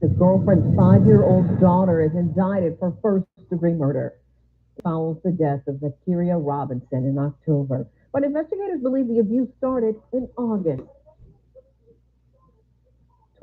His girlfriend's 5-year-old daughter is indicted for first-degree murder. It follows the death of Zachariah Robinson in October. But investigators believe the abuse started in August.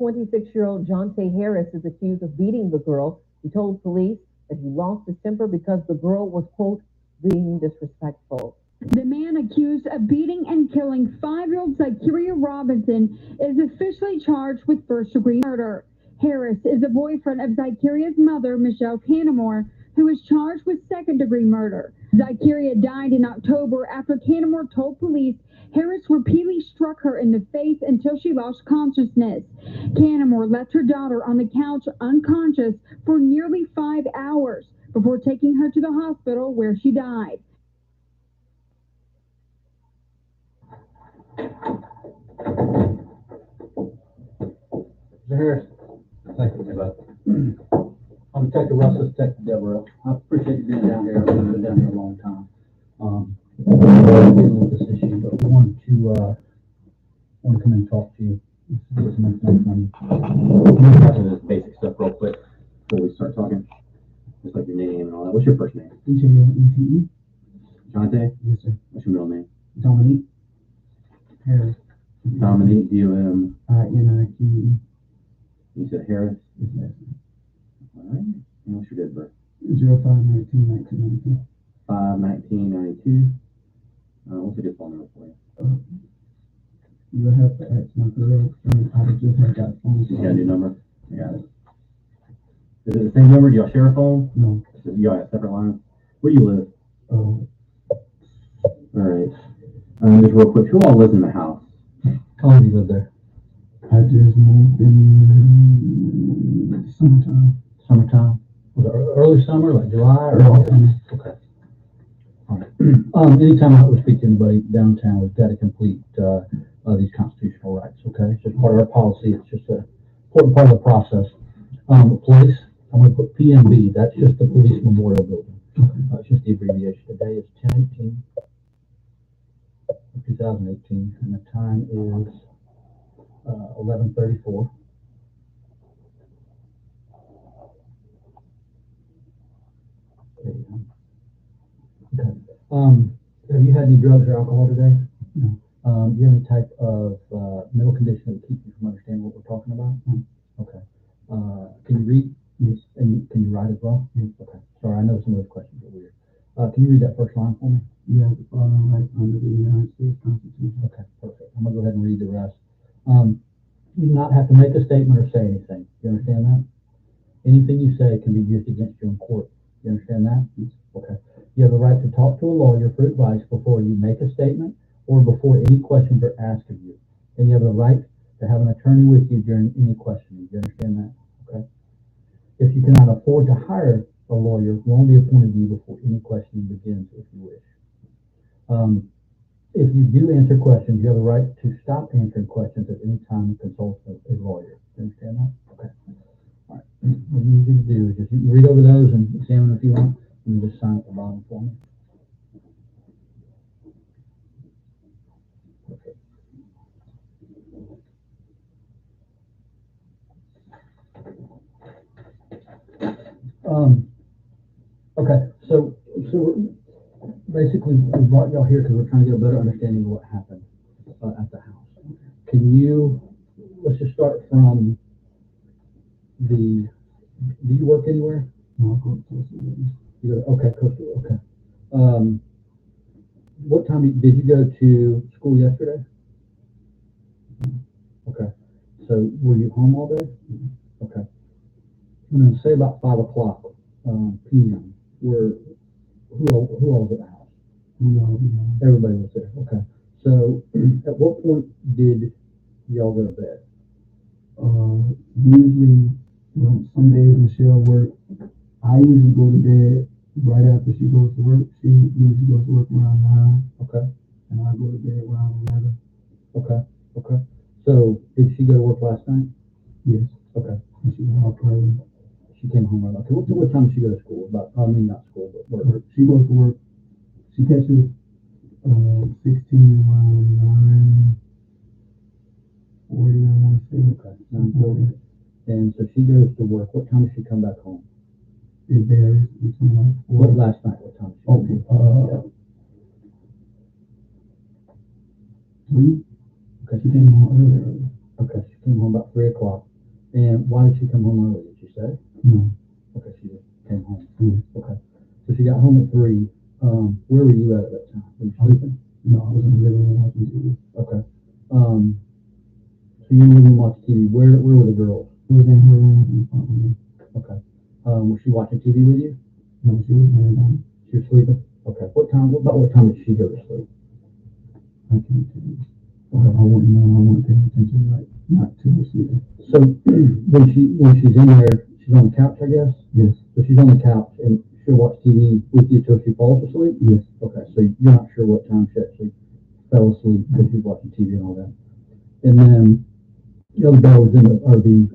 26-year-old Jonte Harris is accused of beating the girl. He told police that he lost his temper because the girl was, quote, being disrespectful. The man accused of beating and killing 5-year-old Zachariah Robinson is officially charged with first-degree murder. Harris is the boyfriend of Zachariah's mother, Michelle Canamore, who is charged with second-degree murder. Zachariah died in October after Canamore told police Harris repeatedly struck her in the face until she lost consciousness. Canamore left her daughter on the couch unconscious for nearly 5 hours before taking her to the hospital where she died. Mr. Harris. Thank you, Bob. I'm Detective Russell, Detective Deborah. I appreciate you being down here. I've been down here a long time. Dealing with this issue, but we want to come in and talk to you. Get some information on you. Can this basic stuff real quick before we start talking? Just like your name and all that. What's your first name? Jonte. Jonte? Yes, sir. What's your middle name? Dominique Harris. Dominique, D-O-M-I-N-I-Q-E. You said Harris? Yes, sir. All right. And what's your date of birth? 05/19/1992. 5/19/92. What's a good phone number for you? You will have to ask my girl. I just had got phone. You got a new number? I got it. Is it the same number? Do y'all share a phone? No. So y'all have separate lines? Where do you live? Oh. All right. Just real quick, who all lives in the house? How long do you live there? I just moved in summertime. Summertime? Early summer, like July or early summer? Okay. All right. Anytime I would speak to anybody downtown, we've got to complete these constitutional rights. Okay, it's just part of our policy. It's just an important part of the process. Police, I'm going to put PMB. That's just the Police Memorial Building. It's just the abbreviation. Today is 10/18/2018, and the time is 11:34. Okay. Have you had any drugs or alcohol today? No. Do you have any type of mental condition that would keep you from understanding what we're talking about? No. Okay. Can you read? Yes. And can you write as well? Yes. Okay. Sorry, I know some of those questions are weird. Can you read that first line for me? Yeah, the following right under the United States Constitution. Okay, perfect. I'm gonna go ahead and read the rest. You do not have to make a statement or say anything. You understand that? Anything you say can be used against you in court. You understand that? Yes. Okay. You have the right to talk to a lawyer for advice before you make a statement or before any questions are asked of you. And you have the right to have an attorney with you during any questioning. You understand that? Okay. If you cannot afford to hire a lawyer, will only appointed you before any questioning begins if you wish. If you do answer questions, you have the right to stop answering questions at any time and consult a lawyer. You understand that? Okay. All right. What you need to do is just read over those and examine them if you want, and just sign at the bottom for me. Okay. Okay. So basically, we brought y'all here because we're trying to get a better understanding of what happened at the house. Let's just start from do you work anywhere? No, I go to Coastal. Okay, Coastal, okay. What time did you go to school yesterday? Okay. So were you home all day? Okay. And then say about 5 o'clock p.m. Who all was at the house? Everybody was there. Okay. So at what point did y'all go to bed? Usually, some days Michelle work. I usually go to bed right after she goes to work. She usually goes to work around 9. Okay. And I go to bed around 11. Okay. Okay. So did she go to work last night? Yes. Okay. And she went off early. She came home early. Okay. What time did she go to school? Not school, but work. She goes to work. She catches 16 around 9:40. I want to say. Okay. 9:40. And so she goes to work. What time does she come back home? It varies between like What last night? What time? Okay. 3. Okay, she came home earlier. Okay, she came home about 3 o'clock. And why did she come home early? Did she say? No. Okay, she just came home. Yeah. Okay. So she got home at 3. Where were you at that time? Were you sleeping? No, I was in the living room watching TV. Okay. So you were in the living room watching TV. Where were the girls? She was in her room in front of me. Okay. Was she watching TV with you? No, she was laying down. She was sleeping? Okay. What time did she go to sleep? I can't tell you. I wouldn't know. I wouldn't pay attention, like, not to her sleeping. So when she's in there, she's on the couch, I guess? Yes. So she's on the couch and she'll watch TV with you till she falls asleep? Yes. Okay, so you're not sure what time she actually fell asleep because she's watching TV and all that. And then the other girl was the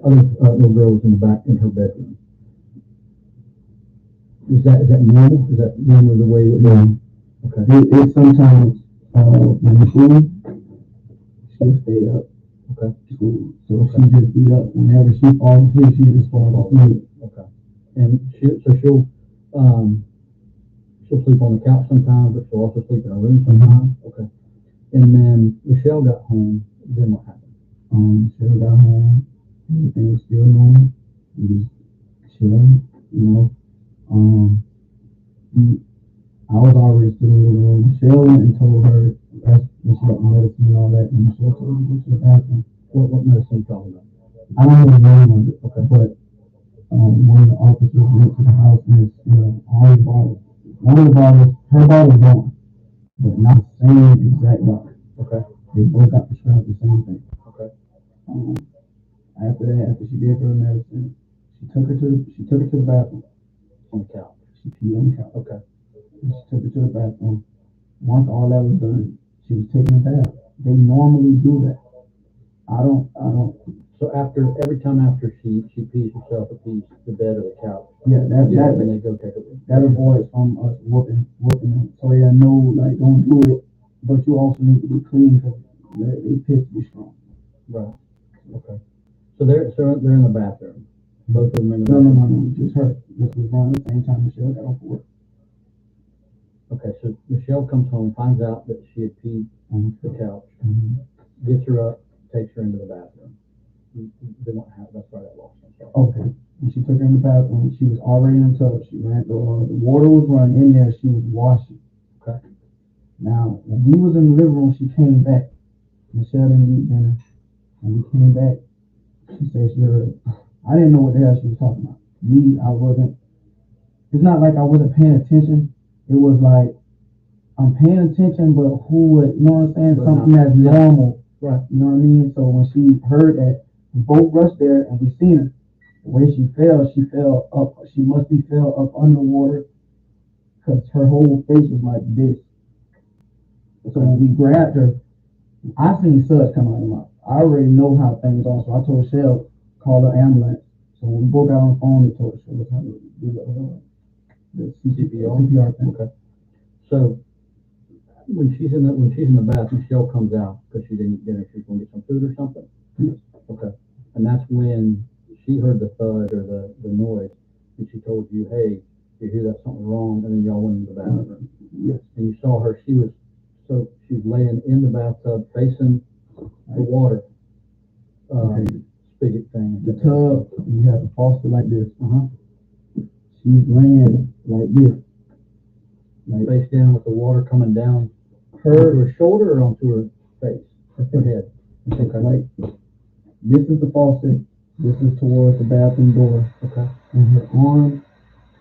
other little girl was in the back in her bedroom. Is that normal? Is that normal the way it was? Okay. It sometimes, when the school, she'll stay up. Okay. So she just be up whenever she falls asleep. She just falls asleep. Okay. And she'll sleep on the couch sometimes, but she'll also sleep in her room sometimes. Okay. And then Michelle got home. Then what happened? Michelle got home. Everything was still normal. We was chilling, you know. I was already still in the room. Michelle went and told her when she got the medicine and all that, and Michelle told her to go to the bathroom. What medicine are you talking about? I don't know the name of it, okay, but one of the officers went to the house and all the bottles. One of the bottles, her bottle was gone, but not the same exact bottle. Okay. They both got prescribed the same thing. Okay. After that, after she gave her medicine, she took her to the bathroom. On the couch. She peed on the couch. Okay. And she took her to the bathroom. Once all that was done, she was taking a bath. They normally do that. I don't. So every time after she pees herself, it pees the bed or the couch. Yeah, that and they go take it. That avoids from us whooping them. So yeah, no, like don't do it. But you also need to be clean because they piss be strong. Right. Okay. So they're in the bathroom. Both of them in the bathroom. No. Just her. This was wrong at the same time Michelle got off work. Okay, so Michelle comes home, finds out that she had peed on the couch, gets her up, takes her into the bathroom. They don't have. That's why I got lost. Okay. When she took her in the bathroom, she was already in the tub. She ran the water was running in there. She was washing. Okay. Now, when we was in the living room, she came back. Michelle didn't eat dinner. When we came back, she said I didn't know what the hell she was talking about. I wasn't. It's not like I wasn't paying attention. It was like I'm paying attention, but who would, you know what I'm saying? Something that's normal. Right. You know what I mean? So when she heard that, we both rushed there and we seen her. The way she fell up. She must be fell up underwater because her whole face was like this. So when we grabbed her, I seen suds come out of her mouth. I already know how things are, so I told Shell, call the ambulance. So when we both got on the phone, they told us how to do the CPR thing. Okay. So when she's in the bath, Michelle comes out because she didn't eat dinner. She's going to get some food or something. Yes. Okay. And that's when she heard the thud or the noise, and she told you, "Hey, you hear that something wrong?" And then y'all went into the bathroom. Yes. And you saw her. She was laying in the bathtub, facing the water spigot thing. The tub, you have the faucet like this. She's laying like this. Like face down with the water coming down her shoulder or onto her face? Her head. Okay. Like this is the faucet. This is towards the bathroom door. Okay. And her arm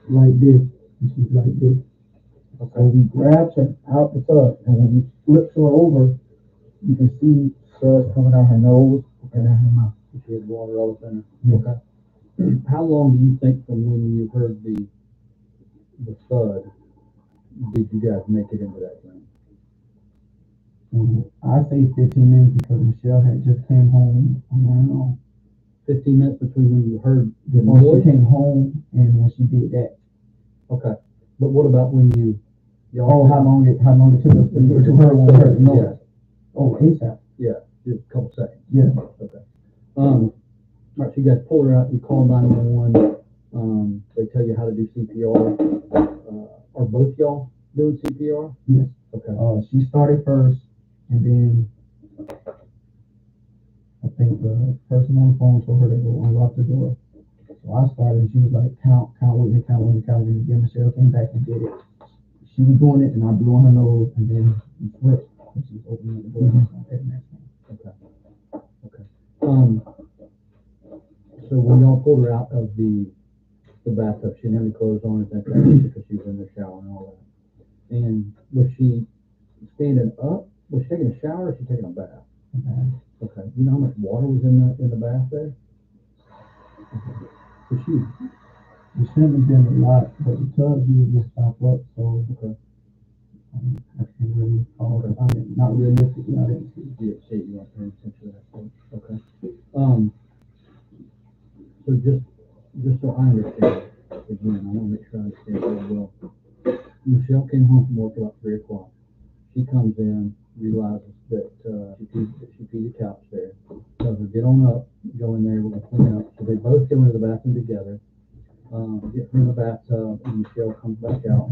like this. And she's like this. Okay. So we grabbed her out the tub, and when we flipped her over, you can see suds coming out her nose and out her mouth. She had water all up in her. Yes. Okay. How long do you think from when you heard the thud did you guys make it into that room? I say 15 minutes because Michelle had just came home on her own. 15 minutes between when you heard the noise? noise? She came home and when she did that. Okay. But what about when how long it took us to get to her when we heard the noise? Yeah. Oh, ASAP. Yeah, just a couple seconds. Yeah. Okay. Right, so you guys pull her out, you call 911, they tell you how to do CPR. Are both y'all doing CPR? Yes. Okay. She started first, and then I think the person on the phone told her to go unlock the door. So I started, and she was like, count with me, count with me, count with me. Then Michelle came back and did it. She was doing it, and I blew on her nose, and then we switched, and she was opening the door. Okay. Okay. So when y'all pulled her out of the bathtub, she didn't have any clothes on, and that's because she was in the shower and all that. And was she standing up? Was she taking a shower, or was she taking a bath? Okay. You know how much water was in the bath there? Okay. So It shouldn't have been a lot, but the tub usually just stop up, so okay. I can't really call it. I mean, not realistically, I didn't see You weren't paying attention to that. Okay. So just so I understand, again, I want to make sure I understand very well. Michelle came home from work about 3 o'clock. She comes in, realizes that she peed the couch there. Tells her, get on up, go in there, we're going to clean up. So they both go into the bathroom together, get her in the bathtub, and Michelle comes back out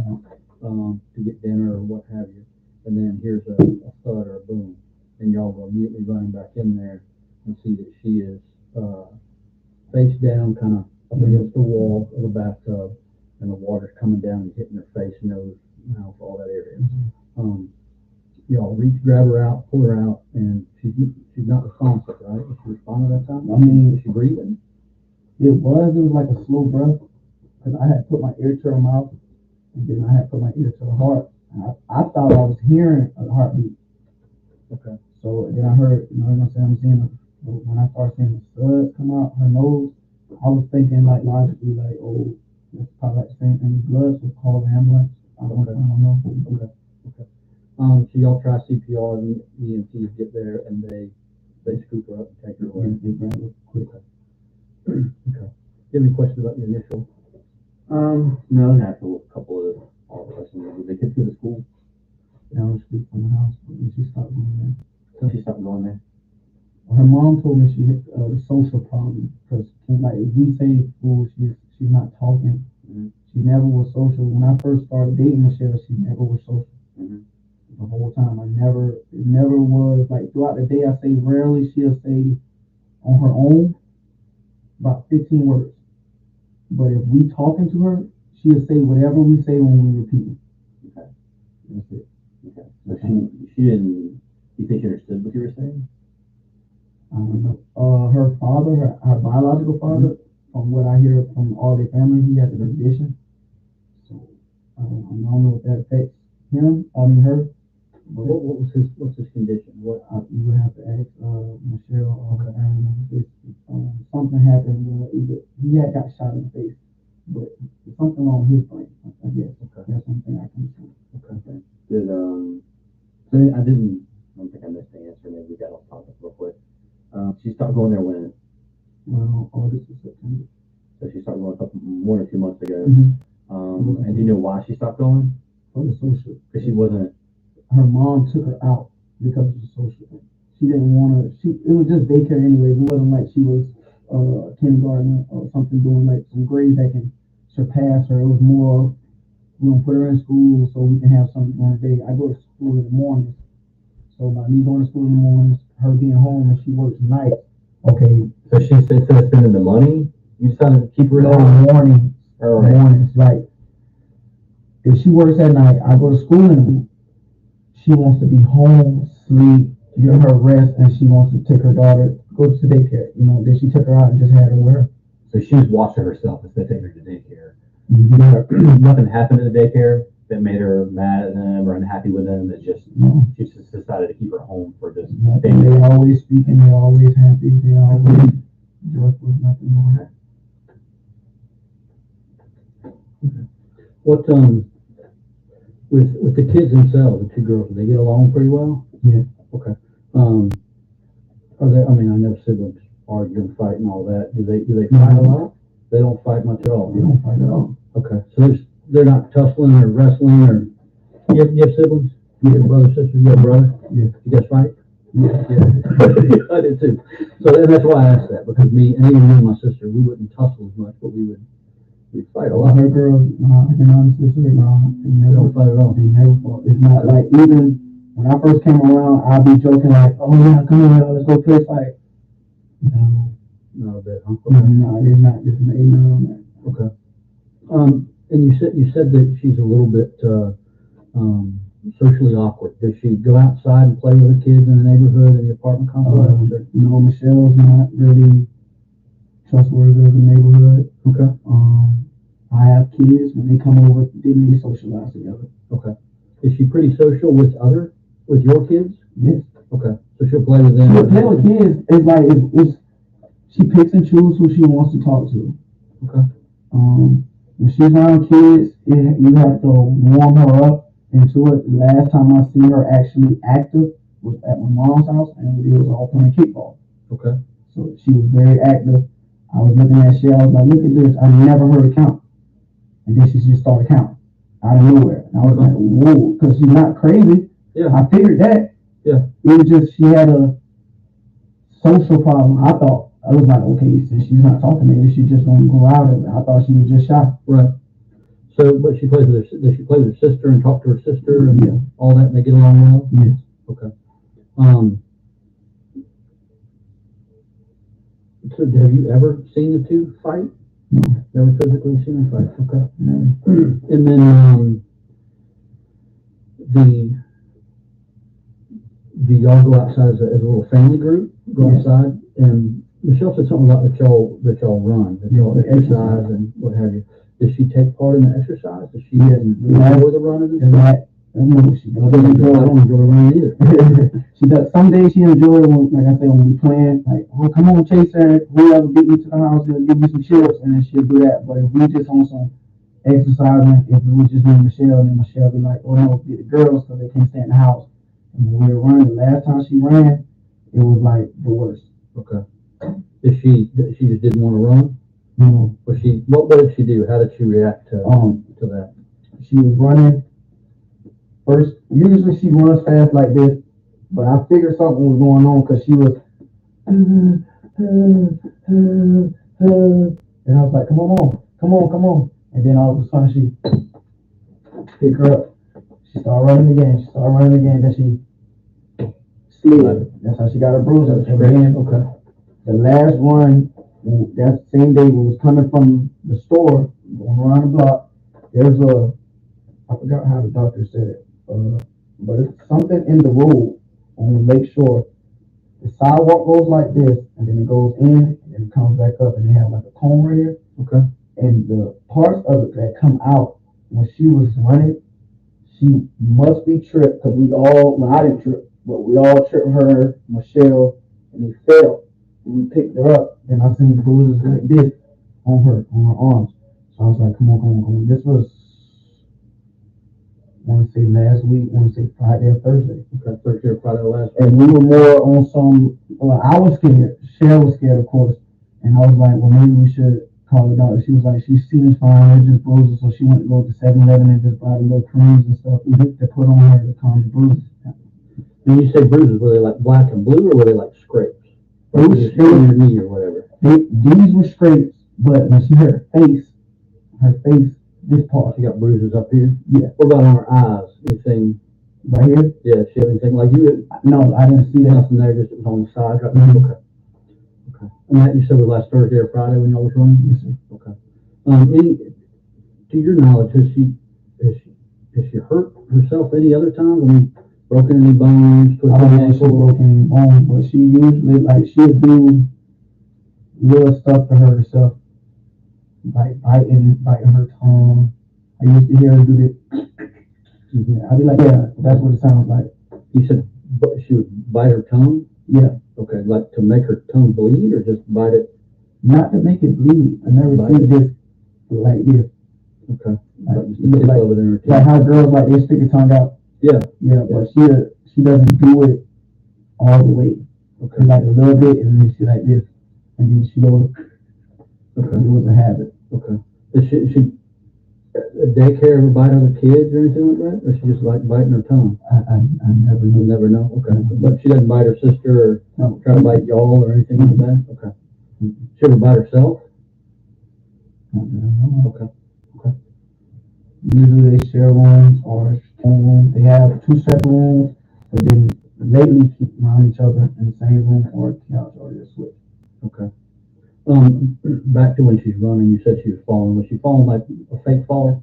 to get dinner or what have you. And then here's a thud or a boom. And y'all go immediately running back in there and see that she is face down, kind of up against the wall of the bathtub, and the water's coming down and hitting her face, nose, mouth, all that area. Y'all reach, grab her out, pull her out, and she's not responsive, right? Was she responding at that time? I mean, was she breathing? It was like a slow breath, because I had put my ear to her mouth, and then I had put my ear to her heart. And I thought I was hearing a heartbeat. Okay. So then I heard, I'm seeing when I started seeing the suds come out her nose, I was thinking like logically, like, oh, it's probably like the same thing with blood, so call the ambulance. I don't know. Okay. So y'all try CPR, and the EMTs get there, and they scoop her up and take her away. They grab her quick. Okay. Do you have any questions about the initial? No, I have a couple of questions. Did they get through the school? Down the street from the house, and she stopped going there. So she stopped going there? Her mom told me she had a social problem, because like if we say school, she's not talking. Mm-hmm. She never was social. When I first started dating Michelle, she never was social. Mm-hmm. The whole time, it never was like throughout the day. I say rarely she'll say on her own about 15 words, but if we talking to her, she'll say whatever we say when we repeat it. Okay, that's it. Okay, so she didn't. You think she understood what you were saying? I don't know. Her father, her biological father, from what I hear from all their family, he has a condition. So I don't know if that affects her. What's his condition? What you would have to ask Michelle or her family. If something happened where either he had got shot in the face, but something wrong with his brain. I guess. Okay. That's something I can see. Okay. Did so I don't think I missed the answer. Maybe we got off topic real quick. She stopped going there when? Well, August or September. So she started going 1 or 2 months ago. Mm-hmm. And do you know why she stopped going? For the social. Because she wasn't. Her mom took her out because of the social thing. She didn't want to. It was just daycare anyways. It wasn't like she was kindergarten or something doing like some grades that can surpass her. It was more, we're gonna put her in school so we can have something during the day. I go to school in the mornings, so by me going to school in the mornings, her being home and she works nights. Okay. So she said instead of spending the money, you decided to keep her in the morning. Mornings, like if she works at night, I go to school in the morning. She wants to be home, sleep, get her rest, and she wants to take her daughter, go to daycare. Then she took her out and just had her with her. So she was watching herself instead of taking her to daycare. Mm-hmm. Nothing happened at the daycare that made her mad at them or unhappy with them. She just decided to keep her home for just family. They always speaking. They always happy. They always joyful. Nothing more. Okay. What with the kids themselves, the 2 girls, do they get along pretty well? Yeah. Okay. Are they? I mean, I know siblings argue and fight and all that. Do they fight a lot? They don't fight much at all. They don't fight at all. Okay. So they're not tussling or wrestling or. You have siblings? You have brothers, sisters. You have a brother? Yeah. You guys fight? Yeah, I did too. So that's why I asked that, because me and my sister, we wouldn't tussle as much, but we'd fight a lot. Her girls, I can honestly say, They don't fight at all. They never fought. It's not like, even when I first came around, I'd be joking like, oh yeah, come on, let's go play fight. No. Not a bit, huh? No, it's not. It's an amen on that. Okay. And you said that she's a little bit socially awkward. Does she go outside and play with the kids in the neighborhood, in the apartment complex? No, Michelle's not really trustworthy of the neighborhood. Okay. I have kids. When they come over, they need to socialize together. Okay. Is she pretty social with your kids? Yes. Okay. So she'll play with them. She'll play with kids. It's like she picks and chooses who she wants to talk to. Okay. When she's around kids, you have to warm her up into it. The last time I seen her actually active was at my mom's house, and it was all playing kickball. Okay. So she was very active. I was looking at shit. I was like, look at this. I never heard her count. And then she just started counting out of nowhere. And I was like, whoa, because she's not crazy. Yeah. I figured that. Yeah. It was just she had a social problem. I thought, I was like, okay, since she's not talking, maybe she's just going to go out of it. I thought she was just shy. Right. So, but she plays with does she play with her sister and talk to her sister and yeah. all that, and they get along well? Yes. Okay. So have you ever seen the two fight? No. Never physically seen them fight? Okay. No. And then, do y'all go outside as a little family group? Go outside? And Michelle said something about that y'all run, that y'all exercise and what have you. Does she take part in the exercise? Does she enjoy the running? I know she doesn't enjoy it. I don't enjoy running either. She does. Some days she enjoys it when, like I said, when we playing, like, oh, come on, Chaser, whoever beat me to the house, he'll give me some chips, and then she'll do that. But if we just on some exercising, if it was just me and Michelle, then Michelle be like, oh no, get the girls so they can't stay in the house. And when we were running, the last time she ran, it was like the worst. Okay. She just didn't want to run? No. What did she do? How did she react to that? She was running. First, usually she runs fast like this, but I figured something was going on because she was, and I was like, come on. And then all of a sudden she picked her up. She started running again. Then she slid. That's how she got her bruises. And then, the last run, that same day, we was coming from the store, going around the block. There's I forgot how the doctor said it. But it's something in the road on Lake Shore. The sidewalk goes like this, and then it goes in, and then it comes back up, and they have like a cone right here. Okay. And the parts of it that come out when she was running, she must be tripped, because I didn't trip, but we all tripped her, Michelle, and they fell. And we picked her up, and I seen bruises like this on her arms. So I was like, come on. This was, I want to say last week, Friday or Thursday. Okay, Thursday or Friday last week. And we were more on some, I was scared. Cheryl was scared, of course. And I was like, well, maybe we should call the doctor. She was like, she seems fine, it's just bruises. So she went to go to 7-Eleven and just buy the little creams and stuff to put on her to calm the bruises. When you say bruises, were they like black and blue, or were they like scrapes? Or were they on your knee or whatever? These were scrapes, but when she her face, this part. She got bruises up here? Yeah. What about on her eyes? Anything? Right here? Yeah, she had anything like you? No, I didn't see that. Nothing there, just it was on the side. Right? Mm-hmm. Okay. And that you said was last Thursday or Friday when y'all was running? Yes, sir. Okay. To your knowledge, has she hurt herself any other time? I mean, broken any bones? I don't know if she broke any bones, but she usually, she'll do little stuff to her herself. Like biting her tongue. I used to hear her do this. I'd be like, yeah, that's what it sounds like. You said she would bite her tongue? Yeah. Okay, like to make her tongue bleed, or just bite it? Not to make it bleed. I never seen this like this. Okay. Like how girls like they stick their tongue out. Yeah. Yeah, but she doesn't do it all the way. Okay. Like a little bit, and then she like this, and then she goes. Okay. It was a habit. Okay. Is she daycare ever bite other kids or anything like that? Or she just like biting her tongue? I never knew. You never know? Okay. But she doesn't bite her sister or try to bite y'all or anything like that? Okay. She ever bite herself? Okay. Usually they share rooms or one room. They have two separate rooms, but then lately keep around each other in the same room or couch or just switch. Okay. Back to when she's running, you said she was falling. Was she falling like a fake fall?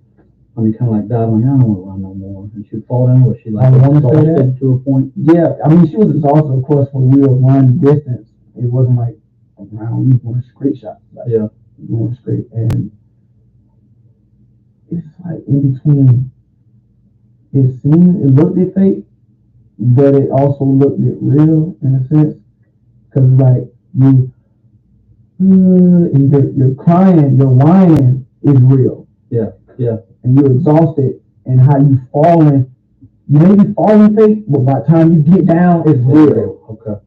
I mean, kind of like that, like, I don't want to run no more. And she would fall down, was she like exhausted to a point? Yeah, I mean, she was exhausted, of course, when we were running distance. It wasn't like around, we were straight shots. Like, yeah. We were straight. And it's like in between, it looked it fake, but it also looked it real in a sense. Because like, and you're crying, you're whining is real. Yeah. And you're exhausted, and how you falling, you may be falling fake, but by the time you get down, it's real. Okay.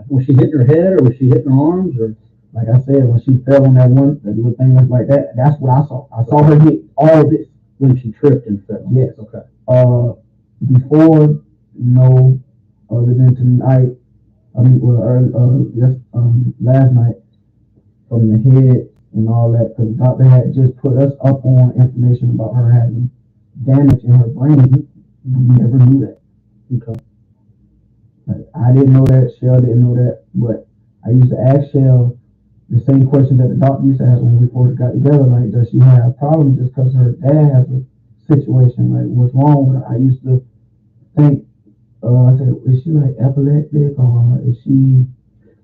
Was she hitting her head, or was she hitting her arms, or? Like I said, when she fell on that little thing was like that, that's what I saw. I saw her hit all of this. When she tripped and fell? Yes. Okay. Before, no, other than tonight, last night, from the head and all that, because the doctor had just put us up on information about her having damage in her brain. We never knew that. Okay. Like, I didn't know that, Shell didn't know that, but I used to ask Shell the same questions that the doctor used to ask when we first got together, like, does she have problems just because her dad has a situation, like, what's wrong with her? I used to think, I said, is she like epileptic, or is she...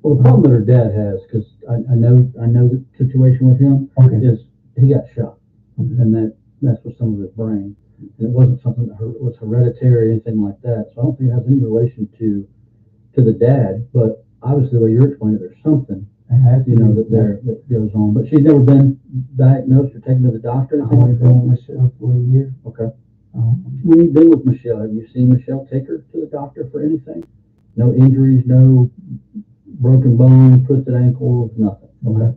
Well, the problem that her dad has, because I know the situation with him, is he got shot, and that's with some of his brain, and it wasn't something that was hereditary or anything like that, so I don't think it has any relation to the dad, but obviously the way you're explaining it, there's something, that goes on. But she's never been diagnosed or taken to the doctor? I've only been with Michelle for a year. Okay. When you've been with Michelle, have you seen Michelle take her to the doctor for anything? No injuries, no broken bones, twisted ankles, nothing? Okay.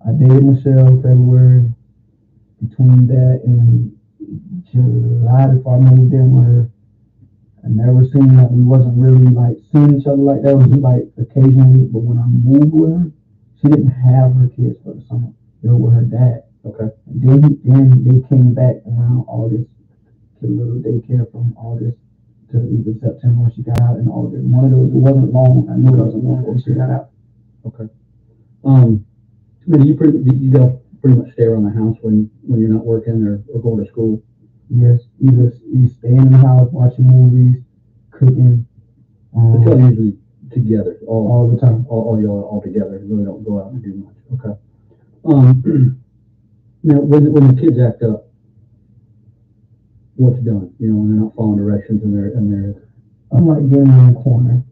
I dated Michelle in February. Between that and July, before I moved in with her, I never seen that. We wasn't really like seeing each other like that. It was just like occasionally. But when I moved with her, she didn't have her kids for the summer. They were with her dad. Okay. And then they came back around August to the little daycare from August to either September when she got out in August. One of those, it wasn't long. I knew it wasn't long when she got out. Okay. You guys pretty much stay around the house when you're not working or going to school? Yes, either you stay in the house watching movies, cooking. But y'all usually together all the time. All y'all all together. You really don't go out and do much. Okay. Now, when the kids act up, what's done? When they're not following directions and they're. I'm like getting in the corner,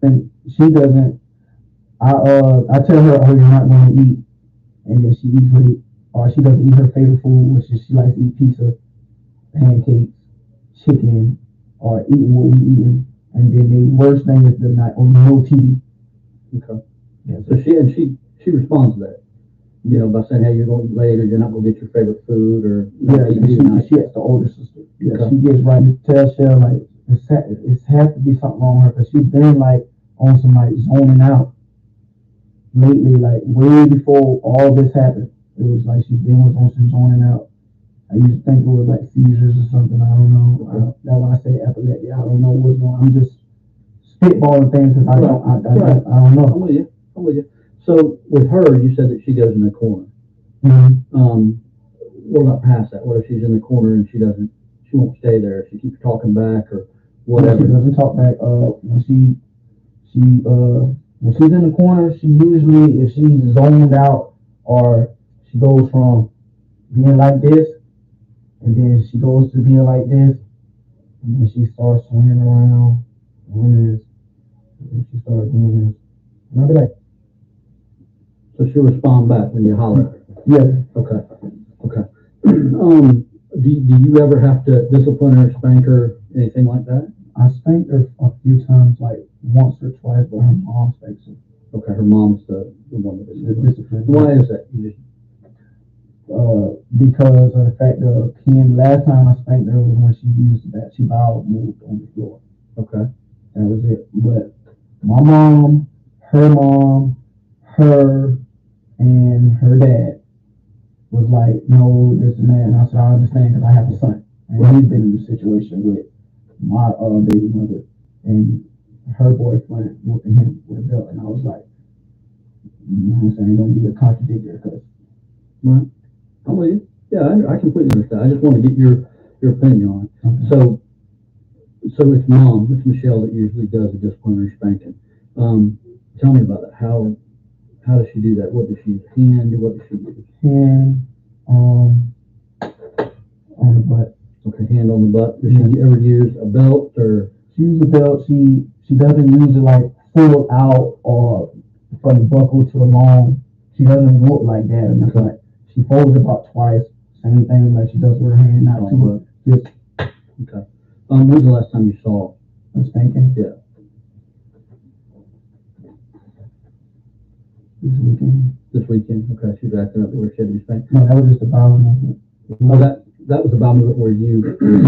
and she doesn't. I tell her, oh, you're not going to eat, and then she eats or she doesn't eat her favorite food, which is she likes to eat pizza, pancakes, chicken, or eating what we eating. And then the worst thing is the night on no TV. Okay. Yeah. So she responds to that. By saying, hey, you're going to eat later, you're not going to get your favorite food, or she has the older sister. Yeah, okay. She gets right to tell Shell like it's has to be something wrong with her, because she's been like on some like zoning out lately, like way before all this happened. It was like she's been on some zoning out. I used to think it was like seizures or something. I don't know. That's why I say epilepsy. I don't know what's going on. I'm just spitballing things because I don't know. I'm with you. So with her, you said that she goes in the corner. Mm-hmm. What about past that? What if she's in the corner and she won't stay there? She keeps talking back or whatever. She doesn't talk back. When she's in the corner, she usually, if she's zoned out, or she goes from being like this, and then she goes to being like this, and then she starts swinging around, doing this, and then she starts doing this. And I'll be like, so she'll respond back when you holler. Yes. Okay. Do you ever have to discipline her, spank her, anything like that? I spanked her a few times, like once or twice, but her mom spanks her. Okay, her mom's the one that is disciplined. Why is that? because of the fact that Ken, last time I spanked her was when she used that. She bowed moved on the floor. Okay. That was it. But my mom, her, and her dad was like, no, this and that. And I said, I understand because I have a son. And he's been in a situation with my baby mother and her boyfriend whooping him with a belt. And I was like, you know what I'm saying? Don't be a contradictor because. Right. I'm with you. Yeah, I completely understand. I just want to get your opinion on it. Okay. So it's mom, it's Michelle that usually does the disciplinary spanking. Tell me about that. How does she do that? What does she use? Hand? What does she use? Hand on the butt. Okay, hand on the butt. Does she ever use a belt or? She uses a belt. She doesn't use it like full out or from the buckle to the long. She doesn't look like that. And that's like she folds it about twice. Same thing like she does with her hand, not too much. Just okay. When's the last time you saw a spanking? Yeah. This weekend. This weekend. Okay, she's acting up where she had to be spanked. No, that was just a bowel movement. Oh, that was a bowel movement where you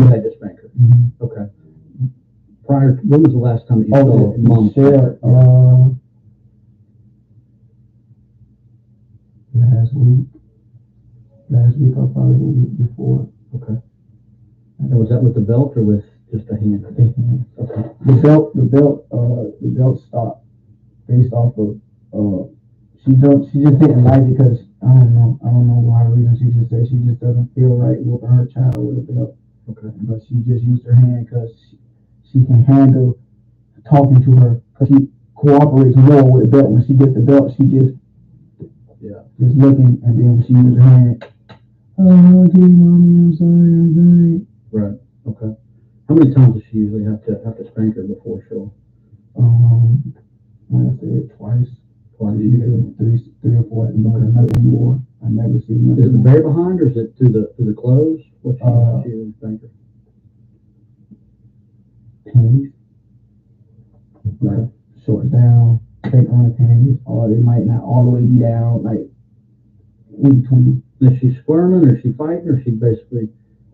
had to spank her. Mm-hmm. Okay. When was the last time that you saw mom? Michelle, last week or probably the week before. Okay. And was that with the belt or with just a hand? Okay. The belt stopped based off of she just didn't like it because I don't know why reason. She just said she just doesn't feel right whooping her child with a belt. Okay. But she just used her hand because she can handle talking to her because she cooperates more with the belt. When she gets the belt, she just looking, and then when she uses her hand, oh, okay, mommy, I'm sorry. Right. Okay. How many times does she usually have to spank her before she'll? Like I said, twice. Three or four. Nothing more. I never see nothing. Is it the very behind, or is it through the clothes? What's she usually spank her? Panties. Like short down, take on the panties, or they might not all the way be down, like in between. Is she squirming, or is she fighting, or is she basically?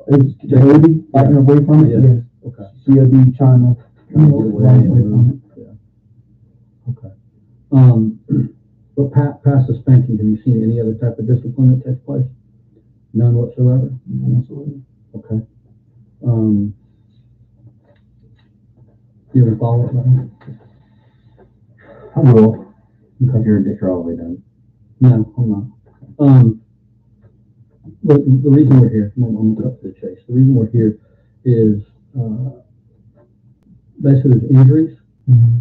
It's maybe fighting away from it. Yes. Okay. She'll be trying to run away from it. Yeah. Okay. But past the spanking, have you seen any other type of discipline that takes place? None whatsoever. None whatsoever. Okay. Do you have a follow-up on that? I will. Because you're all the way done. No, I'm not. The reason we're here, I'm going to cut to the chase. The reason we're here is basically there's injuries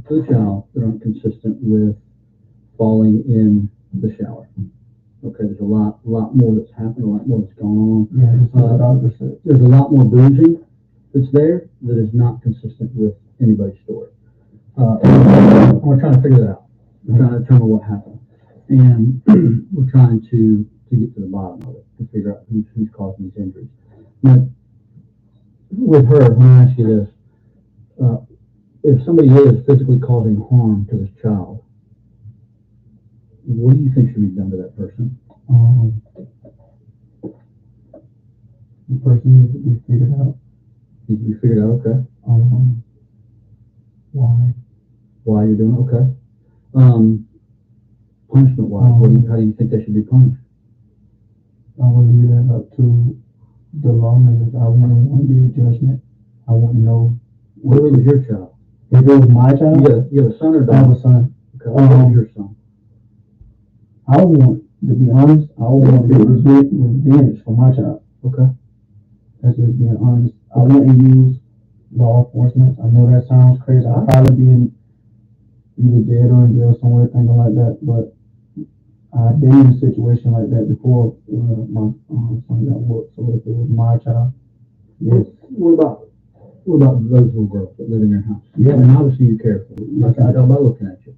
to the child that aren't consistent with falling in the shower. Okay, there's a lot more that's happened, a lot more that's gone on. Yeah, there's a lot more bruising that's there that is not consistent with anybody's story. We're trying to figure that out. We're trying to determine what happened, and we're trying to get to the bottom of it, to figure out who's causing these injuries. Now, with her, let me ask you this. If somebody is physically causing harm to this child, what do you think should be done to that person? The person needs to be figured out. Needs to be figured out, okay. Why you're doing it, okay. Punishment-wise, how do you think they should be punished? I would leave that up to the lawmakers. I wouldn't want to be a judgment. I wouldn't know. What was your child? If it was my child? You have a son or daughter? I have a son. Okay, what was your son? I want, to be honest, I want to get revenge for my child. Okay. That's just being honest. I wouldn't use law enforcement. I know that sounds crazy. I'd probably be either dead or in jail somewhere, thinking like that. But I've been in a situation like that before. My son got whooped. So if it was my child, yes. What about those little girls that live in your house? Yeah. And obviously you care for them. I can tell by looking at you.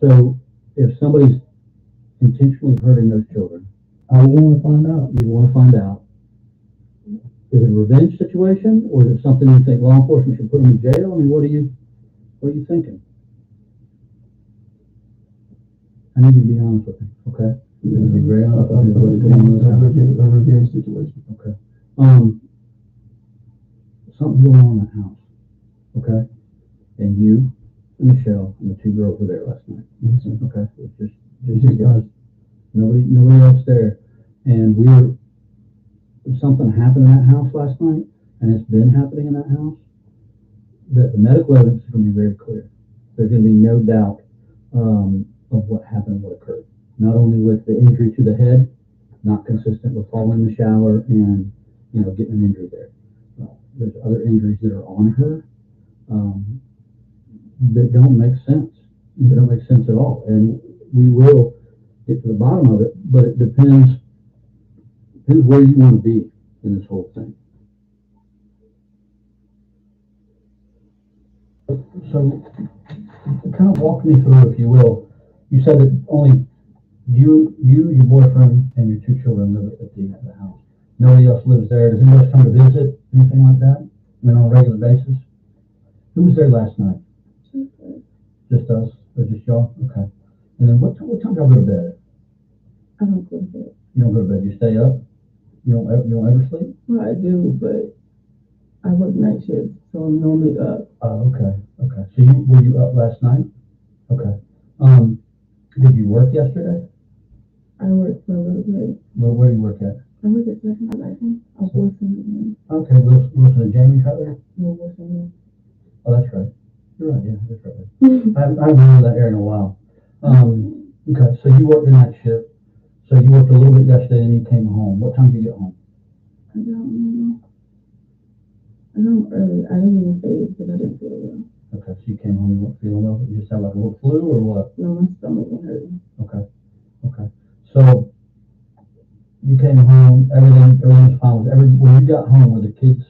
So if somebody's intentionally hurting those children, I want to find out. You want to find out. Is it a revenge situation, or is it something you think law enforcement should put them in jail? I mean, what are you thinking? I need you to be honest with me, okay? To be very honest, a revenge situation. Okay. Something going on in the house. Okay. And you and Michelle and the two girls were there last night. Mm-hmm. Okay. It's just you guys. Nobody else there. And something happened in that house last night, and it's been happening in that house. That the medical evidence is going to be very clear. There's going to be no doubt of what happened, what occurred. Not only with the injury to the head, not consistent with falling in the shower and getting an injury there. There's other injuries that are on her that don't make sense. They don't make sense at all, and we will get to the bottom of it. But it depends where you want to be in this whole thing. So, kind of walk me through, if you will. You said that only you, your boyfriend, and your two children live at the house. Nobody else lives there. Does anybody else come to visit? Anything like that? I mean, on a regular basis? Who was there last night? Just us? Or just y'all? Okay. And then what time do y'all go to bed? I don't go to bed. You don't go to bed. You stay up? You don't ever sleep? Well, I do, but I work night shifts, so I'm normally up. Oh, okay. So were you up last night? Okay. Did you work yesterday? I work for a little bit. Where do you work at? I work at Second License. I'm Wilson. Okay, Wilson and Jamie Cutler? No, Wilson. Oh, that's right. You're right, yeah, that's right. I haven't been to that area in a while. Okay, so you worked the night shift. So you worked a little bit yesterday and you came home. What time did you get home? I don't know. I know early. I didn't even say it because I didn't feel well. Okay, so you came home, you weren't feeling well? You just had like a little flu or what? No, my stomach was hurting. Okay. So you came home, everything was fine. When you got home, were the kids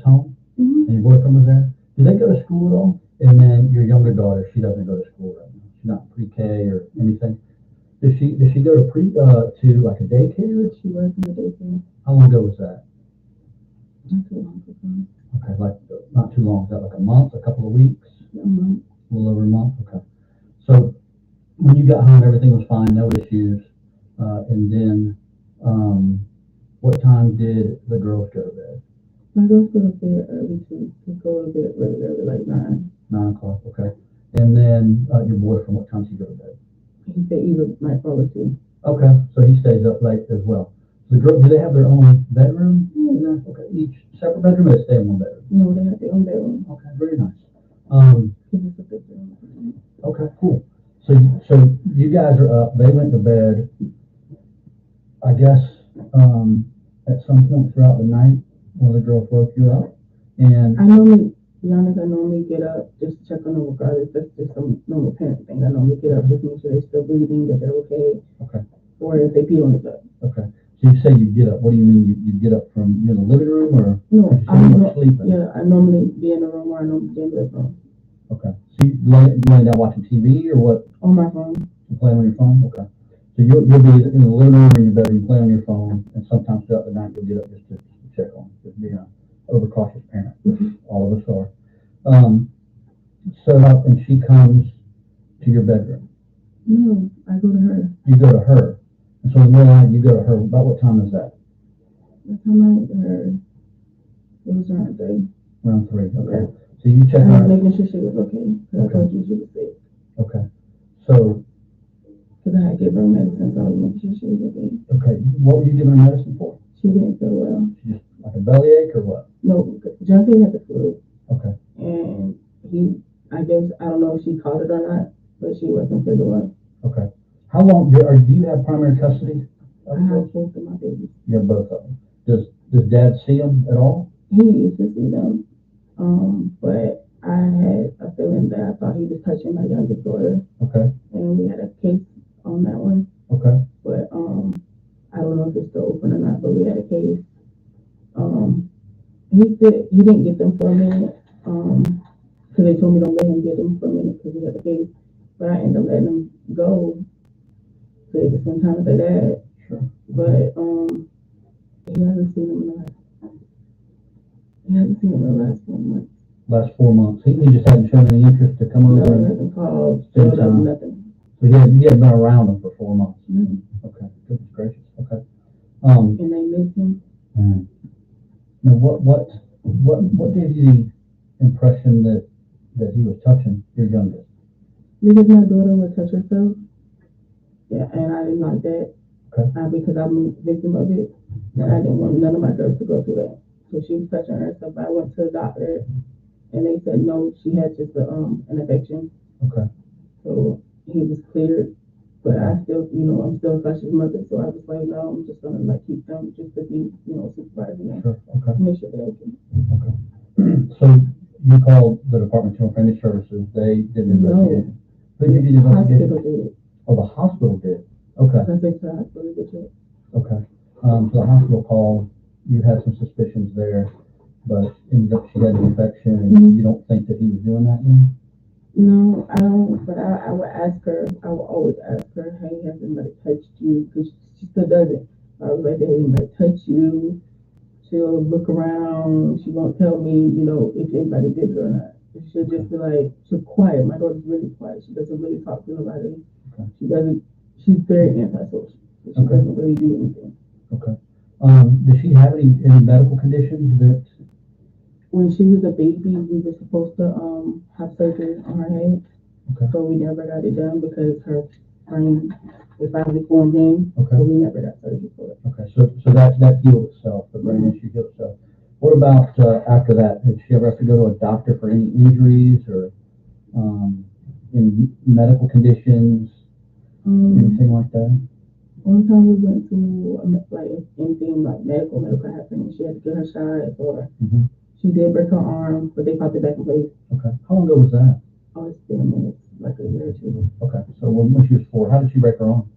home? Mm-hmm. And your boyfriend was there? Did they go to school at all? And then your younger daughter, she doesn't go to school right now. She's not pre-K or anything. Does she go to like a daycare? She was in the daycare. How long ago was that? Not too long ago. Okay, like not too long. Is that like a month, a couple of weeks? A month. A little over a month. Okay. So when you got home, everything was fine, no issues. And then, what time did the girls go to bed? My girls go to bed early too. They go to bed really early, like 9. 9 o'clock. Okay. And then your boyfriend, what time does he go to bed? He said either night or 2. Okay, so he stays up late as well. The girl, do they have their own bedroom? Yeah. Okay, each separate bedroom, or they stay in one bedroom? No, they have their own bedroom. Okay, very nice. Okay, cool. So you guys are up. They went to bed. I guess at some point throughout the night, one of the girls woke you up, and I normally get up just to check on them regardless. That's just some normal parent thing. I normally get up just to make sure they're still breathing, that they're okay. Okay. Or if they pee on the bed. Okay. So you say you get up. What do you mean? You get up from the living room, or no? I'm sleeping. Yeah, I normally be in the room, or I normally be in the room. Okay. So you laying down watching TV, or what? On my phone. You play on your phone. Okay. So you'll be in the living room or in your bedroom, play on your phone, and sometimes throughout the night you'll get up just to check on, just be an overcautious parent, which all of us are. So and she comes to your bedroom. No, I go to her. You go to her, and so in the middle of the night you go to her. About what time is that? The time I went to her, it was around 3. Around 3. Okay. Yeah. So you check I her. was making sure she was okay. Because I told you she was sick. Okay. So. Because I had given her medicine, so I was making sure she was okay. Okay. What were you giving her medicine for? She didn't feel well. She just like a bellyache or what? No, Jonte had the flu. Okay. And I don't know if she caught it or not, but she wasn't feeling well. Okay. How long do you have primary custody? I have both of my babies. You have both of them. Does Dad see them at all? He used to see them, but I had a feeling that I thought he was touching my youngest daughter. Okay. And we had a case on that one. Okay. But I don't know if it's still open or not, but we had a case. He said he didn't get them for a minute, because they told me don't let him get them for a minute because we had a case. But I ended up letting him go so they could spend time with their dad. Sure. But he hasn't seen them in the last 4 months. Last 4 months. He just hadn't shown any interest to come over. No, he hasn't called, spend time. nothing. So you hadn't been around him for 4 months. Mm-hmm. Okay. and they miss him. Now, what gave you the impression that he was touching your youngest? Because my daughter would touch herself. Yeah, and I didn't like that. Okay. Because I'm a victim of it. And I didn't want none of my girls to go through that. So she was touching herself. I went to the doctor and they said no, she had just an infection. Okay. So he was cleared. But I still, I'm still Sasha's mother, so I was like, no, I'm just gonna keep them just to be, supervising them. Sure. Okay. Make sure they're okay. Okay. So you called the Department of Family Services. They did an investigation. Who did you The investigate? hospital did it. Oh, the hospital did. Okay. I think the hospital did it. Okay. So the hospital called. You had some suspicions there, but ended up she had an infection. And you don't think that he was doing that then? No, I don't, but I would ask her, I would always ask her, hey, has anybody touched you? Because she still does it. I was like, hey, anybody touch you? She'll look around. She won't tell me, if anybody did it or not. She'll just be like, she's quiet. My daughter's really quiet. She doesn't really talk to nobody. Okay. She's very antisocial. So she doesn't really do anything. Okay. Does she have any medical conditions that? When she was a baby, we were supposed to have surgery on her head. Okay. So we never got it done because her brain is finally formed in. Okay. So we never got surgery for it. Okay. So that healed itself. The brain issue healed itself. What about after that? Did she ever have to go to a doctor for any injuries or any medical conditions? Anything like that? One time we went to anything like medical happened. She had to get her shots or. She did break her arm, but they popped it back in place. Okay. How long ago was that? Oh, it's been a minute, like a year or two. Okay. So when she was 4, how did she break her arm?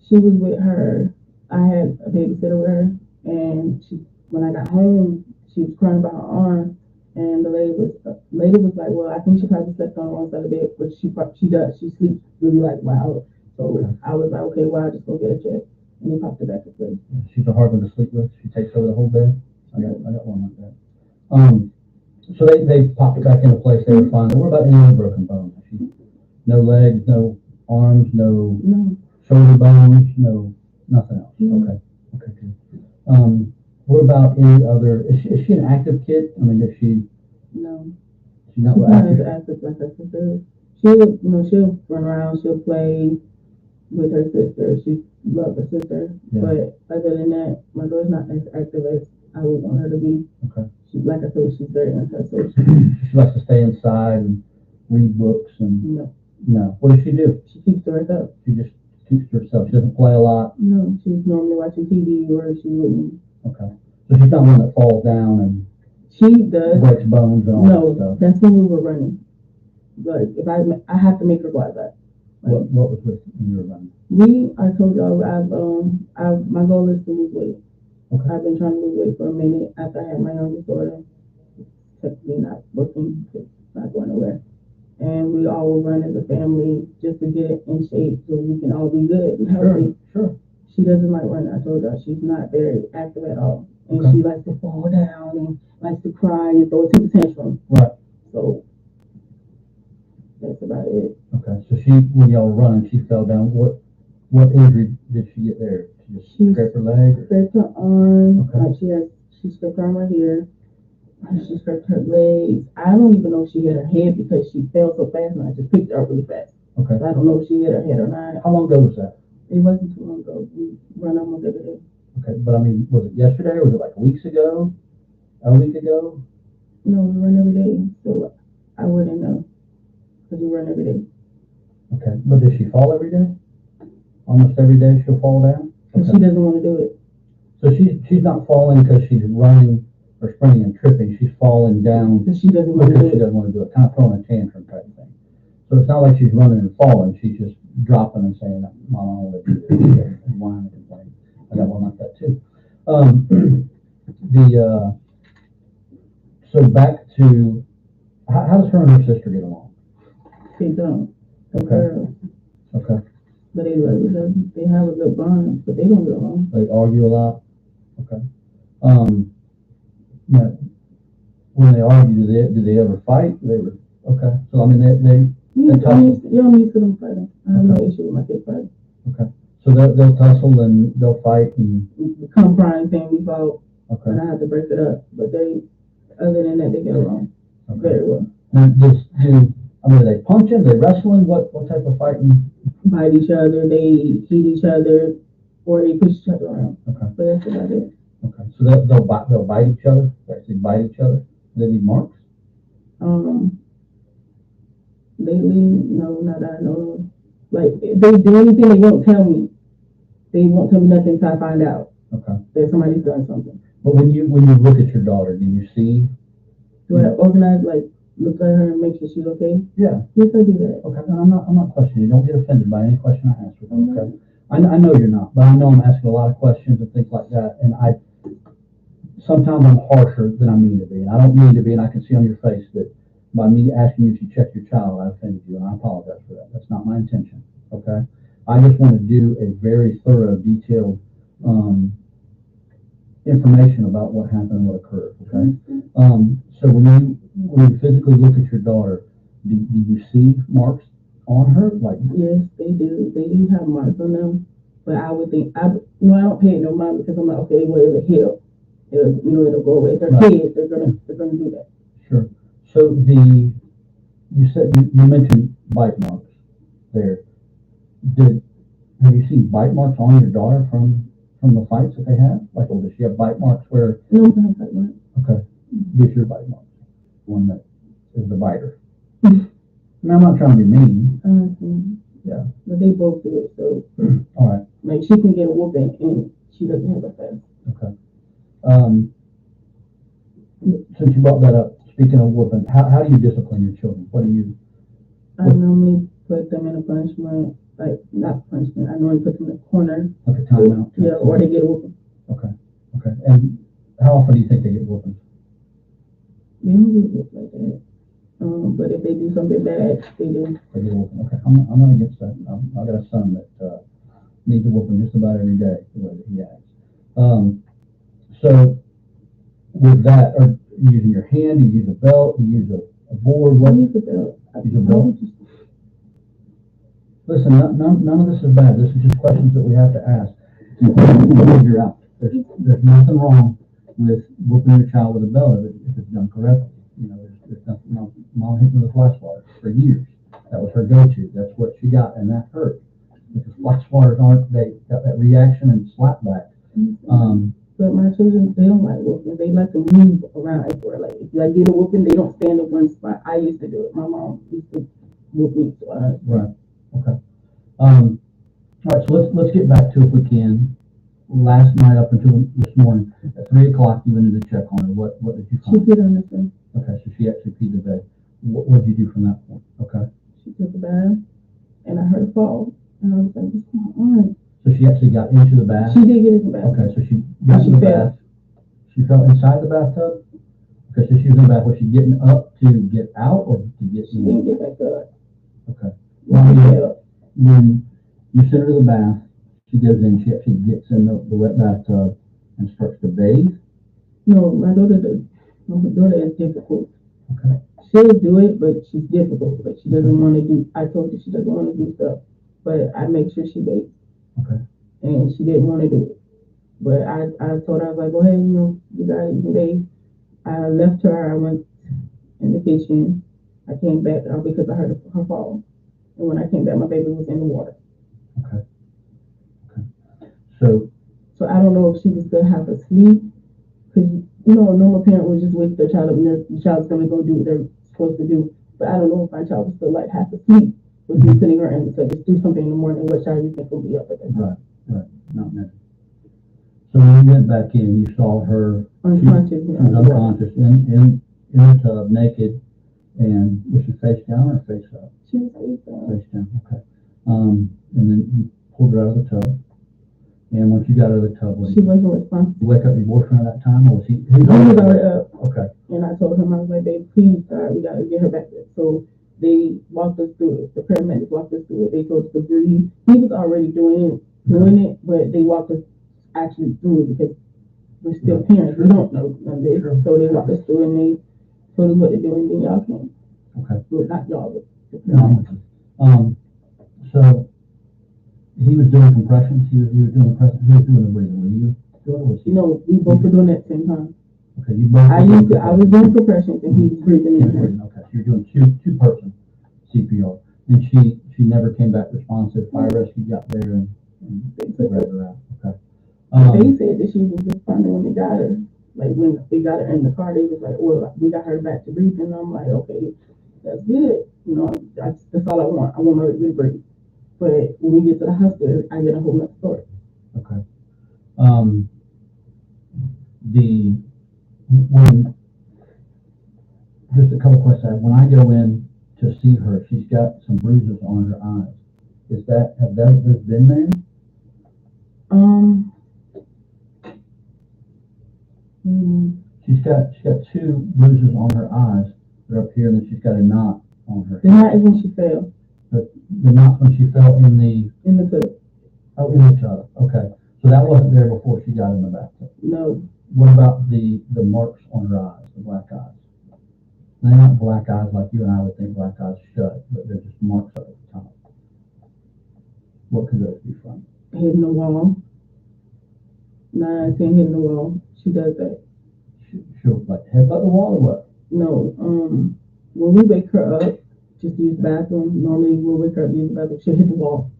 She was with her. I had a babysitter with her, and when I got home, she was crying about her arm, and the lady was like, well, I think she probably slept on the wrong side of the bed, but she does. She sleeps really loud. So I was like, okay, well, I'll just go get a check, and they popped it back in place. She's a hard one to sleep with. She takes over the whole bed. I got one like that. So they popped it back into place. They were fine. What about any other broken bones? No legs, no arms, no shoulder bones, nothing else. Okay, good. What about any other? Is she an active kid? I mean, is she? No. She's not as active like her sister. She'll run around. She'll play with her sister. She loves her sister. Yeah. But other than that, my daughter's not as active as I would want her to be. Okay. Like I said, she's very antisocial. She likes to stay inside and read books and. No. What does she do? She keeps to herself. She just keeps to herself. She doesn't play a lot. No, she's normally watching TV or she wouldn't. Okay. So she's not one that falls down and. She does. Breaks bones and all that stuff. That's when we were running. But if I have to make her go outside. What was with when you were running? I told y'all my goal is to lose weight. Okay. I've been trying to lose weight for a minute after I had my youngest daughter. Technically not working, it's not going nowhere. And we all will run as a family just to get it in shape so we can all be good and healthy. Sure. She doesn't like running. I told her she's not very active at all. And she likes to fall down and likes to cry and throw a temper tantrum. Right. So that's about it. Okay. So when y'all were running, she fell down. What injury did she get there? She scraped her leg? Scraped her arm. Okay. She scraped her arm right here. She scraped her legs. I don't even know if she hit her head because she fell so fast and I just picked her up really fast. Okay. So I don't know if she hit her head or not. How long ago was that? It wasn't too long ago. We run almost every day. Okay, but I mean, was it yesterday or was it like weeks ago? A week ago? No, we run every day. So I wouldn't know because we run every day. Okay, but does she fall every day? Almost every day she'll fall down? Okay. She doesn't want to do it. So she's not falling because she's running or sprinting and tripping. She's falling down because she doesn't want to do it. Kind of throwing a tantrum type of thing. So it's not like she's running and falling. She's just dropping and saying, Mom, I want to do this. And whining and complaining. I got one like that too. So back to, how does her and her sister get along? They don't. Okay. Okay. But they love each other. They have a good bond, but they don't get along. They argue a lot. Okay. Now, when they argue, do they ever fight? Okay. So I mean, they talk. You're used to them fighting. I have no issue with my kids fighting. Okay. So they'll tussle and they'll fight and. Come Friday thing we fought, Okay. and I had to break it up. But other than that, they get along very well. Now, are they punching? They wrestling? What type of fighting? Bite each other, they hit each other, or they push each other around. Okay. But that's about it. Okay. So they'll bite each other. They actually bite each other. They leave marks. They leave. No, not that I know of. Like if they do anything, they won't tell me. They won't tell me nothing until I find out. Okay. That somebody's done something. But when you look at your daughter, do you see? Do I organize, like, look at her and make sure she's okay? Yeah. Yes, I do that. Okay. No, I'm not questioning you. Don't get offended by any question I ask you. Okay. I know you're not, but I know I'm asking a lot of questions and things like that, and sometimes I'm harsher than I mean to be, and I don't mean to be, and I can see on your face that by me asking you to check your child, I offended you, and I apologize for that. That's not my intention. Okay. I just want to do a very thorough, detailed information about what happened and what occurred. Okay. So when you physically look at your daughter, do you see marks on her? Like, yes, they do. They do have marks on them, but I would think I don't pay it no mind because I'm like, okay, well, it'll heal. It'll go away. They're kids. They're gonna do that. Sure. So you said you mentioned bite marks there. Have you seen bite marks on your daughter from the fights that they had? Like, does she have bite marks where? No, I don't have bite marks. Okay. Get your bite marks. One that is the biter. Now, I'm not trying to be mean. Yeah. But they both do it, so. All right. Like, she can get a whooping and she doesn't have a fast. Okay. Since you brought that up, speaking of whooping, how do you discipline your children? I normally put them in a punishment, like, not punishment, I normally put them in a corner. Like a timeout? Yeah, or they get a whooping. Okay. And how often do you think they get whooping? They don't get whooped like that. But if they do something bad, they do. They get a whooping. Okay. I'm not against that. I've got a son that needs a whooping just about every day, the way that he acts. So with that, are you using your hand? Do you use a belt? Do you use a board? I use a belt. Use a belt? Listen, none of this is bad. This is just questions that we have to ask to figure out. There's nothing wrong with whooping your child with a belt if it's done correctly. There's nothing. Mom hit me with flash water for years. That was her go-to. That's what she got, and that hurt because flash waters they got that reaction and slap back. But my children, they don't like whooping. They like to move around everywhere. Like if I get a whooping, they don't stand in one spot. I used to do it. My mom used to whoop me. So right. Okay. All right. So let's get back to, if we can, last night up until this morning at 3 o'clock. You went in to check on her. What did you find? She peed on herself. Okay. So she actually peed the bed. What did you do from that point? Okay. She took a bath, and I heard her fall, and I was like, "What's going on?" So she actually got into the bath? She did get into the bath. Okay, so she got in the bath. She fell inside the bathtub? Okay, so she was in the bath. Was she getting up to get out or to get in? She didn't get back up. Okay. Well, when you send her to the bath, she goes in, she actually gets in the wet bathtub and starts to bathe? No, my daughter is difficult. Okay. She'll do it, but she's difficult. But she doesn't want to do, I told her she doesn't want to do stuff. But I make sure she bathes. Okay. And she didn't want to do it. But I told her, I was like, go ahead, you can bathe. I left her, I went in the kitchen. I came back because I heard her fall. And when I came back, my baby was in the water. Okay. So I don't know if she was still half asleep. Because, a normal parent would just wake their child up and the child's going to go do what they're supposed to do. But I don't know if my child was still like half asleep with me sitting her in. So just do something in the morning. What child you think will be up at that time? Right. Not many. So when you went back in, you saw her unconscious. She was unconscious in the tub, naked, and was she face down or face up? She was face down. Face down. Okay. And then you pulled her out of the tub. And once you got her out of the tub, she wasn't responsible. You wake up your boyfriend at that time, or was he? He was already up. Okay. And I told him, I was like, babe, please, we got to get her back there. So they walked us through it. The paramedics walked us through it. They told us to breathe. He was already doing it, but they walked us actually through it because we're still parents. We don't know none of this. So they walked us through and they told us what to do, and then y'all came. Okay. Well, not y'all, but the paramedics. So he he was doing compression. He was doing compression. He was doing the breathing. Were you doing it? Was he? No, we both were doing it at the same time. Okay, you both. I was doing compression and he was breathing in. Okay, so you're doing two person CPR, and she never came back responsive. Fire rescue got there and they took her out. Okay. They said that she was just fine when they got her. Like when they got her in the car, they was like, "Well, we got her back to breathing." And I'm like, "Okay, that's good. You know, that's all I want. I want her to breathe." But when we get to the hospital, I get a whole other story. Okay. When just a couple questions. When I go in to see her, she's got some bruises on her eyes. Have those been there? She's got two bruises on her eyes. They're up here, and then she's got a knot on her. The knot is when she fell. The knot when she fell in the tub. Oh, in the tub. Okay, so that wasn't there before she got in the bathtub. No. What about the marks on her eyes, the black eyes? They're not black eyes like you and I would think black eyes shut, but they're just marks up at the top. What could those be from? Hitting the wall. 9, 10 hitting the wall. She does that. She'll like headbutt the wall or what? No. When we wake her up, just use the bathroom. Normally we'll wake her up, use the bathroom. She'll hit the wall.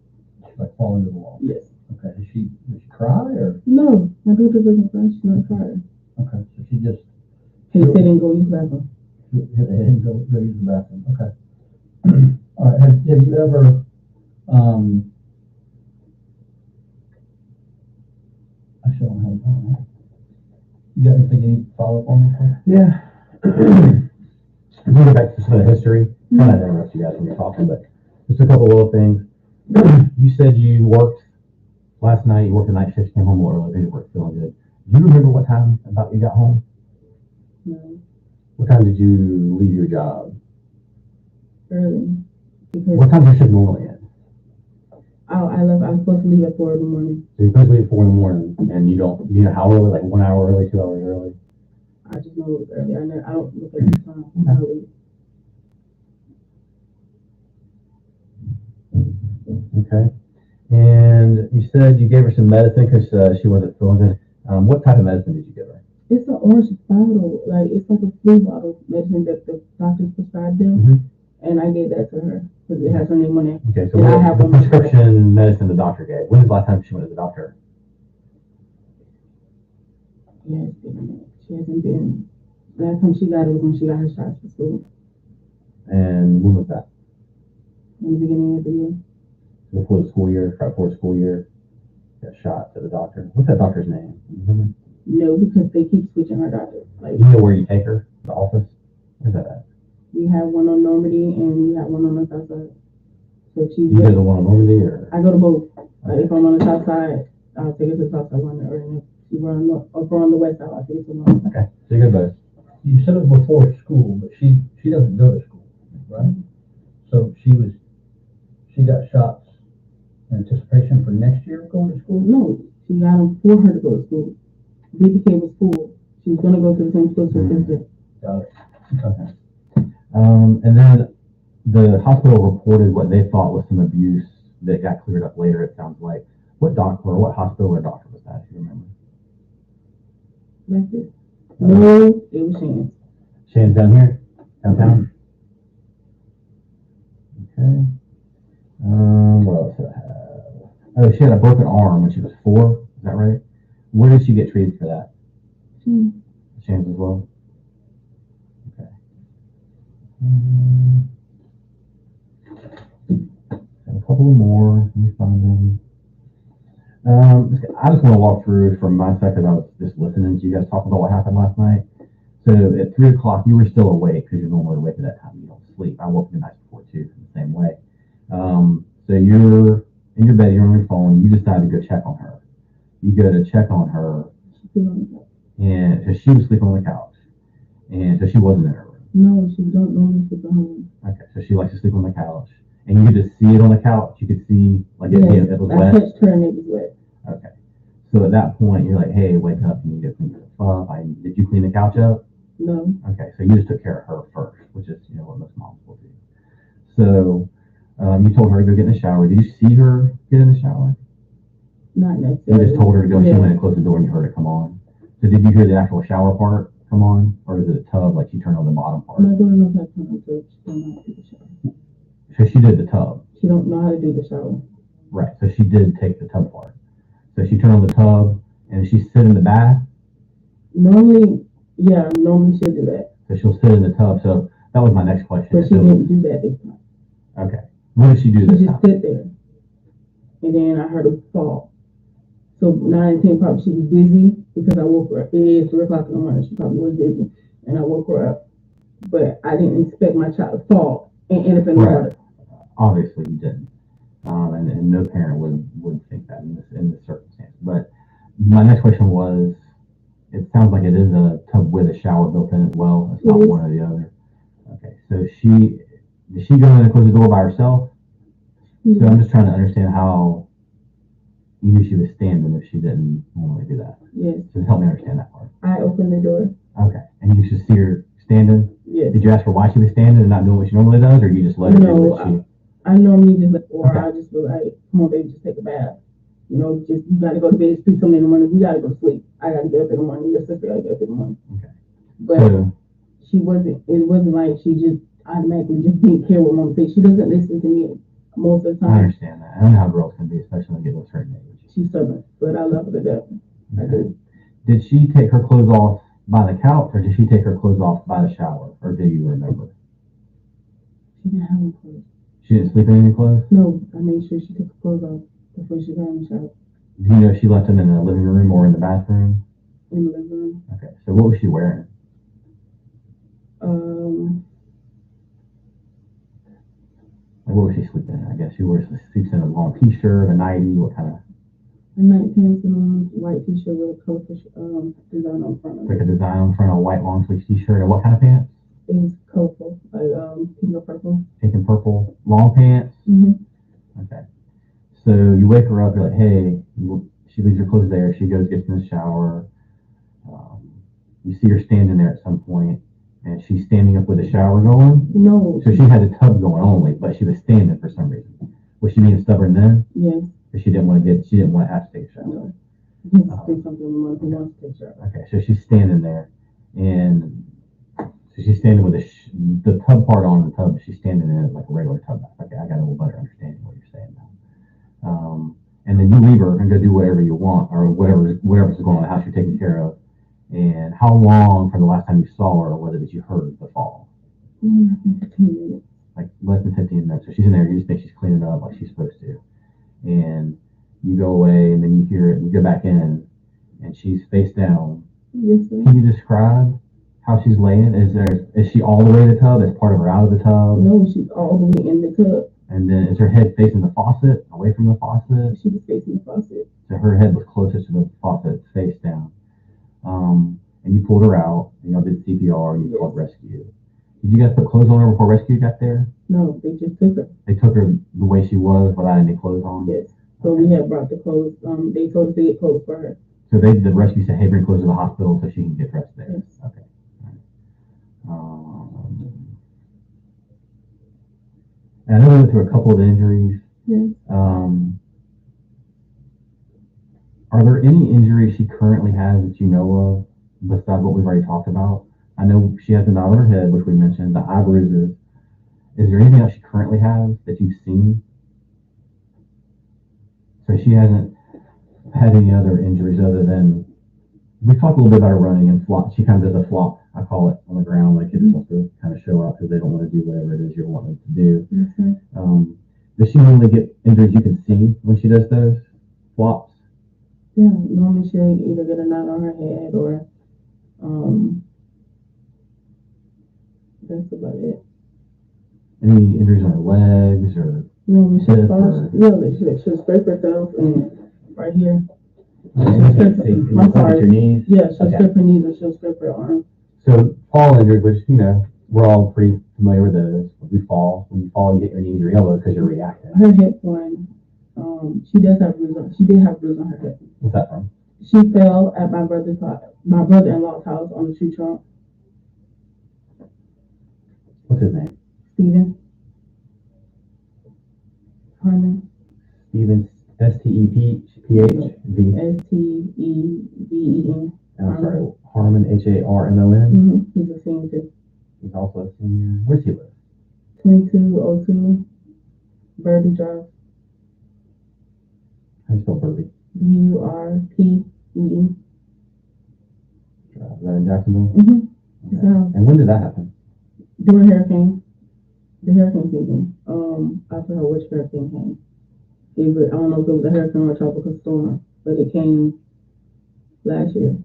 She'll like fall into the wall. Yes. Okay. Does she cry or? No. My daughter doesn't cry. She's not a crier. Okay. So she just hit it and go use the bathroom. Hit the head and go use the bathroom. Okay. All right. Have you ever I still don't have it. You got anything you need to follow up on? Yeah. If we go back to some of the history, kind of interrupt you guys when you're talking, but just a couple little things. You said you worked last night, you worked the night shift, came home early, you weren't feeling good. Do you remember what time about you got home? No. What time did you leave your job? Early. What time does your shift normally end? I was supposed to leave at 4 in the morning. So you're supposed to leave at 4 in the morning, and do you know how early? Like 1 hour early, 2 hours early? I just know it was early. I don't look at the time. I leave. Okay. And you said you gave her some medicine because she wasn't feeling good. What type of medicine did you give her? It's an orange bottle. It's like a flu bottle medicine that the doctors prescribed them. Mm-hmm. And I gave that to her because it has her name on it. Okay, so what the prescription medicine the doctor gave? When was the last time she went to the doctor? Yeah, she hasn't been. Last time she got it was when she got her shots for school. And when was that? In the beginning of the year. Before the school year, right before the school year, got shot to the doctor. What's that doctor's name? Mm-hmm. No, because they keep switching her doctors. You know where you take her? The office? Where's that at? We have one on Normandy and we have one on the south side. So you go to the one on Normandy or? I go to both. Okay. If I'm on the south side, I'll take it to the south side one, or if we're on the west side, I'll take it to the north. Okay, so you go both. You said it before school, but she doesn't go to school, right? So she got shots in anticipation for next year going to school? No, she got them for her to go to school. BPK was full. She was going to go to the same school as Got it. Okay. And then the hospital reported what they thought was some abuse that got cleared up later, it sounds like. What hospital or doctor was that, if you remember? That's it. No, it was Shan's. Shan's down here? Downtown? Okay. What else did I have? Oh, she had a broken arm when she was 4. Is that right? Where did she get treated for that? Shan's as well? Okay. A couple more. Let me find them. I just want to walk through from my side because I was just listening to you guys talk about what happened last night. So at 3 o'clock, you were still awake because you're normally awake at that time. You don't sleep. I woke the night before too, the same way. So you're in your bed, you're on your phone. You decide to go check on her. You go to check on her, and so she was sleeping on the couch, and so she wasn't in her room. No, she don't normally sleep at home. Okay, so she likes to sleep on the couch, and you could just see it on the couch. You could see it was wet. I touched her and it was wet. Okay, so at that point you're like, hey, wake up! You need to clean yourself up. Did you clean the couch up? No. Okay, so you just took care of her first, which is what most moms will do. So You told her to go get in the shower. Did you see her get in the shower? Not You necessarily. just told her to go. Yeah. She went and closed the door and you heard it come on. So did you hear the actual shower part come on? Or is it a tub like she turned on the bottom part? My daughter knows how to turn on the tub. She don't know how to do the shower. So she did the tub. She don't know how to do the shower. Right. So she did take the tub part. So she turned on the tub and she sit in the bath. Normally she'll do that. So she'll sit in the tub. So that was my next question. But she didn't do that this time. Okay. What did she do this She time? just sit there. And then I heard her fall. So 9 and 10 probably she was dizzy because I woke her up. It is 3 o'clock in the morning. She probably was dizzy. And I woke her up. But I didn't expect my child to fall and end up in the water. Obviously you didn't. And no parent would think that in this circumstance. But my next question was, it sounds like it is a tub with a shower built in as well. It's not one or the other. Okay, so did she go in and close the door by herself? So I'm just trying to understand how you knew she was standing if she didn't normally do that. Yes. So help me understand that part. I opened the door. Okay, and you should see her standing? Yes. Did you ask her why she was standing and not doing what she normally does, or you just let her do what she... I normally just let her, I just be like, come on baby, just take a bath. You know, just, you gotta go to bed, speak something in the morning, we gotta go to sleep. I gotta get up in the morning, your sister gotta get up in the morning. Okay. But it wasn't like she just automatically just didn't care what mom said. She doesn't listen to me most of the time. I understand that. I know how girls can be, especially when they get to a certain age. She's stubborn, but I love her to death. I do. Did she take her clothes off by the couch, or did she take her clothes off by the shower, or do you remember? She didn't have any clothes. She didn't sleep in any clothes? No, I made sure she took her clothes off before she got in the shower. Do you know if she left them in the living room or in the bathroom? In the living room. Okay, so what was she wearing? Like what was she sleeping in? I guess she sleeps in a long t-shirt, a nightie, what kind of? A night pants and a white t-shirt with a colorful design on front of it. Like a design on front of a white long sleeve t-shirt, and what kind of pants? It was colorful, like pink and purple. Pink and purple, long pants? Mm-hmm. Okay. So you wake her up, you're like, hey, she leaves her clothes there, she goes, gets in the shower. You see her standing there at some point, and she's standing up with the shower going? No. So she had the tub going only, but she was standing for some reason. Was she being stubborn then? Yes. Because she didn't want to have to take a shower. No. He wants to take a shower. Okay, so she's standing there, and so she's standing with the tub part on the tub. She's standing in it like a regular tub. Okay, I got a little better understanding of what you're saying now. And then you leave her and go do whatever you want, or whatever's going on in the house you're taking care of. And how long from the last time you saw her, or whether that you heard the fall? 15 minutes. Like less than 15 minutes. So she's in there, you just think she's cleaning up like she's supposed to. And you go away, and then you hear it, you go back in, and she's face down. Yes, sir. Can you describe how she's laying? Is she all the way in the tub? Is part of her out of the tub? No, she's all the way in the tub. And then is her head facing the faucet, away from the faucet? She was facing the faucet. So her head was closest to the faucet, face down. And you pulled her out, and y'all did CPR, and you called rescue. Did you guys put clothes on her before rescue got there? No, they just took her. They took her the way she was without any clothes on? Yes. So we had brought the clothes. They told us to get clothes for her. So the rescue said, hey, bring clothes to the hospital so she can get dressed there. Yes. Okay. And I know we went through a couple of injuries. Yes. Are there any injuries she currently has that you know of besides what we've already talked about? I know she has a knot on her head, which we mentioned, the eye bruises. Is there anything else she currently has that you've seen? So she hasn't had any other injuries other than, we talked a little bit about her running and flop. She kind of does a flop, I call it, on the ground, like it's supposed to kind of show out because they don't want to do whatever it is you're wanting them to do. Mm-hmm. Does she normally get injuries you can see when she does those flops? Yeah, normally she'll either get a knot on her head or that's about it. Any injuries on her legs or? No, she'll scrape herself and right here. I'm sorry. Your knees? Yeah, she'll scrape her knees or she'll scrape her arm. So fall injuries, which, we're all pretty familiar with those. When you fall, you get your knees or your elbows because you're reacting. Her hip one, she did have bruise on her hip. What's that from? She fell at my brother-in-law's house on the tree trunk. What's his name? Steven. Harmon. Stevens, STEPPHV. STEVEN. And I'm sorry, Harmon, HARMON. He's a senior too. He's also a senior. Where's he live? 2202 Burby Drive. How do you spell Burby? BURPE. Is that in Jacksonville? Okay. Okay. And when did that happen? During hurricane. The hurricane season. I forgot which hurricane came. I don't know if it was a hurricane or a tropical storm, but it came last year.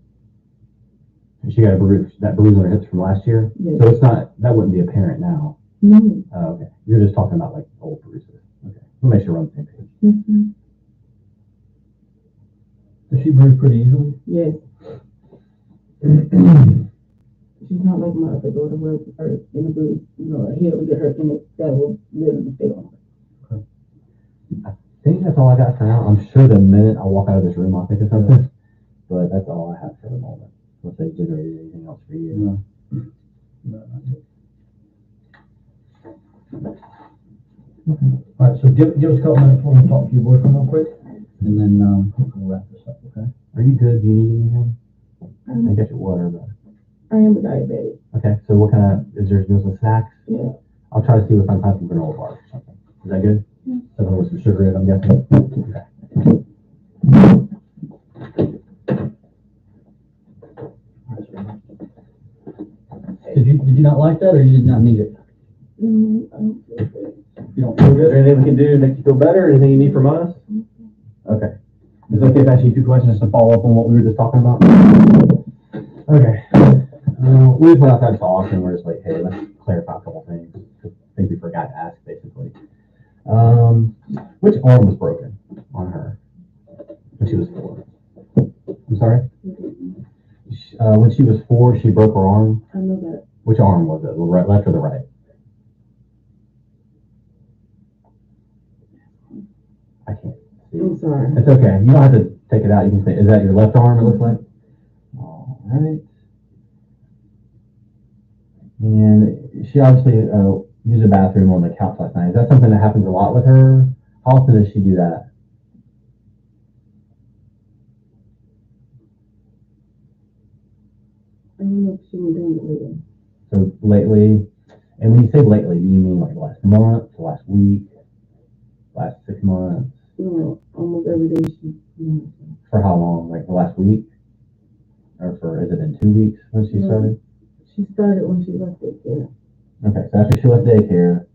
She got a bruise, that bruise on her hips from last year? Yes. So it's not, that wouldn't be apparent now? No. Oh, okay. You're just talking about like old bruises. Okay. We'll make sure we're on the same page. Does she bruise pretty easily? Yes. She's not like my other daughter where her in a bruise, a heel will get hurt and that will literally stay on her. I think that's all I got for now. I'm sure the minute I walk out of this room I'll think of something. But that's all I have for the moment. Unless they generated anything else for you. No. All right, so give us a couple minutes while we talk to your boyfriend real quick, and then we'll wrap this up, okay? Are you good? Do you need anything? I got your water, but... I am a diabetic. Okay, so what kind of... Is there some snacks? Yeah. I'll try to see if I can find some granola bars or something. Is that good? Yeah. Something with some sugar in it, I'm guessing? Okay. Did you not like that, or you did not need it? I don't feel good. You don't feel Is good? there anything we can do to make you feel better? Anything you need from us? Okay. Is it okay if I ask you 2 questions to follow up on what we were just talking about? Okay. We just went outside to talk, and we're just like, hey, let's clarify a couple things. I think we forgot to ask, basically. Which arm was broken on her when she was 4? I'm sorry? When she was 4, she broke her arm. I know that. Which arm was it? The right, left or the right? I can't see. I'm sorry. It's okay. You don't have to take it out. You can say, is that your left arm, it looks like? All right. And she obviously used the bathroom on the couch last night. Is that something that happens a lot with her? How often does she do that? I don't know if she was doing it lately. So lately, and when you say lately, do you mean like last month, last week, last 6 months? Almost every day she. For how long? Like the last week? Or has it been 2 weeks when she started? She started when she left daycare. Okay, so after she left daycare,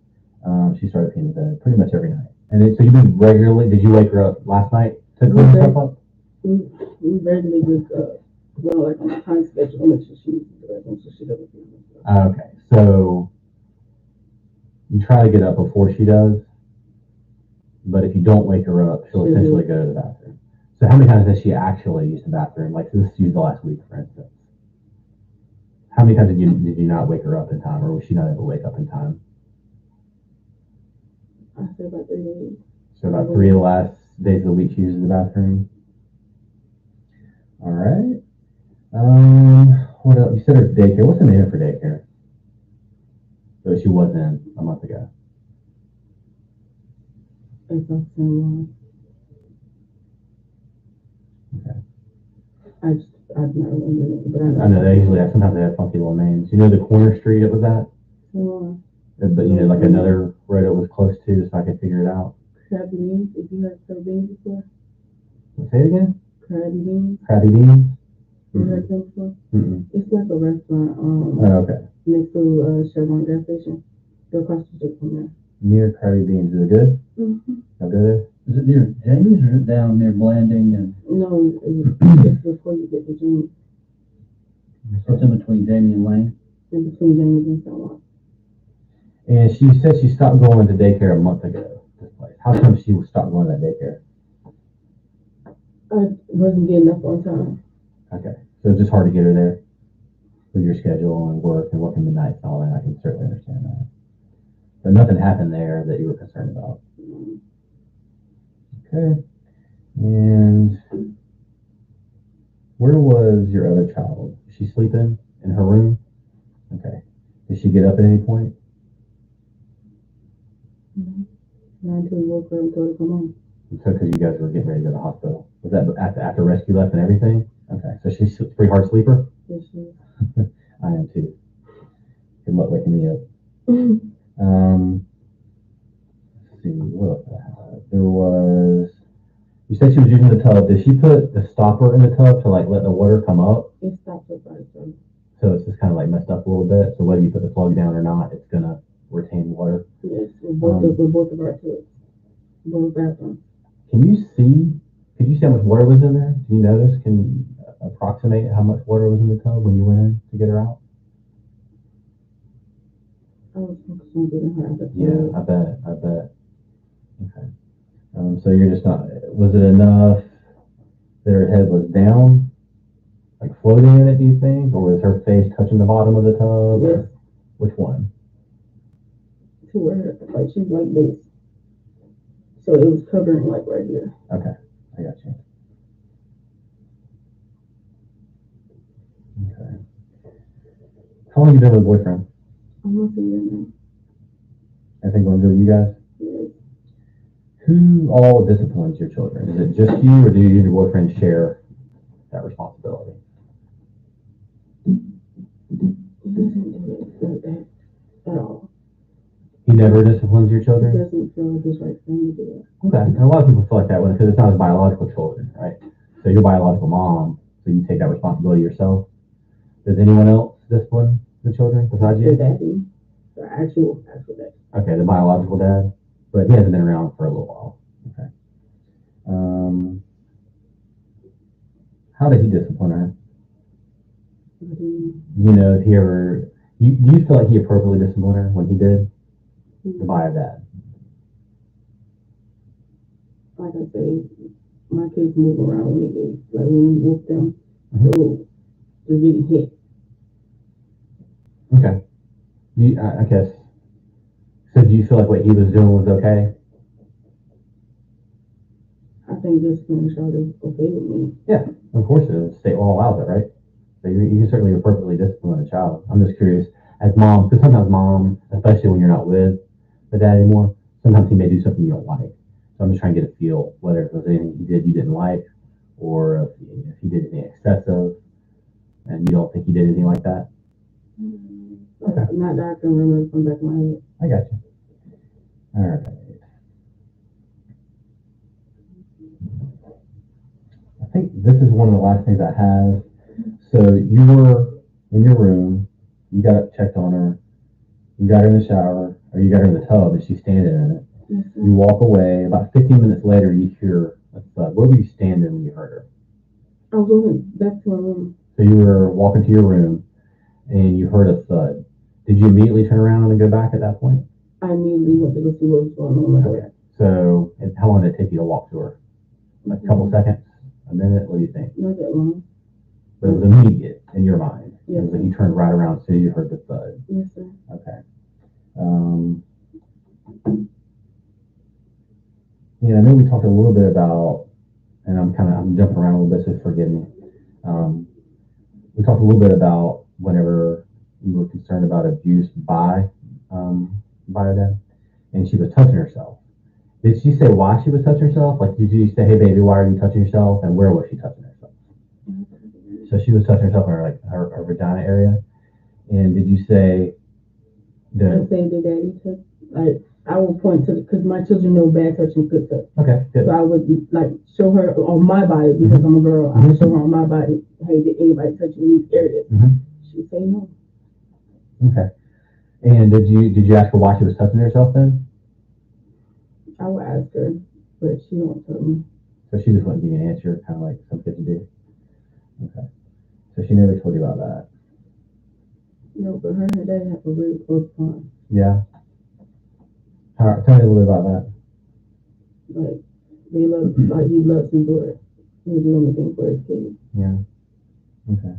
she started peeing in bed pretty much every night. And then, so you've been regularly, did you wake her up last night to clean herself up? We regularly wake up. Well, like on a time schedule, make sure she uses the restroom so she doesn't feel herself. Okay, so you try to get up before she does, but if you don't wake her up, she'll essentially go to the bathroom. So how many times has she actually used the bathroom? Like this used the last week, for instance. How many times did you not wake her up in time, or was she not able to wake up in time? I said about 3 days. So about 3 of the last days of the week she uses the bathroom. All right. What else? You said her daycare. What's the name of her daycare? So she was in a month ago. It's not so long. Okay. I've not remembered it, but I know they usually have, sometimes they have funky little names. You know the corner street it was at? But you know, like another road it was close to, so I could figure it out. Crabby Beans, if you heard Crabby Beans before? Say it again? Crabby Beans. Crabby Beans? You heard them before? Mm-mm. It's like a restaurant Okay. next to Chevron gas station. Go across the street from there. Near Crabby Beans. Is it good? Mm-hmm. I'll go there. Is it near Jamie's, or is it down near Blanding? And No, it's before you get to Jamie. it's in between Jamie and Lane? In between Jamie and San Juan. And she said she stopped going to daycare a month ago. This place. How come she stopped going to that daycare? I wasn't getting up on time. Okay. So it's just hard to get her there with your schedule and work and working the nights and all that. I can certainly understand that. But nothing happened there that you were concerned about. Okay. And where was your other child? Is she sleeping in her room? Okay. Did she get up at any point? Mm-hmm. Not until we woke her and told her to come home. So, because you guys were getting ready to go to the hospital. Was that after rescue left and everything? Okay, so she's a pretty hard sleeper? Yes, she is. I am too. Good luck waking me up. Let's see, what else did I have? There was, you said she was using the tub. Did she put the stopper in the tub to like let the water come up? It stopped her by itself. So it's just kind of like messed up a little bit. So whether you put the plug down or not, it's gonna retain water. Yes, with both of our kids. Both bathrooms. Could you see how much water was in there? Do you notice? Can you approximate how much water was in the tub when you went in to get her out? I was focused on getting her out of the tub. Yeah, I bet. Okay. So you're just not, was it enough that her head was down? Like floating in it, do you think? Or was her face touching the bottom of the tub? Yes. Which one? To where, like, she's like this. So it was covering, like, right here. Okay, I got you. Okay. How long have you been with a boyfriend? Almost a year now. Everything going good with you guys? Yes. Who all disciplines your children? Is it just you, or do you and your boyfriend share that responsibility? He doesn't do it like that at all. He never disciplines your He children? doesn't feel like it's right for him to do it. Okay, and a lot of people feel like that because it's not his biological children, right? So your biological mom, so you take that responsibility yourself. Does anyone else discipline the children besides you? The daddy. The actual daddy. Okay, the biological dad, but he hasn't been around for a little while. Okay. How did he discipline her? You know, if he ever, do you feel like he appropriately disciplined her when he did? The bio dad. Like I say, my kids move around when they do. Like when we whoop them, so they're getting hit. Okay. I guess. So do you feel like what he was doing was okay? I think discipline child is okay with me. Yeah, of course it is. State law allows it, right? So you can certainly appropriately discipline a child. I'm just curious, as mom, because sometimes mom, especially when you're not with the dad anymore, sometimes he may do something you don't like. So I'm just trying to get a feel whether it was anything he did you didn't like, or if he did anything excessive, and you don't think he did anything like that. Okay. Not that I can remember from back of my head. I got you. All right. I think this is one of the last things I have. So you were in your room, you got checked on her, you got her in the shower, or you got her in the tub and she's standing in it. Mm-hmm. You walk away, about 15 minutes later you hear a thud. Where were you standing when you heard her? I was going back to my room. So you were walking to your room and you heard a thud. Did you immediately turn around and go back at that point? I immediately went to go see what was going on. Okay. So how long did it take you to walk to her? Like a couple seconds? A minute? What do you think? Not that long. But it was immediate in your mind. Yes. It was like you turned right around as soon as you heard the thud. Yes, sir. Okay. Yeah, I know we talked a little bit about, and I'm jumping around a little bit, so forgive me. We talked a little bit about whenever you were concerned about abuse by her dad, and she was touching herself. Did she say why she was touching herself? Like, did you say, "Hey, baby, why are you touching yourself?" And where was she touching herself? So she was touching herself in her vagina area. And did you say I say the daddy touch? I would point to, because my children know bad touch and good touch. Okay, good. So I would like show her on my body, because I'm a girl. I would show her on my body, hey, did anybody touch you in these areas? She'd say no. Okay. And did you ask her why she was touching herself then? I would ask her, but she won't tell me. So she just wouldn't give you an answer, kind of like some kids do. Okay. So she never told you about that. No, but her and her dad have a really close bond. Yeah. Tell me a little bit about that. Like, they love, like, he loves his daughter. He'll do anything for his kids. Yeah. Okay.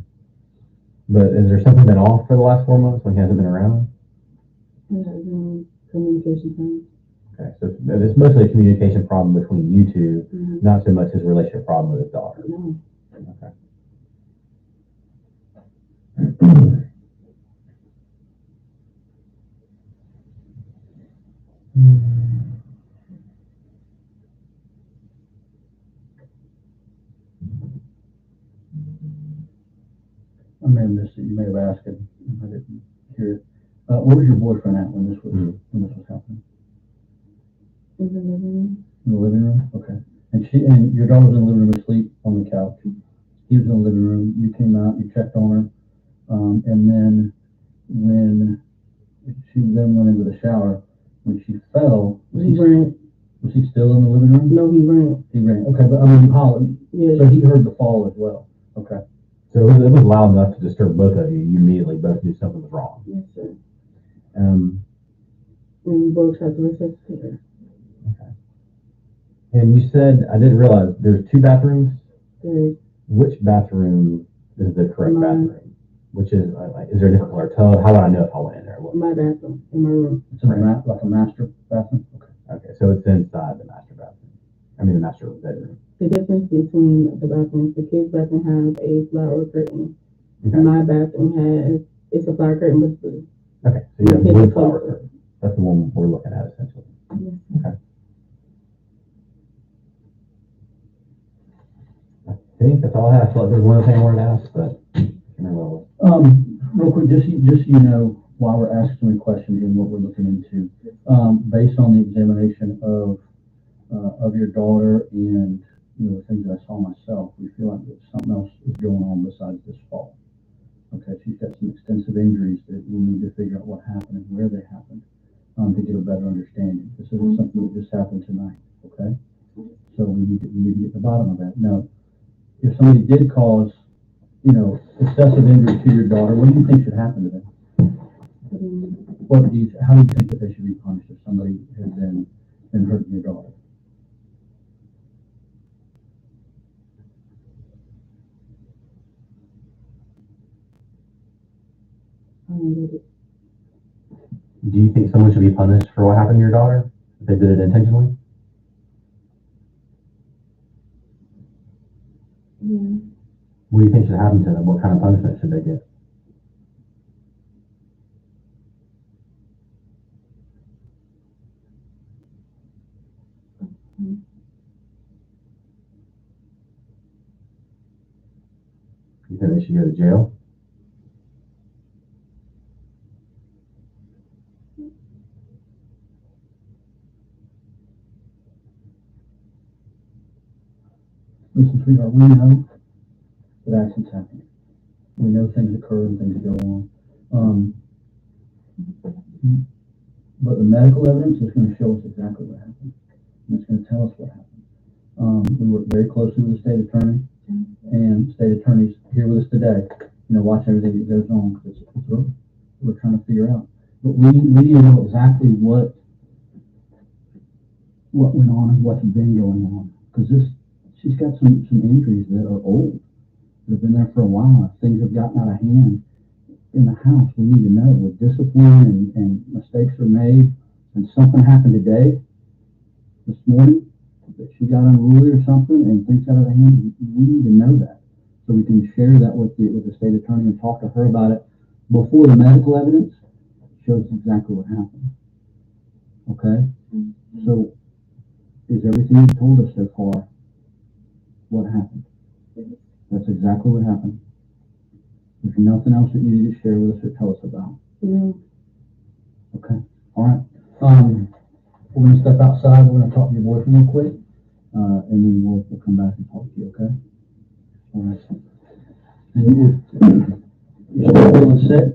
But is there something been off for the last 4 months when he hasn't been around? He has no communication time. Okay, so it's mostly a communication problem between you two, not so much his relationship problem with his daughter. No. Okay. I may have missed it. You may have asked it. I didn't hear it. Where was your boyfriend at when this was happening? In the living room. In the living room. Okay. And your daughter was in the living room asleep on the couch. He was in the living room. You came out. You checked on her, and then when she then went into the shower, when she fell, was he still in the living room? No, he ran. He ran. Okay, but I mean, you hollered. Yeah. So he heard the fall as well. Okay. So it was loud enough to disturb both of you. You immediately both knew something was wrong. Yes, sir. Um, And we both tried to resuscitate her. Okay. And you said, I didn't realize, there's 2 bathrooms? There is. Which bathroom is the correct Mine. bathroom? Which is, is there a different color tub? How would I know if I went in there? My bathroom, in my room. It's like a master bathroom. Okay. Okay, so it's inside the master bathroom. I mean, the master bedroom. The difference between the bathrooms, the kids' bathroom has a flower curtain. Okay. My bathroom it's a flower curtain with blue. Okay, so you have blue flower curtain. That's the one we're looking at, essentially. Yes. Okay. I think that's all I have. I feel like there's one other thing I wanted to ask, but I can't remember what it was. Real quick, just so you know, while we're asking so many questions and what we're looking into, based on the examination of your daughter and the things that I saw myself, we feel like there's something else is going on besides this fall. Okay, she's got some extensive injuries that we need to figure out what happened and where they happened to get a better understanding. This isn't something that just happened tonight. Okay, so we need to get to the bottom of that. Now, if somebody did cause excessive injury to your daughter, what do you think should happen to them? How do you think that they should be punished if somebody has been hurting your daughter? Do you think someone should be punished for what happened to your daughter if they did it intentionally? Yeah. What do you think should happen to them? What kind of punishment should they get? You think they should go to jail? Listen, sweetheart, we know that accidents happen. We know things occur and things go on. But the medical evidence is going to show us exactly what happened. And it's going to tell us what happened. We work very closely with the state attorney, and the state attorney's here with us today. Watch everything that goes on because we're trying to figure out. But we need to know exactly what went on and what's been going on, because she's got some injuries that are old. They've been there for a while. Things have gotten out of hand in the house. We need to know with discipline and mistakes are made, and something happened today, this morning, that she got unruly or something and things got out of hand. We need to know that so we can share that with the state attorney and talk to her about it before the medical evidence shows exactly what happened. Okay? Mm-hmm. So is everything you've told us so far what happened? Mm-hmm. That's exactly what happened. There's nothing else that you need to share with us or tell us about. No. Okay. All right. We're going to step outside. We're going to talk to your boyfriend real quick, and then we'll come back and talk to you. Okay. All right. And if you're still feeling sick,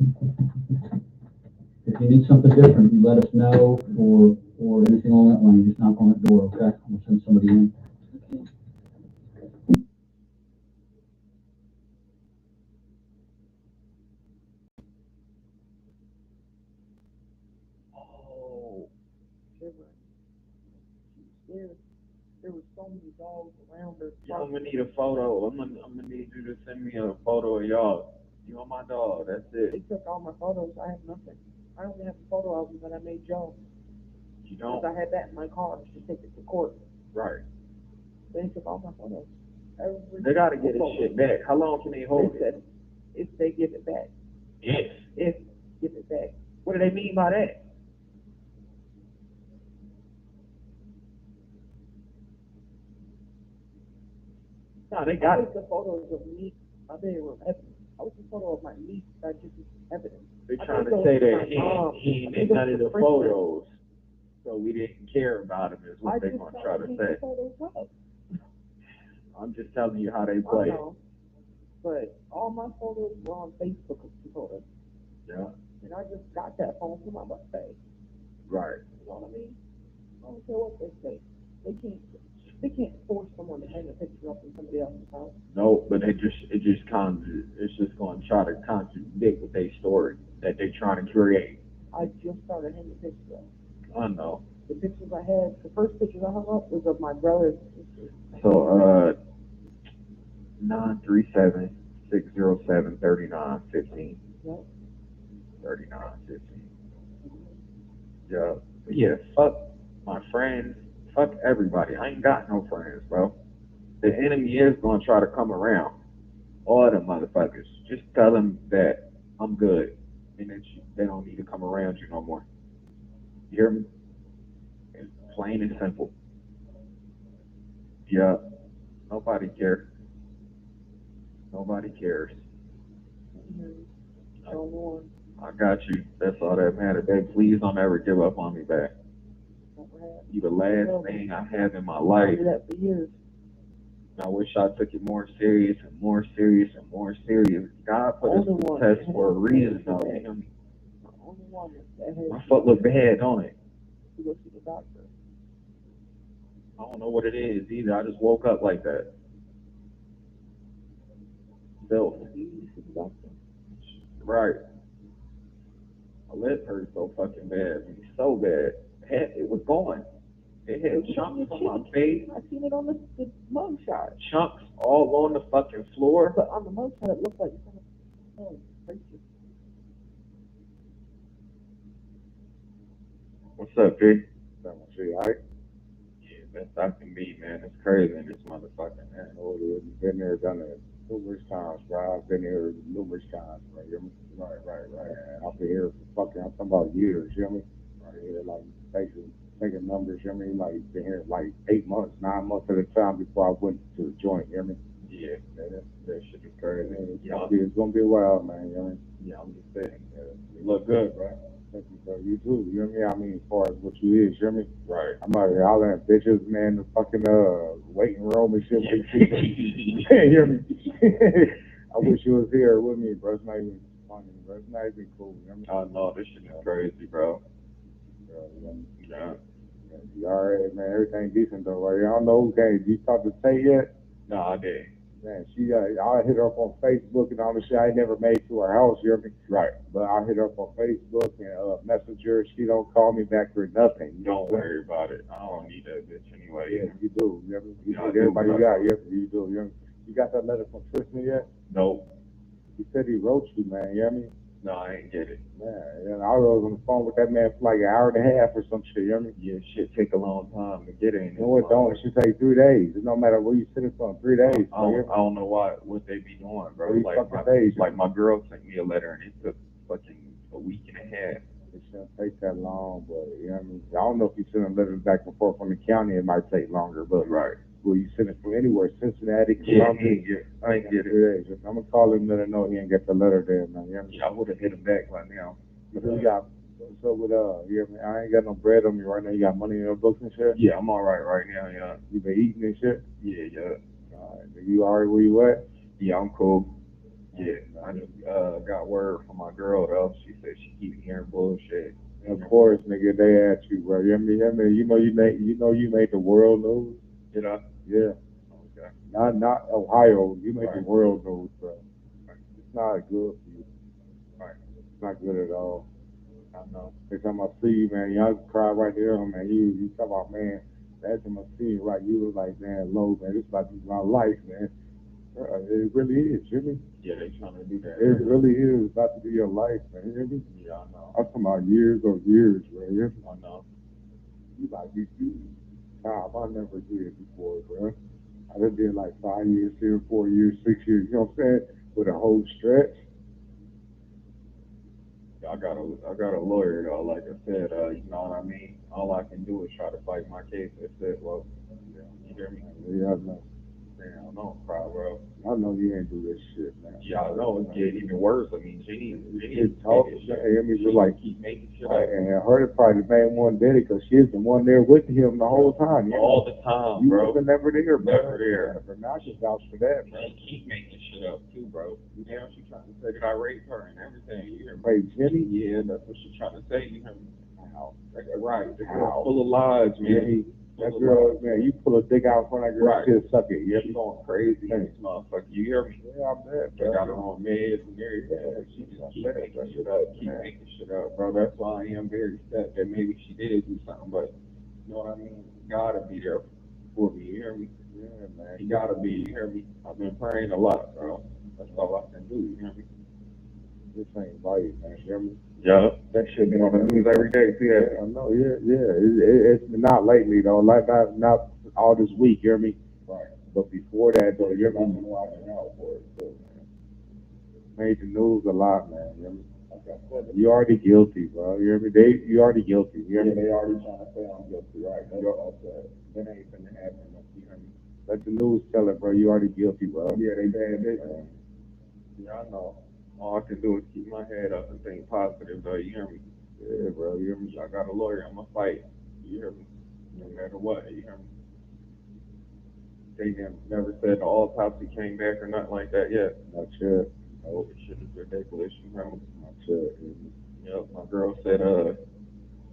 if you need something different, you let us know, or anything on that line. You just knock on that door. Okay. We'll send somebody in. There was so many dogs around her. Yeah, I'm gonna need a photo. I'm gonna need you to send me a photo of y'all. You and my dog. That's it. They took all my photos. I have nothing. I only have a photo album that I made y'all. You don't. Because I had that in my car to take it to court. Right. They took all my photos. They gotta get this shit back. How long can they hold it? If they give it back. If give it back. What do they mean by that? No, they got it. The photos of me, my bedroom. I was a photo of my niece that just is evidence. They I trying think to it say was that my he mom. ain't I in think it none was of the Christmas. photos, so we didn't care about him. Is I what they just gonna try to thought say. the photos up. I'm just telling you how they I play. know. But all my photos were on Facebook of the photos. Yeah, And I just got that phone for my birthday. right. You know what I mean? I don't care what they say. They can't force someone to hang a picture up in somebody else's house. No, but it's just going to try to contradict with their story that they trying to create. I just started hanging pictures up. I know. The pictures I had, the first pictures I hung up was of my brother and sister. So 937-607-3915. Yep. 3915. Yeah. But yeah, fuck my friends. Fuck everybody. I ain't got no friends, bro. The enemy is gonna try to come around. All them motherfuckers. Just tell them that I'm good and that they don't need to come around you no more. You hear me? It's plain and simple. Yeah. Nobody cares. Nobody cares. I don't know. I got you. That's all that matters. Babe, please don't ever give up on me back. Never had. You the last thing I have in my I life. did that for years. I wish I took it more serious and more serious and more serious. God put us Only through one tests that for a has reason, to though. say You know? The only one that has My foot look bad, don't it? to go see the doctor. I don't know what it is either. I just woke up like that. Still, You need to see the doctor. right. My lip hurt so fucking bad. I mean, so bad. It was going. It had chunks on my face. I seen it on the mug shot. Chunks all on the fucking floor. But on the mug shot, it looked like someone. Oh, crazy. What's up, G? Shit, all right? Yeah, best I can be, man. It's crazy in this motherfucker, man. Oh, we've been there, done it numerous times, bro. I've been here numerous times, bro. You hear me? Right. And I've been here for fucking, I'm talking about years, you hear me? Right here, like, taking numbers, you hear me? Like, been here like 8 months, 9 months at a time before I went to the joint, you hear me? Yeah, that shit is crazy. Man, Yeah, it's gonna be a while, man, you hear me? yeah, I'm just saying. You look good, bro. Thank you, bro. You too, you hear me? I mean, as far as what you is, you hear me? Right. I'm out here hollering at bitches, man, the fucking waiting room and shit. Yeah. You hear me? I wish you was here with me, bro. It's not even funny, bro. It's not even cool. You hear me? Oh no, this shit is crazy, bro. Yeah. You alright, man. Everything decent though, right? I don't know who came. You talked to Tay yet? No, I did. Man, I hit her up on Facebook and all the shit. I ain't never made to her house, you hear me? Right. But I hit her up on Facebook and Messenger. She don't call me back for nothing. You Don't worry about it. I don't need that bitch anyway. Yeah, you do. You hear me? You Yeah, think I do, everybody bro. you got. You do. You hear me? You got that letter from Tristan yet? Nope. He said he wrote you, man. You hear me? No, I ain't get it. Man, and I was on the phone with that man for like an hour and a half or some shit, you hear me? Yeah, shit take a long time to get in. You know what, don't? It should take 3 days. It don't matter where you sit it from, 3 days. I don't know what they be doing, bro. 3 fucking days. Like my girl sent me a letter and it took fucking a week and a half. It shouldn't take that long, but you know what I mean? I don't know if you send letters back and forth from the county, it might take longer, but Right. well, you send it from anywhere, Cincinnati, Yeah, Columbia. I ain't get it. 3 days. I'm gonna call him and let him know he ain't get the letter there, man. You hear me? Yeah, I would have hit him back right now. But you got what's up with you hear me? I ain't got no bread on me right now. You got money in your books and shit? Yeah, I'm all right now. Yeah. You been eating and shit? Yeah. Alright, you alright where you at? Yeah, I'm cool. Yeah, I just got word from my girl though. She said she keep hearing bullshit. And of course, nigga, they ask you, bro. You hear me? You know you made the world news. Did I? Yeah. Okay. Not Ohio. You made the Right. world news, bro. Right. It's not good for you. Right. It's not good at all. I know. Every time I see you, man, y'all cry right there, man. You talk about, man, last time I see you, right, you was like, man, low, man, this about to be my life, man. It really is, you hear me? Yeah, they trying to do that. It really is about to be your life, man. You hear me? Yeah, I know. I'm talking about years or years, man. You hear me? I know. You like you time I never did before, bro. I done did like 5 years here, 4 years, 6 years, you know what I'm saying? With a whole stretch. I got a lawyer though. Like I said, you know what I mean. All I can do is try to fight my case. That's it. Well, you hear me? Yeah, man. Damn, don't cry, bro. I know you ain't do this shit, man. Yeah, I know it's getting even worse. I mean, Jenny talking, she just like keep making shit right, up. and her probably the main one did it because she's the one there with him the whole time. All the time, you bro. wasn't never there, bro. Never there. Yeah, but now I can vouch for that, bro. She keep making shit up too, bro. Now she trying to say that I raped her and everything. You hear me? Wait, Jenny? Yeah, that's what she trying to say. You hear me? How? Right. The girl full of lies, man. That girl, man, you pull a dick out in front of that girl, she'll suck it. Yeah, She going crazy, this motherfucker. You hear me? Yeah, I'm dead, They bro. got her on meds and everything. She just keep making shit up, making shit up, bro. That's why I am very upset that maybe she did do something, but you know what I mean? Gotta be there for me, you hear me? Yeah, man. He gotta be, you hear me? I've been praying a lot, bro. That's all I can do, you hear me? This ain't right, man. You hear me? Yeah, that shit been on the news every day. See that? Yeah, I know. Yeah. It's not lately though. Like not all this week. You hear me? Right. But before that though, you hear me? I've been watching out for it too, man. Made the news a lot, man. You hear me? Like I said, You already guilty, bro. You hear me? You already guilty. You hear yeah, me? they already trying to say I'm guilty, right? That's what I said. That ain't finna happen. You hear me? Let the news tell it, bro. You already guilty, bro. Yeah, they bad bitch. Yeah, I know. All I can do is keep my head up and think positive, though. You hear me? Yeah, bro. You hear me? I got a lawyer. I'm gonna fight. You hear me? No matter what. You hear me? They never said the autopsy came back or nothing like that yet. Not yet. Oh, this shit is ridiculous. You hear me? Not yet. Yep. My girl said,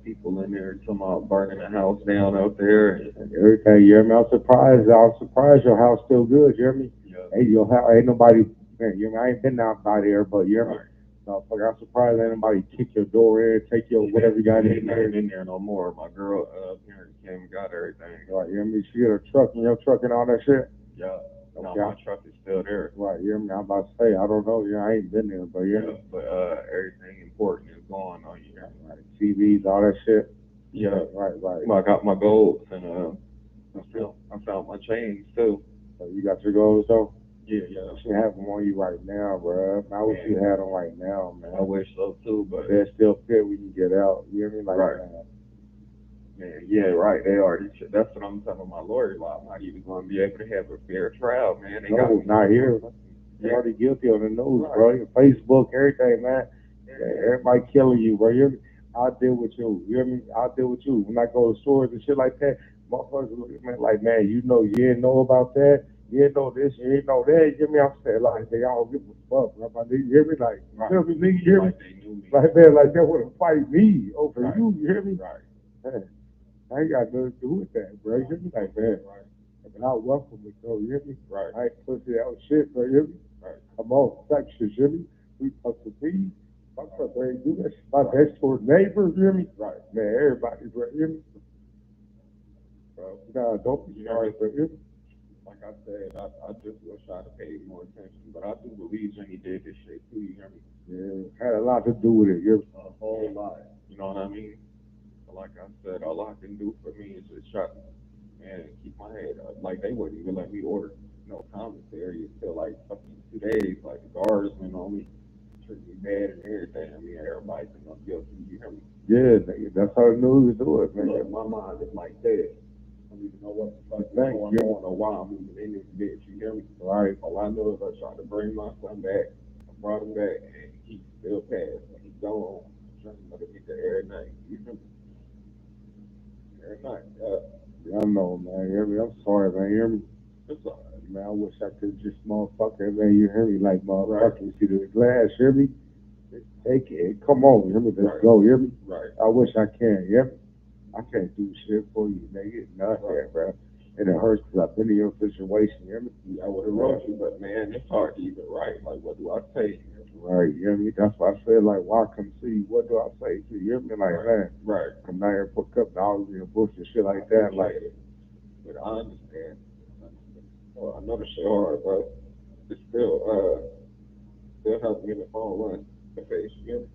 people in there talking about burning the house down out there and everything. You hear me? I'm surprised. Your house still good. You hear me? Yeah. Hey, your house ain't nobody. Man, you hear me? I ain't been out by there, but you hear me? Right. Motherfucker, I'm surprised ain't nobody kick your door in, take your whatever you got in there. Ain't in there no more. My girl parents came and got everything. Right, you hear me? She got a truck and your truck and all that shit. Yeah. Okay. No, my truck is still there. Right, you hear me? I'm about to say, I don't know. Yeah, I ain't been there, but yeah. But everything important is going on here. Right, TVs, all that shit. Yeah. Right. I got my golds and I found my chains too. So you got your golds though? Yeah. You should have them on you right now, bro. I wish you had them right now, man. I wish so too, but they're still fit when you get out. You hear me? Like, right. Man, yeah, right. They already. That's what I'm telling my lawyer. Like, I'm not even going to be able to have a fair trial, man. They not here. You're already guilty on the news, bro. Your Facebook, everything, man. Yeah, everybody killing you, bro. I'll deal with you. You hear me? I'll deal with you. When I go to stores and shit like that, motherfuckers look at me like, man, you didn't know about that. You didn't know this. You didn't know that. You hear me? I'm saying, like, they all give a fuck. Bro. You hear me? Like, you feel me, nigga? You hear me? Like they knew me. Like, man, like they want to fight me over you. You hear me? Right. Man, I ain't got nothing to do with that, bro. You hear me? Like, man. Right. But I welcome it, though. You hear me? Right. I ain't pussy out shit, bro. You hear me? Right. I'm on sex shit. You hear me? We fuck with me. My brother ain't do that shit. My next door neighbors, you hear me? Right. Man, everybody's right. You hear me? Bro. Nah, don't be sorry, bro. You hear me? Like I said, I just wish I'd have paid more attention. But I do believe Jenny did this shit too, you hear me? Yeah, had a lot to do with it. You hear me? A whole lot. You know what I mean? But like I said, all I can do for me is just shut and keep my head up. Like they wouldn't even let me order no commissary until like fucking 2 days. Like the guards went on me, treat me bad and everything. I mean, everybody think I'm guilty. You hear me? Yeah, that's how the news do it, man. Look, my mind is like this. I don't even know what the fuck is going on or why I'm even in this bitch. You hear me? Right. All I know is I tried to bring my son back. I brought him back, and he still passed. He's gone. I'm trying to get there every night. You hear me? Every night. Yeah, I know, man. You hear me? I'm sorry, man. You hear me? It's all right. Man, I wish I could just motherfucker, man. You hear me? Like, motherfucker, you see the glass, you hear me? Take it. Come on, you hear me? Let's go, you hear me? Right. I wish I can, you hear me? I can't do shit for you, nigga. Nothing, bro. And it hurts because I've been in your situation, you hear me? I would have wrote you, but man, it's hard to even write. Like, what do I say? Right, you hear me? That's why I said, like, why come see you? What do I say to you? You hear me? Like, man, right. Come down here and put cup dollars in your bush and shit like that. Like, but I understand. Well, I know the shit hard, but it's still helping me in the phone run the face, you hear me?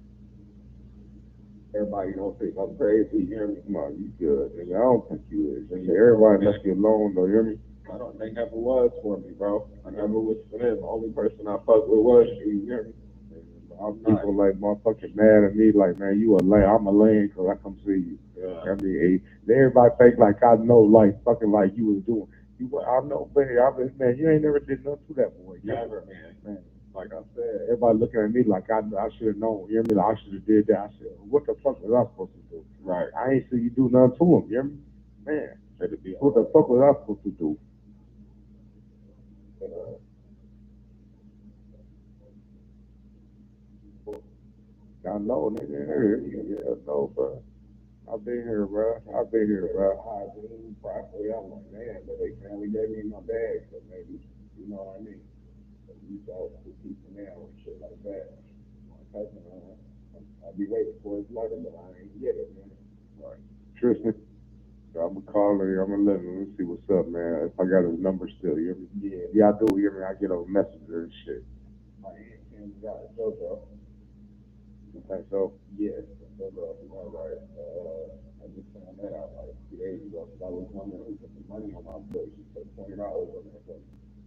Everybody don't think I'm crazy, you hear me? Come on, you good, nigga. I don't think you is. Everybody left you alone, though, you hear me? They never was for me, bro. I never was for them. The only person I fuck with was you hear me? People like motherfucking mad at me, like, man, you a lame. I'm a lame because I come see you. Yeah. I mean, everybody think like I know, like fucking like you was doing I know, man. Man, you ain't never did nothing to that boy. Never, man. Man. Like I said, Everybody looking at me like I should have known. You hear me? Like I should have did that. I said, what the fuck was I supposed to do? right. I ain't see you do nothing to him. You hear me? Man, It'd be what the fuck was I supposed to do? I know, nigga. Yeah, no, bro. I've been here, bro. I've been here, bro. hygiene properly. I'm like, man, but they finally gave me my bag, so maybe, you know what I mean? So you thought to keep them out and shit like that. My cousin, I'll be waiting for his letter, but I ain't get it, man. Right. Tristan, so I'm gonna call her. I'm gonna let him. Let's see what's up, man. If I got his number still, you hear me? Yeah, I do. You hear me? I get a messenger and shit. My aunt Kim got a JoJo. You think so? Yes, JoJo. All right. I just found that out like 2 days ago. I was wondering who put the money on my book. She put $20 on that book.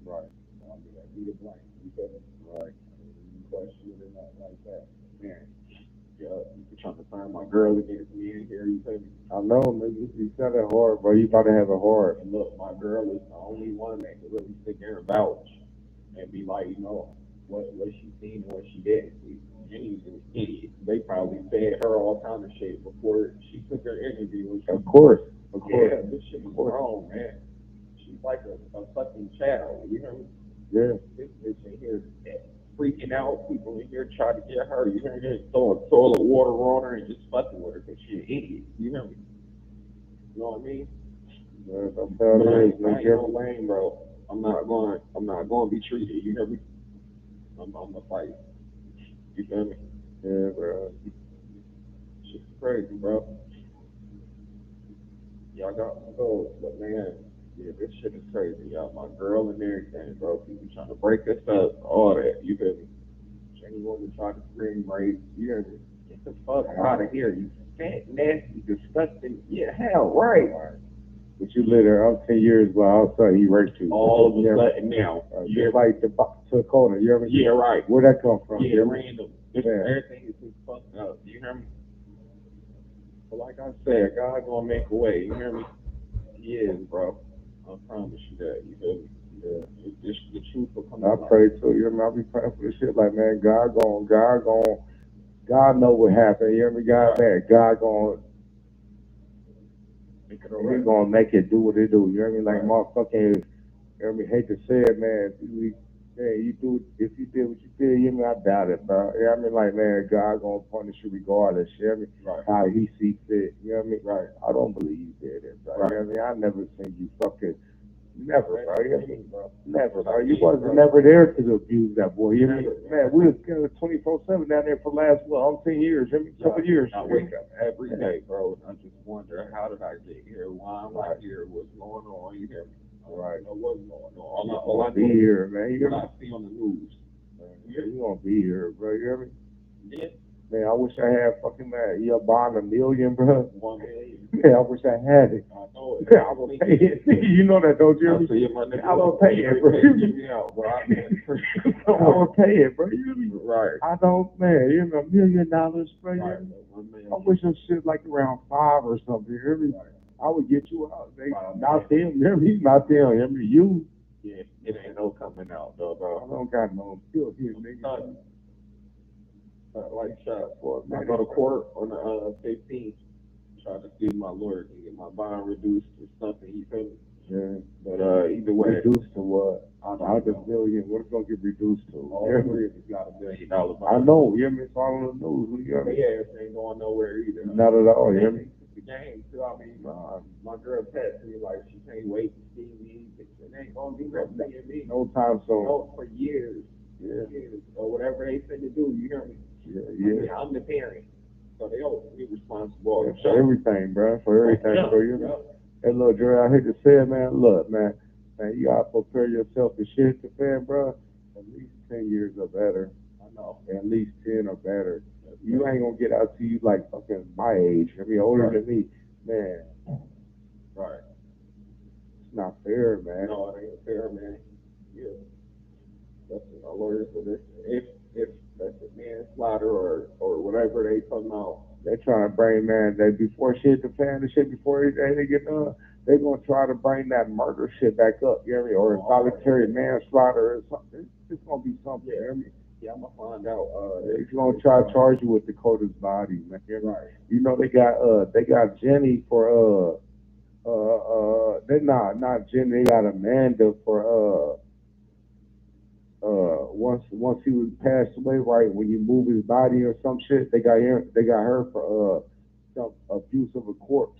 Right. I mean, I need a blank. You feel me? Right. Question it or nothing like that. Man, yeah, you trying to find my girl against me in here, you feel me? I know, nigga. You sound that hard, bro. You about to have it hard. And look, my girl is the only one that can really sit there and vouch and be like, you know, what she seen and what she didn't see. Jenny's an idiot. They probably fed her all kind of shit before she took her interview. Of course. Of course. Yeah, this shit is wrong, man. She's like a fucking child, you hear me? Yeah. This bitch in here freaking out. People in here trying to get her. You hear me? Throwing toilet water on her and just fucking with her because she's an idiot. You hear me? You know what I mean? Yeah, I'm But telling I you, ain't no lame, bro. I'm not going to be treated. You hear me? I'm gonna fight. You feel me? Yeah, bro. Shit's crazy, bro. Y'all got some goals, but man, yeah, this shit is crazy, y'all. My girl and everything, bro. People trying to break us up, all that. You feel me? Anyone to try to scream rape, you hear me? Get the fuck out of here, you fat, nasty, disgusting. Yeah, hell, right. But you lit her up 10 years ago, all of a sudden he raped you. All of a sudden now. Yeah, like the corner, you ever Yeah, right. Where'd that come from? Yeah, random. Yeah. Everything is just fucked up. You hear me? But like I said, God gonna make a way. You hear me? He is, bro. I promise you that. You feel me? Yeah. The truth will come out. I pray too. You hear me? I be praying for this shit. Like, man, God know what happened. You hear me? God gonna He's gonna make it do what it do. You hear me? Like motherfucking, you hear me? Hate to say it, man. You do if you did what you did. You hear me? I doubt it, bro. You know what I mean? Like, man, God gonna punish you regardless. You hear me? Right. How He see fit. You know what I mean? Right. I don't believe you did it, bro. Right. You know what I mean? I never seen you fucking. Never, bro. You know Bro. Never, bro. You wasn't never there to abuse that boy. You know what I mean? Man, we was 24/7 down there for the last, 10 years. You know what I mean? Couple years. I wake up every day, bro. I just wonder, how did I get here? Why am I here? What's going on? You hear me? Right. I don't know what's going on. All I be here, man. You hear me? I see on the news. You gonna be here, bro. You hear me? Yeah. Man, I wish I had fucking that. You buying $1 million, bro? 1 million. Yeah, I wish I had it. I know it. I will pay it. You know that, don't you? I will pay it, bro. Get me out, bro. I will pay it, bro. You hear me? Right. I don't, man. You know, $1 million, bro. You Right. hear me? I wish some shit like around 5 or something. You hear me? Right. I would get you out. Not them. You hear me? Not them. You hear me? You. Yeah, it ain't no coming out, though, bro. I don't got no still here, nigga. Like shot for I go to court on the 15th. Try to see if my lawyer can get my bond reduced or something. You feel me? Yeah. But either way, reduced to what? Out of $1 million. What it's gonna get reduced to? All three of us got $1 million bond. I know. You hear me? It's all on the news. You hear me? Yeah, it ain't going nowhere either. Not at all. You hear me? The game too. I mean, my girl texted me like she can't wait to see me. It ain't gonna be no seeing me. No time soon. No, for years. Yeah. Years. Or whatever they finna do. You hear me? Yeah. I mean, I'm the parent, so they hold me responsible for everything, bro. For everything, bro. You know? Hey, look, Dre, I hate to say it, man. Look, man, you gotta prepare yourself to shit the fan, bro. At least 10 years or better. I know. At least 10 or better. You ain't gonna get out to you like fucking my age. I mean, older than me, man. Right. It's not fair, man. No, it ain't fair, man. Yeah. That's what our lawyers for this. If that's a manslaughter or whatever they talking about. They trying to bring, man, they before shit the fan, the shit before they get done. They're gonna try to bring that murder shit back up, you hear me? Or involuntary manslaughter or something. It's gonna be something, you hear me? Yeah, I'm gonna find out. They're gonna try to charge you with Dakota's body, man. You hear me? Right. You know they got Jenny for they not Jenny, they got Amanda for once he was passed away, right, when you move his body or some shit, they got her for some abuse of a corpse.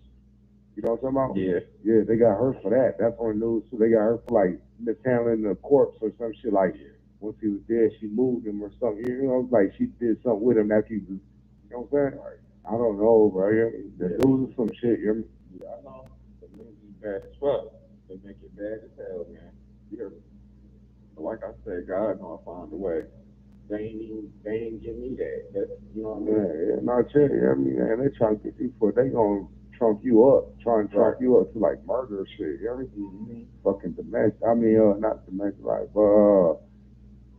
You know what I'm talking about? Yeah. Yeah, they got her for that. That's on the news too. They got her for like mishandling the corpse or some shit like once he was dead, she moved him or something. You know, like she did something with him after he was, you know what I'm saying? I don't know, bro. The news is some shit, you hear me? Yeah, I know. The news is bad as fuck. They make it bad as hell, man. You hear me? But like I said, God gonna find a way. They ain't give me that. That's, you know what I mean? Yeah, not yet. I mean, man, they trying to get you for they gonna trump you up, trying to trump you up to like murder shit. You know what I mean? Fucking domestic. I mean, not domestic, like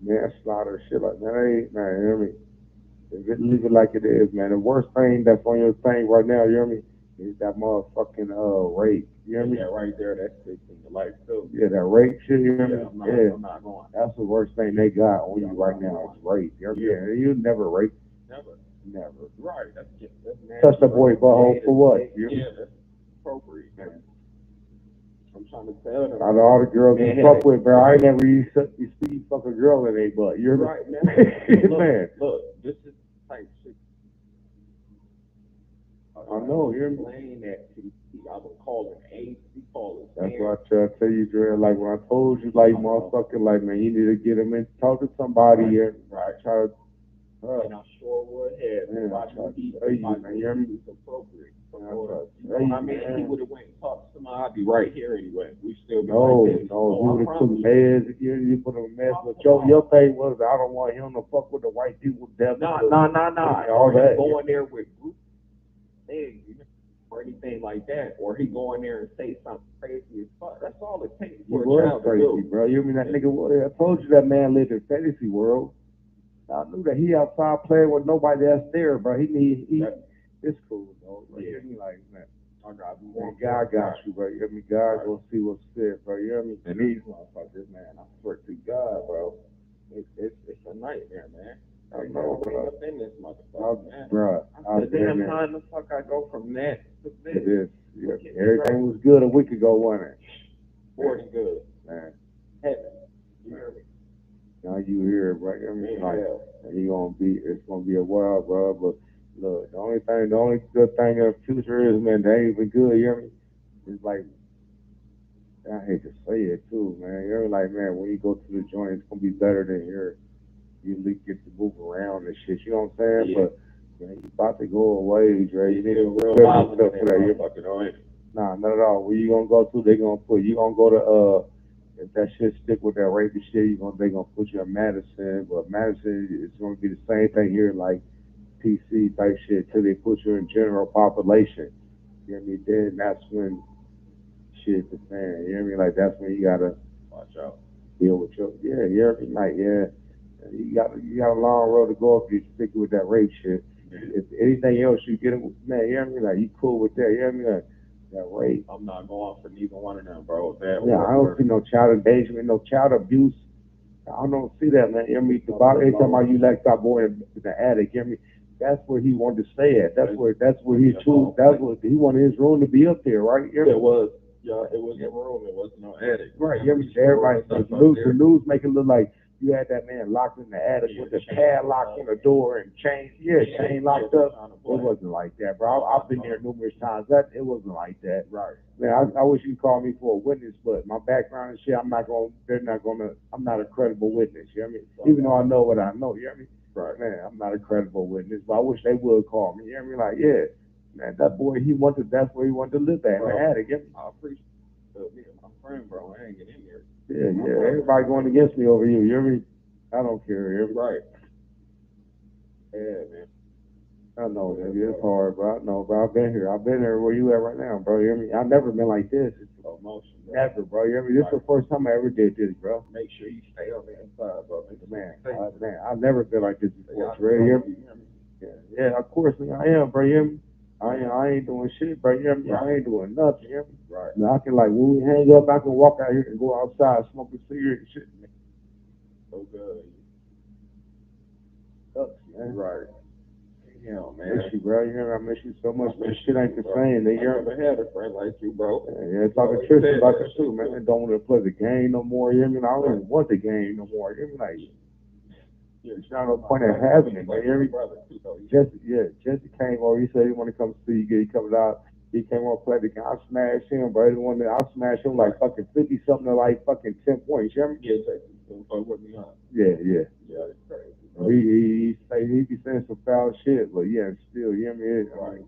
manslaughter shit like that. Ain't man. You know what I mean? Leave it like it is, man. The worst thing that's on your thing right now, you know what I mean, is that motherfucking rape. You know what I mean? Yeah, right there. That's taking the life too. Yeah, that rape shit. You know Yeah, what I mean? I'm not going. That's the worst thing they got on you right now is rape. You know what I mean? You never rape. Never. Right. That's Touch the boy butthole for what? Yeah, that's appropriate, man. I'm trying to tell them. Out of all the girls you fuck with, bro, I ain't never you see you fuck a girl in a butt. You're right, man. Man. Look, this is type shit. I know, you're playing that PC. I would call it AC callers. That's what I try to tell you, Dre. Like when I told you, like motherfucking, like man, you need to get him in, talk to somebody here. Right. Try to. And I sure would have. Man, I try to tell you, man. You hear me? It's appropriate. I mean, he would have went and talked to somebody. I'd be right here anyway. We still be no, like this. no. You would have took meds. You put him in meds. But your thing was, I don't want him to fuck with the white people. Nah. All that. Going there with group things or anything like that, or he go in there and say something crazy as fuck. That's all it takes for a child to do. Bro. You mean that nigga? I told you that man lived in fantasy world. I knew that he outside playing with nobody else there, bro. It's cool, though. Bro. Yeah. He like, man, I got man, God got you, bro. You hear me? God gonna see what's fit, bro. You hear me? And these motherfuckers, man, I swear to God, bro. It's a nightmare, man. I know, bro. Up in this motherfucker, man. Bro, I said, damn, how in the fuck I go from that to this? It is. Yeah. Everything was good a week ago, wasn't it? More than good. Man. Heaven. You hear me? Now you here, bro. You know what I mean? Like, and it's gonna be a while, bro. But look, the only good thing in the future is, man, they ain't even good. You hear me? It's like, I hate to say it too, man. You're like, man, when you go to the joint, it's gonna be better than here. You at least get to move around and shit. You know what I'm saying? Yeah. But man, you about to go away, Dre. You need to real prepare yourself for that. You're fucking on it. Nah, not at all. Where you gonna go to? They gonna put you gonna go to if that shit stick with that rapey shit, they gonna put you in Madison. But Madison is gonna be the same thing here, like PC type shit, till they put you in general population. You hear me? Then that's when shit the fan. You hear me? Like that's when you gotta watch out. Deal with your you hear me? Like you got a long road to go if you stick with that rape shit. Yeah. If anything else you get man, you hear me? Like you cool with that? You hear me? Like, that rape. I'm not going for neither one of them, bro. I don't see no child endangerment, no child abuse. I don't see that, man. You hear me? Every time you let that boy in the attic, you hear me? That's where he wanted to stay at. That's where he chose. That's what he wanted his room to be up there, right? It was. Yeah, it was a room. It wasn't no attic. Right. You hear me? Everybody, the news make it look like you had that man locked in the attic with the padlock on the door and chain locked up. It wasn't like that, bro. I've been there numerous times. It wasn't like that. Right. Man, I wish you called me for a witness, but my background and shit, I'm not a credible witness, you hear me? Even though I know what I know, you hear me? Right. Man, I'm not a credible witness, but I wish they would call me, you hear me? Like, yeah, man, that boy, that's where he wanted to live at, in the attic, you hear me? I appreciate it. My friend, bro, I ain't get in there. Yeah, everybody going against me over you, you hear me? I don't care, you hear me? Right. Yeah, man. I know, nigga, it's hard, bro. I know, bro. I've been here where you at right now, bro. You hear me? I've never been like this. It's emotion, bro. Never, bro. You hear me? This is the first time I ever did this, bro. Make sure you stay on the inside, bro. Man, I've never been like this before, bro. You hear me? Yeah, of course, man, I am, bro. You hear me? I ain't doing shit, bro. You hear me? I ain't doing nothing. You hear me? Right. Now, I can like when we hang up, I can walk out here and go outside, smoke a cigarette and shit. So good. Sucks, man. Right. Yeah, man. Miss you, bro. You know, I miss you so much. This shit ain't the same. They never had a friend like you, bro. Yeah, talking Tristan about that too, man. I don't want to play the game no more. You hear me? I don't even want the game no more. You hear me? Like, it's not no point in having it, man. You hear me? Jesse came over. He said he want to come see you. He comes out. He came over, played the game. I smashed him, bro. The one that I smashed him like fucking 50 something to like fucking 10 points. You hear me? Yeah. Yeah, it's crazy. He say he be saying some foul shit, but yeah, still, you hear me? Right.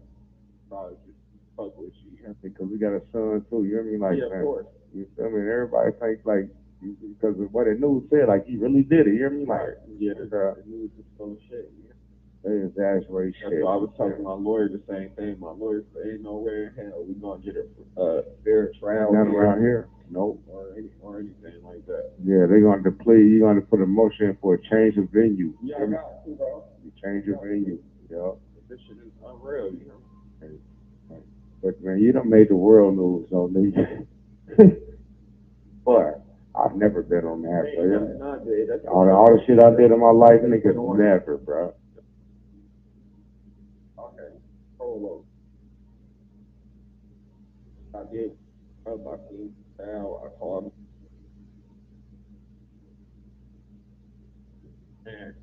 Probably just fuck with you, you know, because we got a son too. You hear me? Like, yeah, of course. You feel me? Everybody thinks like because of what the news said, like he really did it. You hear me? Like, yeah, the news is full of shit. Yeah. They exaggerate shit. So I was talking to my lawyer the same thing. My lawyer said, "Ain't nowhere in hell we gonna get a fair trial." Nothing around here. Nope. Or anything like that. Yeah, they're gonna deplete. You're gonna put a motion for a change of venue. Yeah, I got to, bro. You change your venue. Yeah. This shit is unreal, you know. But man, you done made the world news on me. But I've never been on that, bro. All the shit I did in my life, niggas, never, bro. Okay. Hold on. I did. I called. Man,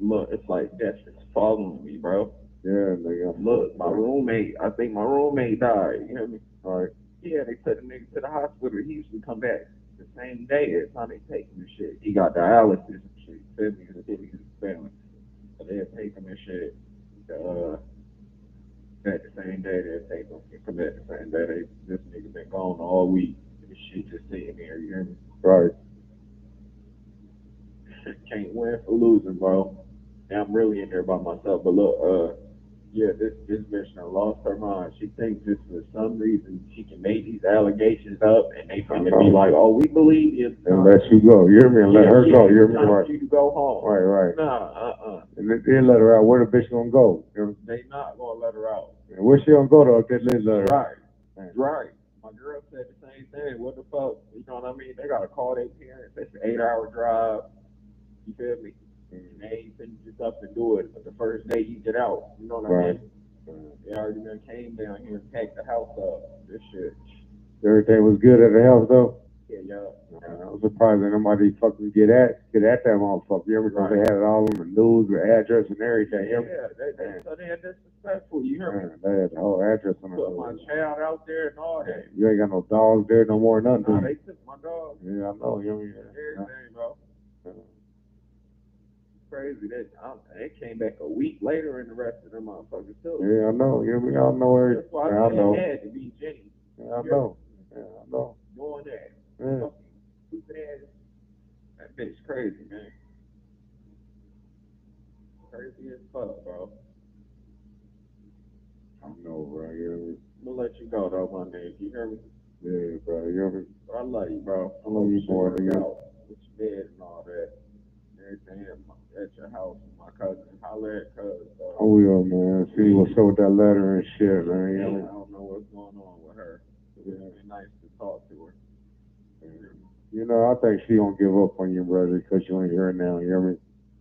look, it's like that's just following me, bro. Yeah, nigga. Look, my roommate, I think my roommate died. You hear me? All right. Yeah, they took the nigga to the hospital. He used to come back the same day every time they take him and shit. He got dialysis and shit. Said me his family. So they'll take him and shit. Back the same day they'll take him. He come back the same day. This nigga been gone all week. This shit just sitting there, you hear me? Right. Can't win for losing, bro. And I'm really in there by myself. But look, yeah, this bitch done lost her mind. She thinks just for some reason she can make these allegations up and they finna be like, "Oh, we believe you." And let you go. You hear me? And let her go. You hear me? Right. You to go home. Right. Nah, And they let her out. Where the bitch gonna go? You know? They not gonna let her out. And where she gonna go though if they let her out? Right. My girl said the same thing. What the fuck? You know what I mean? They gotta call their parents. It's an 8-hour drive. You feel me? And they ain't finna just up and do it. But the first day you get out, you know what I mean? They already done came down here and packed the house up. This shit. Everything was good at the house though? Yeah. I was surprised that nobody fucking get at that motherfucker. You ever because they had it all on the news, the address and everything. Yeah, so they had disrespectful. You hear me? They had the whole address on the news. Put my child out there and all that. You ain't got no dogs there no more, nothing. Nah, they took my dog. Yeah, I know. You know what I mean? Everything, bro. Crazy that they came back a week later and the rest of them motherfuckers too. Yeah, I know. Yeah, we all know everything. That's why I know. It had to be Jenny. Yeah, I know. Doing that. Yeah. Stupid ass. That bitch crazy, man. Crazy as fuck, bro. I know, bro. You hear me? I'm gonna let you go though, my nigga. You hear me? Yeah, bro. You hear me? I love you, bro. I love you more than you. With your bed and all that. Everything at your house, my cousin. Holler at cuz. I will, man. See what's up with that letter and shit, man. You know? I don't know what's going on with her. It'd be nice to talk to her. You know, I think she gonna give up on you, brother, because you ain't here now. You hear me?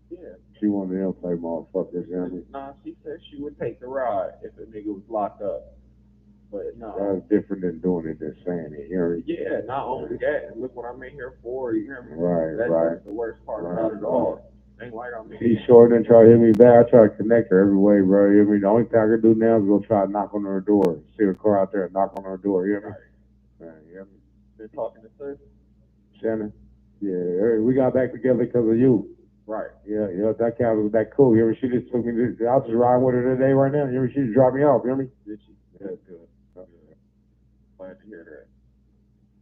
Yeah. She one of them type motherfuckers. You hear me? Nah, she said she would take the ride if the nigga was locked up. But no, that's different than doing it than saying it. You hear me? Yeah, not only that, look what I'm in here for. You hear me? Right. That's the worst part about it all. Ain't like I'm in here. She sure didn't try to hit me back. I try to connect her every way, bro. You hear me? The only thing I can do now is go try to knock on her door. See her car out there and knock on her door. You hear me? Right. You hear me? Been talking to her? Shannon? Yeah, we got back together because of you. Right. Yeah, that cat was that cool. You hear me? She just took me to, I was just riding with her today right now. You hear me? She just dropped me off. You hear me? Did she? Yeah, good. Glad to hear that.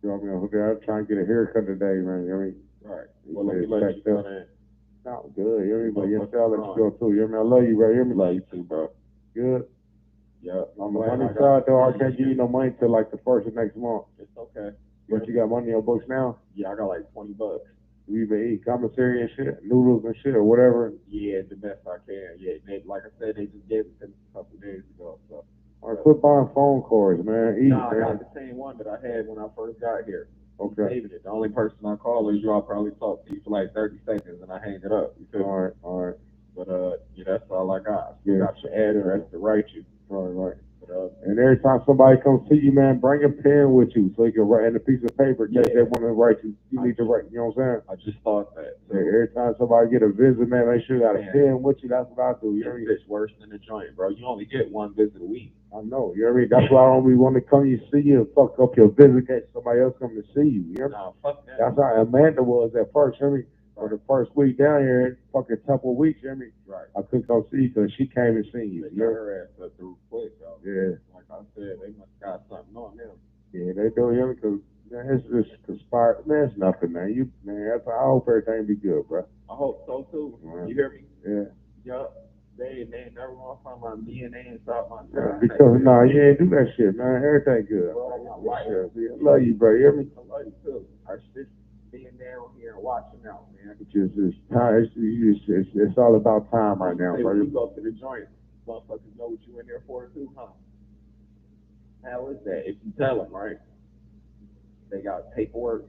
Drop me off there. I'm trying to get a haircut today, man. You hear me? Right. Well, let me let you go in. No, good. You hear me? But yes, I'll let you go too. You hear me? I love you, bro. You hear me? Love you too, bro. Good. Yeah. On the money side, though, I can't give you no money till like the first of next month. It's okay. But you got money on your books now? Yeah, I got like $20. You even eat commissary and shit, noodles and shit or whatever. Yeah, the best I can. Yeah, they, like I said, they just gave it to me a couple days ago. So. All right, quit buying phone calls, man. Eat, Nah, I man. got the same one that I had when I first got here. Okay. Saving it. The only person I call is you. I'll probably talk to you for like 30 seconds and I hang it up. You feel me? All right. But yeah, that's all I got. Yeah. Got your address to write you. Right. But And every time somebody comes see you, man, bring a pen with you so you can write and a piece of paper. Yeah. They want to write you. You need to write. You know what I'm saying? I just thought that. Yeah, every time somebody get a visit, man, make sure you got a Man. pen with you. That's what I do. You know what I mean? It's worse than a joint, bro. You only get one visit a week. I know. You know what I mean? That's why I don't really want to come you see you and fuck up your visit case somebody else come to see you. You know? Nah, fuck that. That's how Amanda was at first. You know what I mean? For the first week down here, fucking couple of weeks. You know what I mean? Right. I couldn't come see you because she came and seen you. They got her ass up through quick, though. Yeah. Like I said, they must got something on them. Yeah, they do. You know, because man, it's just conspired. Man, it's nothing, man. I hope everything be good, bro. I hope so too. Right. You hear me? Yeah. Yup. They never gonna find my DNA inside my Yeah, because you ain't do that shit, man. Everything good. Bro, I love you, bro. You hear me? I love you too. I just being down here and watching out, man. It's time. It's all about time right now, Say, bro. when you go to the joint, motherfuckers know what you in there for too, huh? How is that? If you tell them, right? They got paperwork.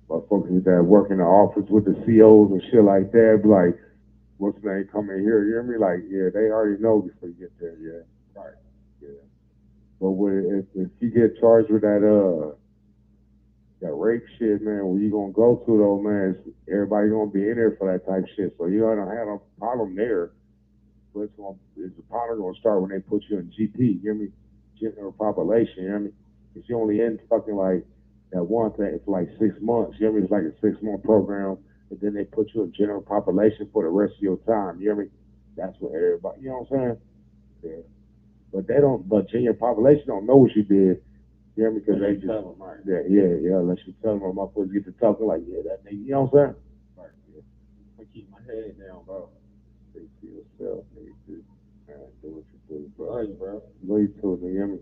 Motherfuckers that work in the office with the COs and shit like that, be like, what's the name coming here? You hear me? Like, yeah, they already know before you get there, yeah. Right. Yeah. But if you get charged with that rape shit, man, where you gonna go to though, man, everybody gonna be in there for that type shit. So you don't have a problem there. But the problem gonna start when they put you in GP, you hear me? General population, you hear me? Because you only in fucking like that one thing for like 6 months, you hear me? It's like a 6-month program, and then they put you in general population for the rest of your time, you hear me? That's what everybody, you know what I'm saying? Yeah. But general population don't know what you did, you hear me? Because they just, tell them, right? Yeah, unless you tell them, my folks get to talking like, yeah, that nigga, you know what I'm saying? Right. Yeah. I keep my head down, bro. Think to yourself, nigga. Man, do what you do, bro. Love you, bro. Love you too, nigga, you hear me?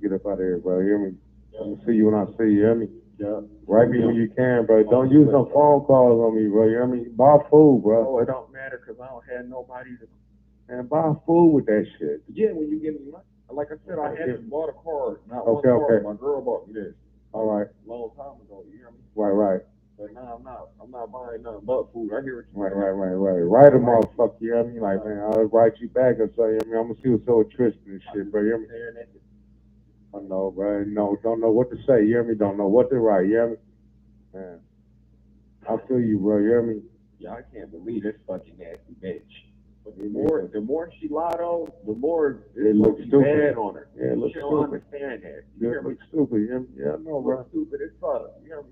Get up out of here, bro, you hear me? I'm gonna see you when I see you, you hear me? Yeah. Write me when you can, bro. Don't use no phone calls on me, bro, you hear me? Buy food, bro. Oh, it don't matter because I don't have nobody to. Man, buy food with that shit. Yeah, when you give me money. Like I said, I had bought a card. Not Okay, one card. okay. My girl bought me this. All right. Long time ago, you hear me? Right. But now I'm not buying nothing but food. I hear what you Right. Write a motherfucker, you hear me? Like, man, I'll write you back and say, I mean, I'm gonna see what's up with Tristan and shit, bro, you hear me? I know, bro. No, don't know what to say, you hear me? Don't know what to write, you hear me? Man, I feel you, bro, you hear me? Yeah, I can't believe this fucking nasty bitch. But the more she lied on, the more it looks stupid. Bad on her. Yeah, it looks she stupid. don't understand that. You hear me? Looks stupid, you hear me? Yeah, I know, bro. Looks stupid as fuck. You hear me?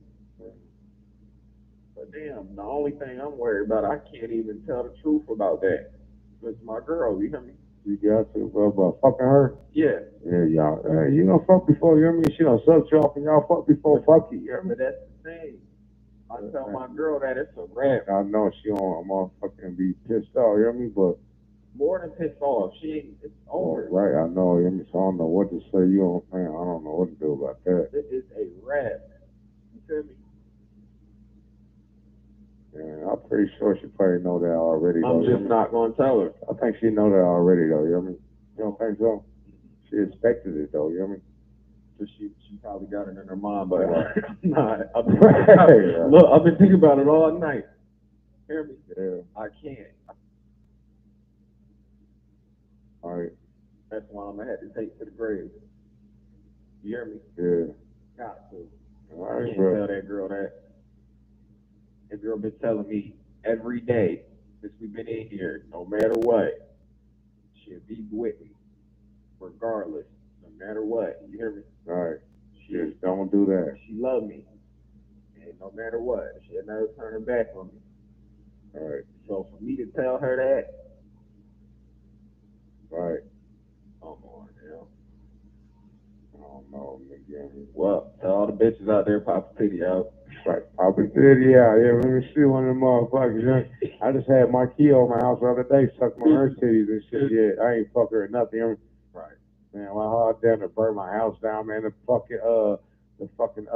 But damn, the only thing I'm worried about, I can't even tell the truth about that. It's my girl, you hear me? You got to, about fucking her? Yeah. Yeah, y'all. Hey, you gonna fuck before, you hear me? She done sucked you off and y'all fuck before, fuck you hear me? But that's the thing. I tell my girl that it's a wrap. I know she don't motherfucking be pissed off, you hear me? But more than pissed off, she ain't, it's over. Right, I know, you hear me? So I don't know what to say. You don't, man, I don't know what to do about that. It is a wrap. You feel me? Yeah, I'm pretty sure she probably know that already. I'm just not gonna tell her. I think she know that already, though. You know what I mean? You don't think so? She expected it, though. You know what I mean? So she probably got it in her mind, but nah. Right. Look, I've been thinking about it all night. Hear me? Yeah. I can't. All right. That's why I'm gonna have to take to the grave. You hear me? Yeah. Got to. All right, I can't bro. tell that girl that. That girl been telling me every day since we've been in here, no matter what, she'll be with me, regardless, no matter what. You hear me? All right. Just don't do that. She love me, and no matter what, she'll never turn her back on me. All right. So for me to tell her that, right. Come on, now. I don't know, nigga. Well, tell all the bitches out there, pop a titty out. Right, pop a titty out. Yeah, let me see one of them motherfuckers. I just had my key over my house the other day, sucking on her titties and shit. Yeah, I ain't fuck her or nothing. Right. Man, my heart down to burn my house down, man. The fucking the fucking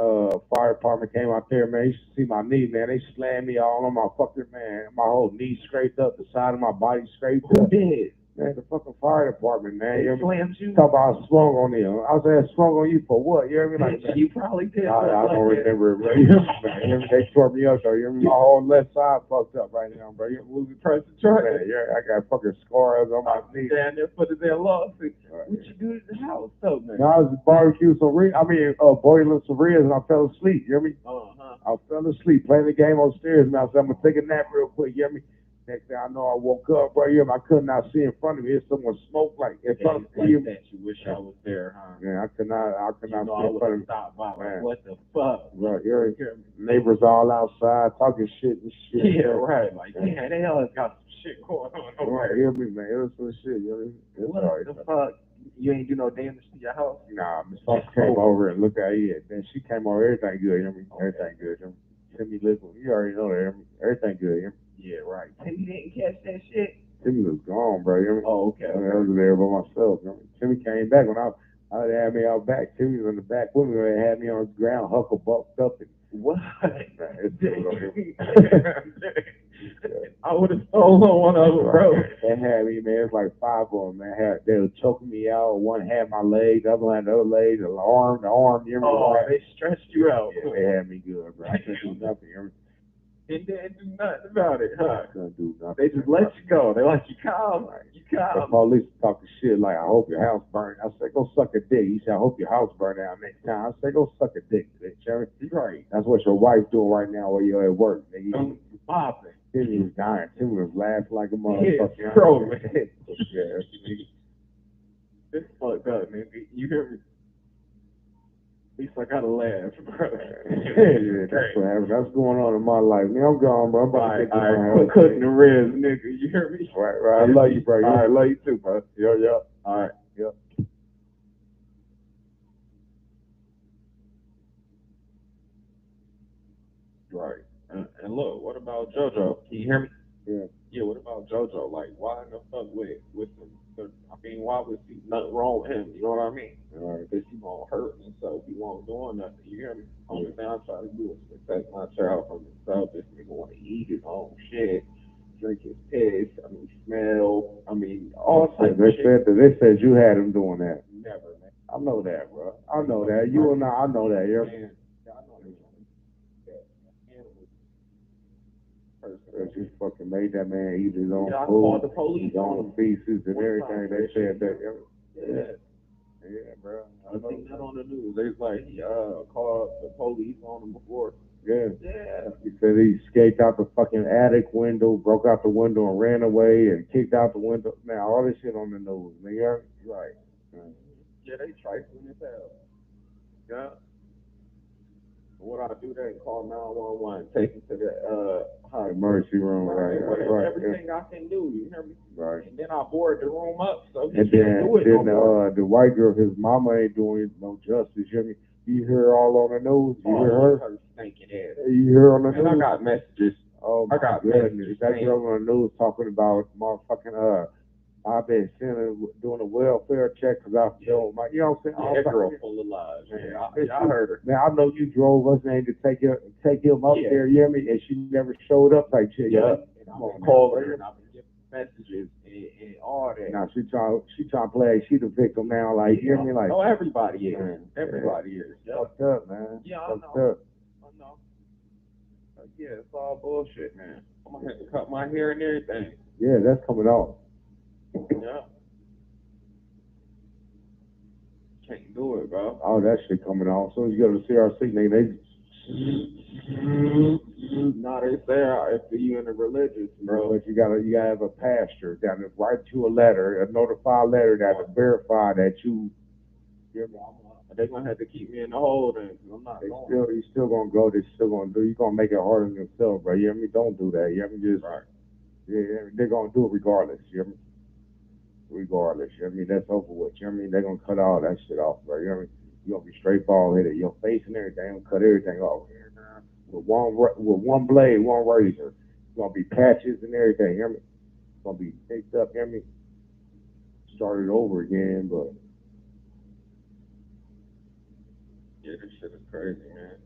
fire department came out there, man. You should see my knee, man. They slammed me all on my fucking, man. My whole knee scraped up, the side of my body scraped up. Who did? Man, the fucking fire department, man. They You hear me? slammed you? Talk about I swung on them. I was saying, swung on you for what? You hear me? Like, You probably did. I don't remember it, bro. You hear me, man? You hear me? They tore me up, though. You hear me? My whole left side fucked up right now, bro. You hear me? Press the charge. Man, yeah, I got fucking scars on my knee. Down there for the damn lawsuit. What you do to the house, though, man? Now, I was barbecue some ribs. Boiling some ribs, and I fell asleep. You hear me? I fell asleep playing the game upstairs, man. I said, I'm gonna take a nap real quick. You hear me? Next thing I know, I woke up, bro. You hear me? I could not see in front of me. It's someone smoke like in front of me. That you wish I was there, huh? Man, I could not see in front of me. Stop by. Man. What the fuck? Right, you're neighbors all outside talking shit and shit. Yeah, right. Like, yeah, they always got some shit going on over Right, there. hear me, man. It was some shit, you know what I mean? What the fuck? You ain't do no damage to your house? Nah, Miss Fox came over and looked at it. Then she came over, everything good, you know what I mean? Everything good, you know what I mean? Timmy liquid, you already know that, you know what I mean? Everything good, you know? Yeah, right. Timmy didn't catch that shit? Timmy was gone, bro, you know what I mean? Oh, okay. I was there by myself, you know what I mean? Timmy came back when I had me out back. Timmy was in the back with me, they had me on the ground, hucklebucked up and what? Man, it's good on here. I would have stolen one of them, bro. They had me, man. It's like 5 of them, man. They were choking me out. One had my leg, the other one had the other leg, the arm, you remember? They stretched you out. Yeah, they had me good, bro. I couldn't do nothing, you remember? And they didn't do nothing about it, huh? I couldn't do nothing. They just let you go. They let you calm. You The calm. police talking shit like, I hope your house burned. I said, go suck a dick. He said, I hope your house burned out next time. I said, go suck a dick, bitch. Right. That's what your wife doing right now while you're at work, nigga. Popping. Timmy was dying. Timmy was laughing like a motherfucker. Yeah, bro, man. Yeah, This fucked up, nigga. You hear me? At least I gotta laugh, bro. yeah, that's what happened. That's going on in my life. Man, I'm gone, bro. I'm about to get All right, this quit cooking the ribs, nigga. You hear me? Right. I love you, bro. All right, love you too, bro. Yeah. All right. Yep. Right. And look, what about JoJo? Can you hear me? Yeah. Yeah, what about JoJo? Like, why in the fuck with I mean, why was he nothing wrong with him? You know what I mean? Right. Because he won't hurt himself. He won't doing nothing. You hear me? Only thing I try to do is protect my child from himself. This nigga want to eat his own shit, drink his piss, smell, all types of shit. They said you had him doing that. Never, man. I know that, bro. I know that. You and I know that. Yeah. Man, I know that. You fucking made that man eat his own I food, called the police his own feces and everything. They said that. Yeah, bro. I seen that on the news. They was like, he called the police on him before. Yeah. Yeah. He said he escaped out the fucking attic window, broke out the window and ran away and kicked out the window. Man, all this shit on the news, nigga. Right. Yeah, they trifling as hell. Yeah. What I do then, call 911, take him to the emergency room, right. Everything I can do, you hear me? Right. And then I board the room up, so he and can't do it no more. The white girl, his mama ain't doing no justice. You hear me? You hear her all on the news? You hear her? Stinking ass. You hear her on the news? I got messages. Oh, I got messages. That girl on the news talking about motherfucking I've been doing a welfare check because I feel my, you know what I'm saying? That girl full of lies. Yeah, I heard her. Now I know you drove us in to take him up there, you hear me? And she never showed up like shit. Yeah. And I'm gonna call her and I've been giving messages and all that. Now she trying to play like she the victim now, like you hear me? Like no, everybody is. Man, everybody is. Fucked up, man. Yeah, Fucked I know. up. I know. Yeah, it's all bullshit, man. I'm gonna have to cut my hair and everything. Yeah, that's coming off. Yeah. Can't do it, bro. Oh, that shit coming off. As soon as you go to CRC, nigga, No, they say if you in a religious, bro. But you gotta have a pastor that to write you a letter, a notified letter that to verify that you. They're gonna have to keep me in the hole then, 'cause I'm not going. He's still gonna go. They're still gonna do. You're gonna make it harder on yourself, bro. You hear me? Don't do that. You hear me? Just right. Yeah, they're gonna do it regardless. You hear me? Regardless, you hear me? That's over with. You hear me? They're gonna cut all that shit off, bro. You hear me? You're gonna be straight bald headed. Your face and everything, gonna cut everything off. With one blade, one razor. It's gonna be patches and everything, you hear me? It's gonna be picked up, you hear me? Start it over again, but yeah, this shit is crazy, man.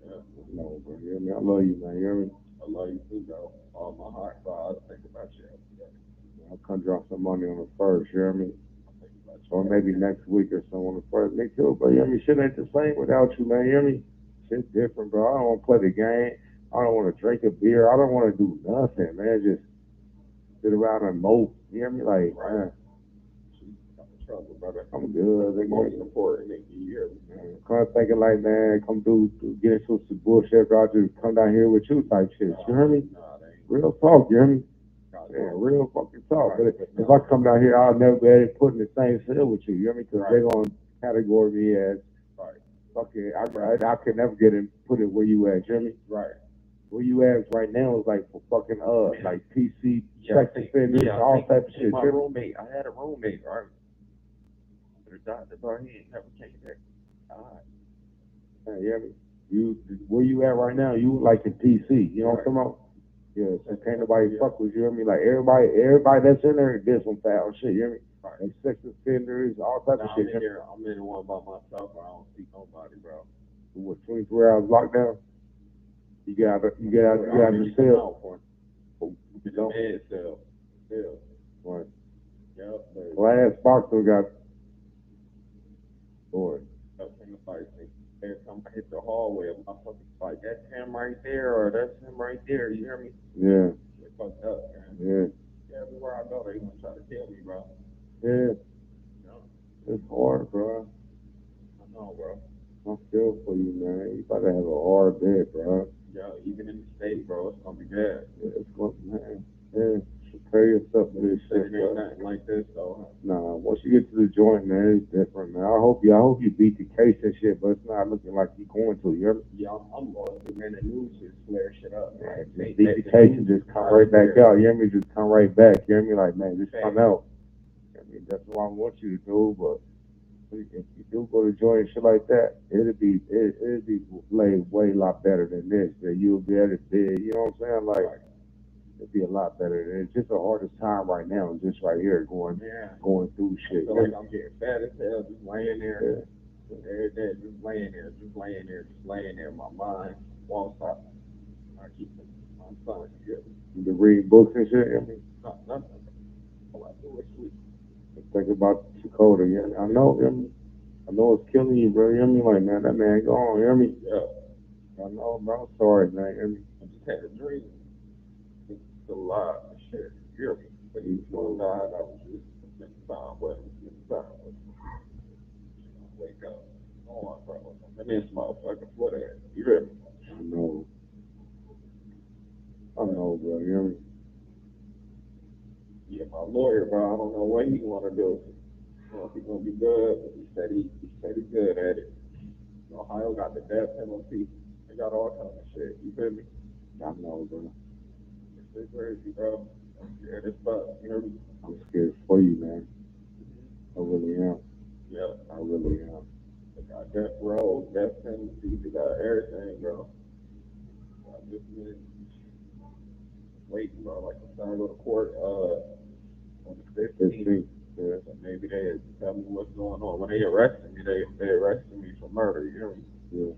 Yeah. No, bro. You hear me? I love you, man. You hear me? I love you too, bro. All my heart, bro. I think about you. I'll come drop some money on the first, you hear me? I think about you. Or maybe next week or so on the first. Me too, bro. You hear me? Shit ain't the same without you, man. You hear me? Shit's different, bro. I don't want to play the game. I don't want to drink a beer. I don't want to do nothing, man. Just sit around and mope. You hear me? Like, man, I'm in trouble, brother. I'm good. The most important nigga, you hear me? Man, come thinking like, man, come get into some bullshit, bro. I'll just come down here with you type shit. You hear me? Nah, they ain't. Real talk, you hear me? Yeah, real fucking talk. But if I come down here, I'll never be able to put in the same cell with you. You hear me? Because they're going to category me as fucking, I can never get in, put it where you at. You hear me? Right. Where you at right now is like for fucking, like PC, sex offenders, all type of shit. My roommate, I had a roommate, right? The doctor, bro, he ain't never came back. All right. You hear me? Where you at right now, you like in PC. You know what I'm talking about? Yeah, so can't nobody fuck with you, hear me? Like everybody that's in there did some foul shit, you hear me? Right. Like sex offenders, all type of shit. I'm in one by myself. I don't see nobody, bro. What, 24 hours lockdown? You got your cell. You know? Head cell. Right. Yep. Glass box we got. Boy. That's in the fight. Every time I hit the hallway, I'm like, that's him right there, or that's him right there. You hear me? Yeah. They fucked up, man. Yeah. Everywhere I go, they gonna try to kill me, bro. Yeah. No. It's hard, bro. I know, bro. I feel for you, man. You gotta have a hard day, bro. Yeah, even in the state, bro, it's gonna be bad. Yeah, it's gonna, man. Yeah. Prepare yourself for this shit, It ain't nothing like this, though. Nah, once you get to the joint, man, it's different, man. I hope you beat the case and shit, but it's not looking like you're going to. You hear me? Yeah, I'm going to, man. The news just flare shit up, man. Just beat the case and just come right back out. You hear me? Just come right back. You hear me? Like, man, just come out. I mean, that's what I want you to do, but if you do go to joint and shit like that, it'll be way a lot better than this. That you'll be able to do, you know what I'm saying? Like, it'd be a lot better. It's just the hardest time right now, just right here, going through shit. I feel like I'm getting fat as hell, just laying there. Every day, just laying there. My mind won't stop. I keep my son here. You been reading books and shit? I mean, Nothing. All I do is sleep. Think about Dakota. Yeah, I know. I know it's killing you, bro. You hear me? Like, man, that man gone. You hear me? Yeah. I know, bro. I'm sorry, man. You hear me? I just had a dream. It's still alive. Shit, you hear me? But he's going to die. I was just spending time with him. Wake up. Go on, bro. And this motherfucker, what that? You hear me? I know, bro. You hear me? Yeah, my lawyer, bro. I don't know what he want to do. I don't know if he's gonna be good, but he said he's good at it. Ohio got the death penalty. They got all kinds of shit. You feel me? I know, bro. It's crazy, bro. I'm scared as fuck. You hear me? I'm scared for you, man. I really am. Yeah. I really am. They got death row, death penalty. They got everything, bro. I just been waiting, bro. Like I'm trying to go to court on the 15th. Yeah. So maybe they tell me what's going on. When they arrested me, they arrested me for murder. You hear me? Yeah.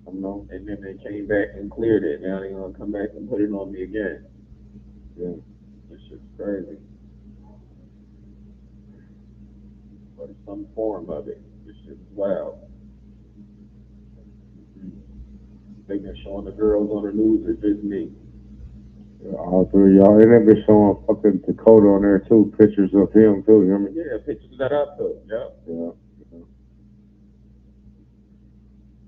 I know. And then they came back and cleared it. Now they're gonna come back and put it on me again. Yeah. This shit's crazy. But it's some form of it. This shit is wild. They've been showing the girls on the news. It's just me. Yeah, all three of y'all. And they've been showing fucking Dakota on there too. Pictures of him too. You hear me? Yeah, pictures that I took. Yeah.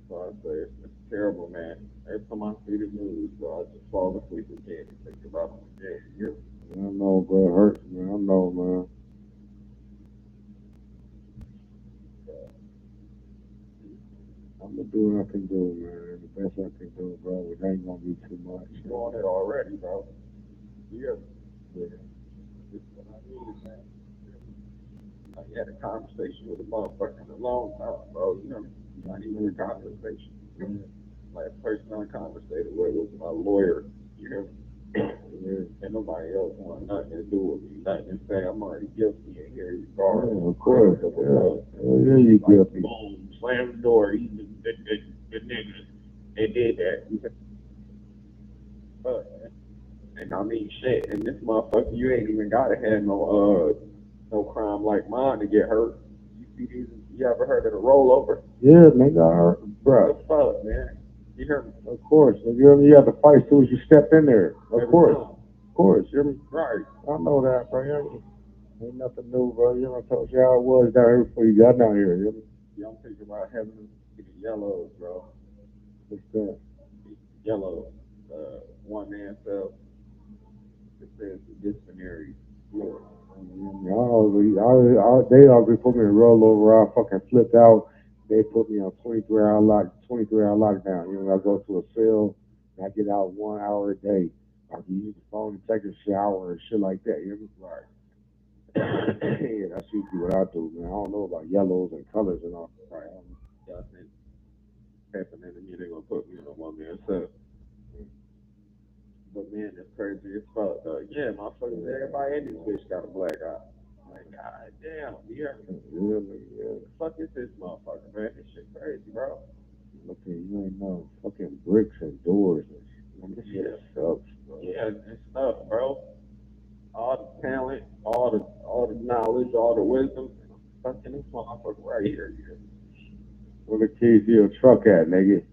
So I say it's terrible, man. Every time I see the news, bro, I just fall asleep again and think about them again. You I know, bro. It hurts, man. I know, man. I'm gonna do what I can do, man. The best I can do, bro. It ain't gonna be too much. You're on it already, bro. Yeah. This is what I need, man. I had a conversation with a motherfucker in a long time, bro. You know, not even a conversation. Last person I conversated with was my lawyer. You know, and nobody else wanted nothing to do with me. Nothing to say I'm already guilty and here you are. Yeah, of course. Yeah, you guilty. Boom, slammed the door. The niggas, they did that. And I mean, shit. And this motherfucker, you ain't even gotta have no crime like mine to get hurt. You see these? You ever heard of the rollover? Yeah, nigga, bro. What the fuck, man? You hear me? Of course. You have to fight as soon as you step in there. Of course. Of course. You hear me? Right. I know that, bro. You hear me? Ain't nothing new, bro. You know, I told you how it was down here before you got down here. You hear me? Yeah, I'm thinking about having the yellows, bro. What's that? Yellows. One man cell. It says disciplinary. Look. They always put me in rollover. I fucking flipped out. They put me on 23-hour lockdown. You know, I go to a cell and I get out 1 hour a day. I can use the phone to take a shower and shit like that. You know what I mean? Yeah, that's usually what I do, man. I don't know about yellows and colors and all. Right. Yeah, I think happening to me, they're gonna put me on a one man cell. But man, it's crazy as fuck. Yeah, motherfuckers, everybody in this bitch got a black eye. Like, god damn, you hear me? Yeah. What the fuck is this motherfucker, man? This shit crazy, bro. Okay, you ain't know fucking bricks and doors and shit. This shit sucks, bro. Yeah, and stuff, bro. All the talent, all the knowledge, all the wisdom, fucking this motherfucker right here. Where the keys to your truck at, nigga?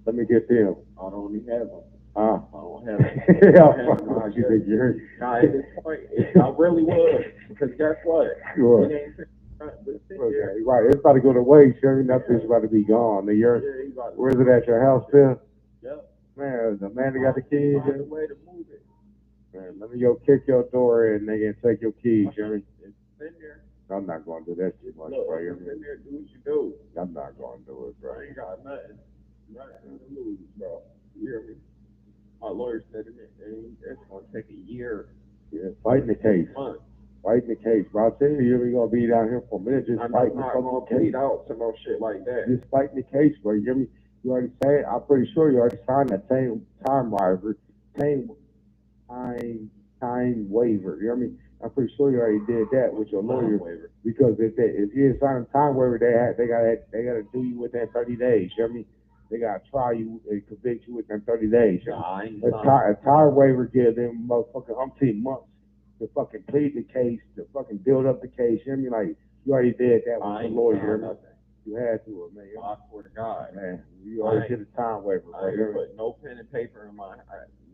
Let me get them. I don't even have them. Huh? I don't have them. Yeah, fuck you think you're. Nah, at this point, I really was. Because guess what? Sure. It ain't Okay, right. It's about to go to waste, sure. That bitch about to be gone. Where's it at? Your house still? Yep. Man, the man that got the keys. Find a way to move it. Man, let me go kick your door in, nigga, and take your keys, Jerry. It's in there. I'm not going to do that too much, bro. It's in there. Do what you do. I'm not going to do it, bro. I ain't got nothing. Nothing to lose, bro. You hear me? My lawyer said it's going to take a year. Yeah, fighting the case. Months. Fighting the case, bro. I tell you, you're going to be down here for a minute just fighting the fucking case. Out some more shit like that. Just fighting the case, bro. You hear me? You already said, I'm pretty sure you already signed that time waiver. You hear me? I'm pretty sure you already did that with your lawyer waiver. Because if you didn't sign a time waiver, they gotta do you within 30 days. You hear me? They gotta try you and convict you within 30 days. Nah, a time waiver gives them motherfucking umpteen months to fucking plead the case, to fucking build up the case. You hear me? Like you already did that with your lawyer. You had to, man. I swear to God, man. You already did a time waiver. I ain't put no pen and paper in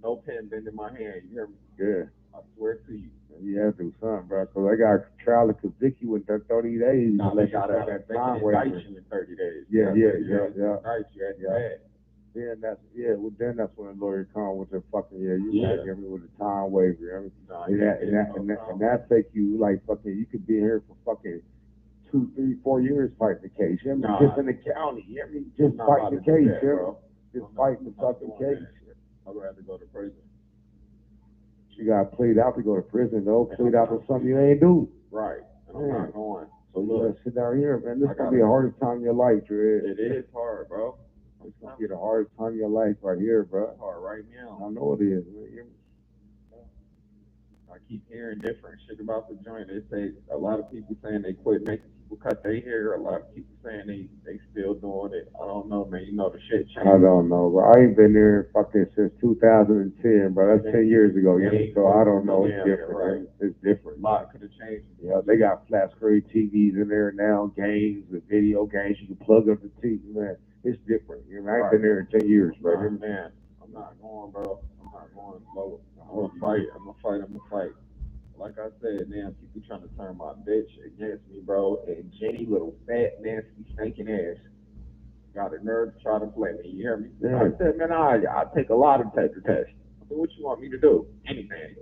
no pen been in my hand. You hear me? Yeah. I swear to you. You have to do something, bro. Because I got a trial to convict you in 30 days. No, they got to indict you in 30 days. Yeah. Indict you at that. Then that's when the lawyer come with the fucking get me with a time waiver. And that take you like fucking. You could be here for fucking 2, 3, 4 years fighting the case. You know, just in the county. You know, just fighting the case, bro. Just fighting the fucking case. I'd rather go to prison. You got plead out to go to prison, though. Plead out to something you ain't do. Right. And I'm not going. So look, sit down here, man. This is gonna be the hardest time in your life, Dred. It is hard, bro. It's gonna be the hardest time in your life right here, bro. It's hard right now. I know it is, man. I keep hearing different shit about the joint. They say a lot of people saying they quit making people cut their hair. A lot of people saying they still doing it. I don't know, man. You know the shit changed. I don't know, but I ain't been there fucking since 2010, bro. That's 10 years ago, so I don't know. It's different, right? It's different. A lot could have changed. Yeah, they got flat screen TVs in there now, games, and video games. You can plug up the TV, man. It's different. You know, I ain't been there in 10 years, bro. Man, I'm not going, bro. I'm not going slow. I'm gonna fight. Like I said, man, people trying to turn my bitch against me, bro. And Jenny, little fat, nasty, stinking ass, got a nerve to try to play me. You hear me? Yeah. I said, man, I take a lot of paper tests. I said, what you want me to do? Anything.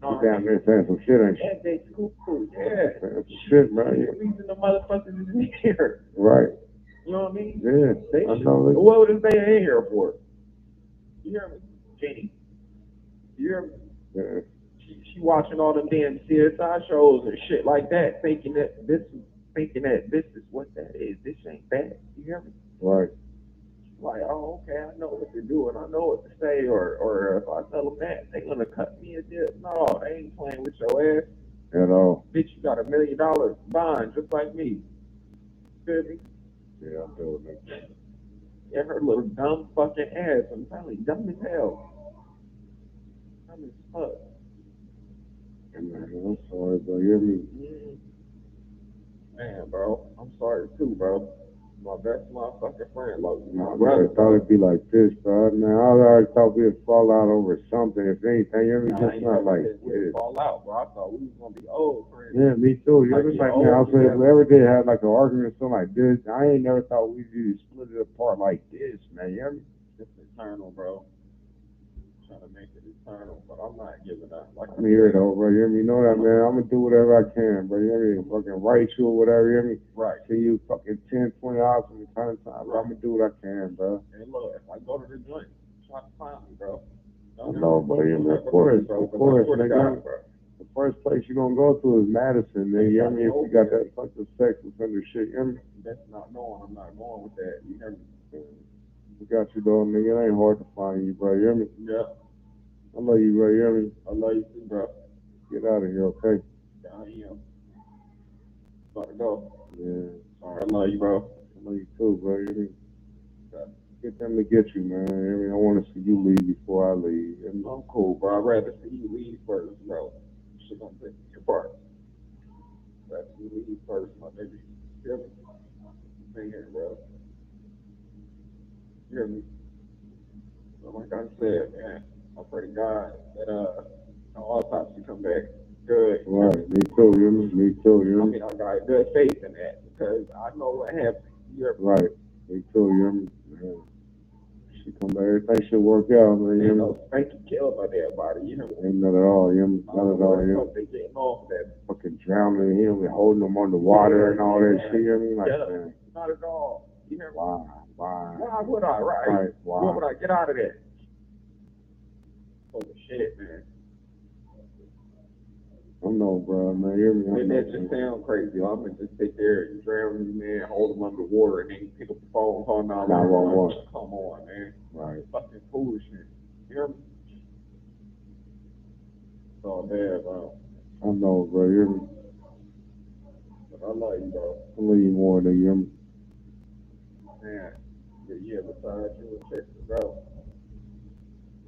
You down there saying some shit, ain't you? Yeah, they cool. Yeah. Some shit, man. The reason the motherfuckers is in here. Right. You know what I mean? Yeah. What would they in here for? You hear me? Jenny. You hear me? Yeah. She watching all them damn CSI shows and shit like that, thinking that this is what that is. This ain't that. You hear me? Right. Like, oh, okay, I know what to do and I know what to say, or if I tell them that, they gonna cut me a dip. No, they ain't playing with your ass. At all. Bitch, you got $1 million bond just like me. Feel me? Yeah, I do, nigga. Yeah, her little dumb fucking ass. I'm telling you, dumb as hell. Dumb as fuck. Man, I'm sorry, bro. You hear me? Man, bro, I'm sorry too, bro. My best motherfucking friend, like my I brother. thought it'd be like this, bro. Man, I already thought we'd fall out over something. If anything, you hear me? Nah, I Just ain't not never like said we'd this. fall out, bro. I thought we was gonna be old friends. Yeah, me too. You know, Like, it's like, yeah, man, I oh, said, yeah. if we ever did have like an argument or something like this, I ain't never thought we'd just split it apart like this, man. You hear me? It's eternal, bro. Trying to make it eternal, but I'm not giving up. Like I'm here though, bro. You hear me? You know that, man. I'm gonna do whatever I can, bro. You hear me? Fucking write you or whatever. You hear me? Right. See you fucking 10, 20 hours from the time, bro. I'm gonna do what I can, bro. Hey, look, if I go to the joint, try to find me, bro. I know, bro. You know, of course, nigga. The first place you're gonna go to is Madison, nigga. You hear me? If you got that fucking sex offender shit, you hear me? That's not knowing. I'm not going with that. You hear me? We got you though, nigga. It ain't hard to find you, bro. You hear me? Yeah. I love you, bro. You hear me? I love you too, bro. Get out of here, okay? Yeah, I am. About to go. Yeah. All right, I love you, bro. I love you too, bro. You hear me? Get them to get you, man. You hear me? I want to see you leave before I leave. You hear me? I'm cool, bro. I'd rather see you leave first, bro. Shit gonna take me apart. Rather see you leave first, my nigga. You hear me? Stay here, bro. You hear me? So like I said, man, I pray to God that the autopsy come back good. Right, me too, you hear me? Me too, you hear I me? mean, I got good faith in that because I know what happened. You hear me? Right, me too, you hear me? Yeah. She come back, everything should work out, man, you hear Ain't me? no spanking killed by that body, you hear me? Ain't none at all, you hear me? None at all, you hear me? They getting off that. Fucking drowning, you hear me? Holding them underwater and all that shit, you hear me? Like, Yeah, man, not at all. You hear me? why? Why would I, right? Right, Why why? would I get out of there? Holy shit, man. I know, bro, man, you hear me? And that just sound crazy. I'm gonna just sit there and drown you, man, hold them underwater, and then you pick up the phone, call 911. Come on, man. Right. Fucking foolishness. You hear me? It's all bad, bro. I know, bro, you hear me? But I love you, bro. I love you more than you hear me? Man, yeah, besides you and Tristan, bro.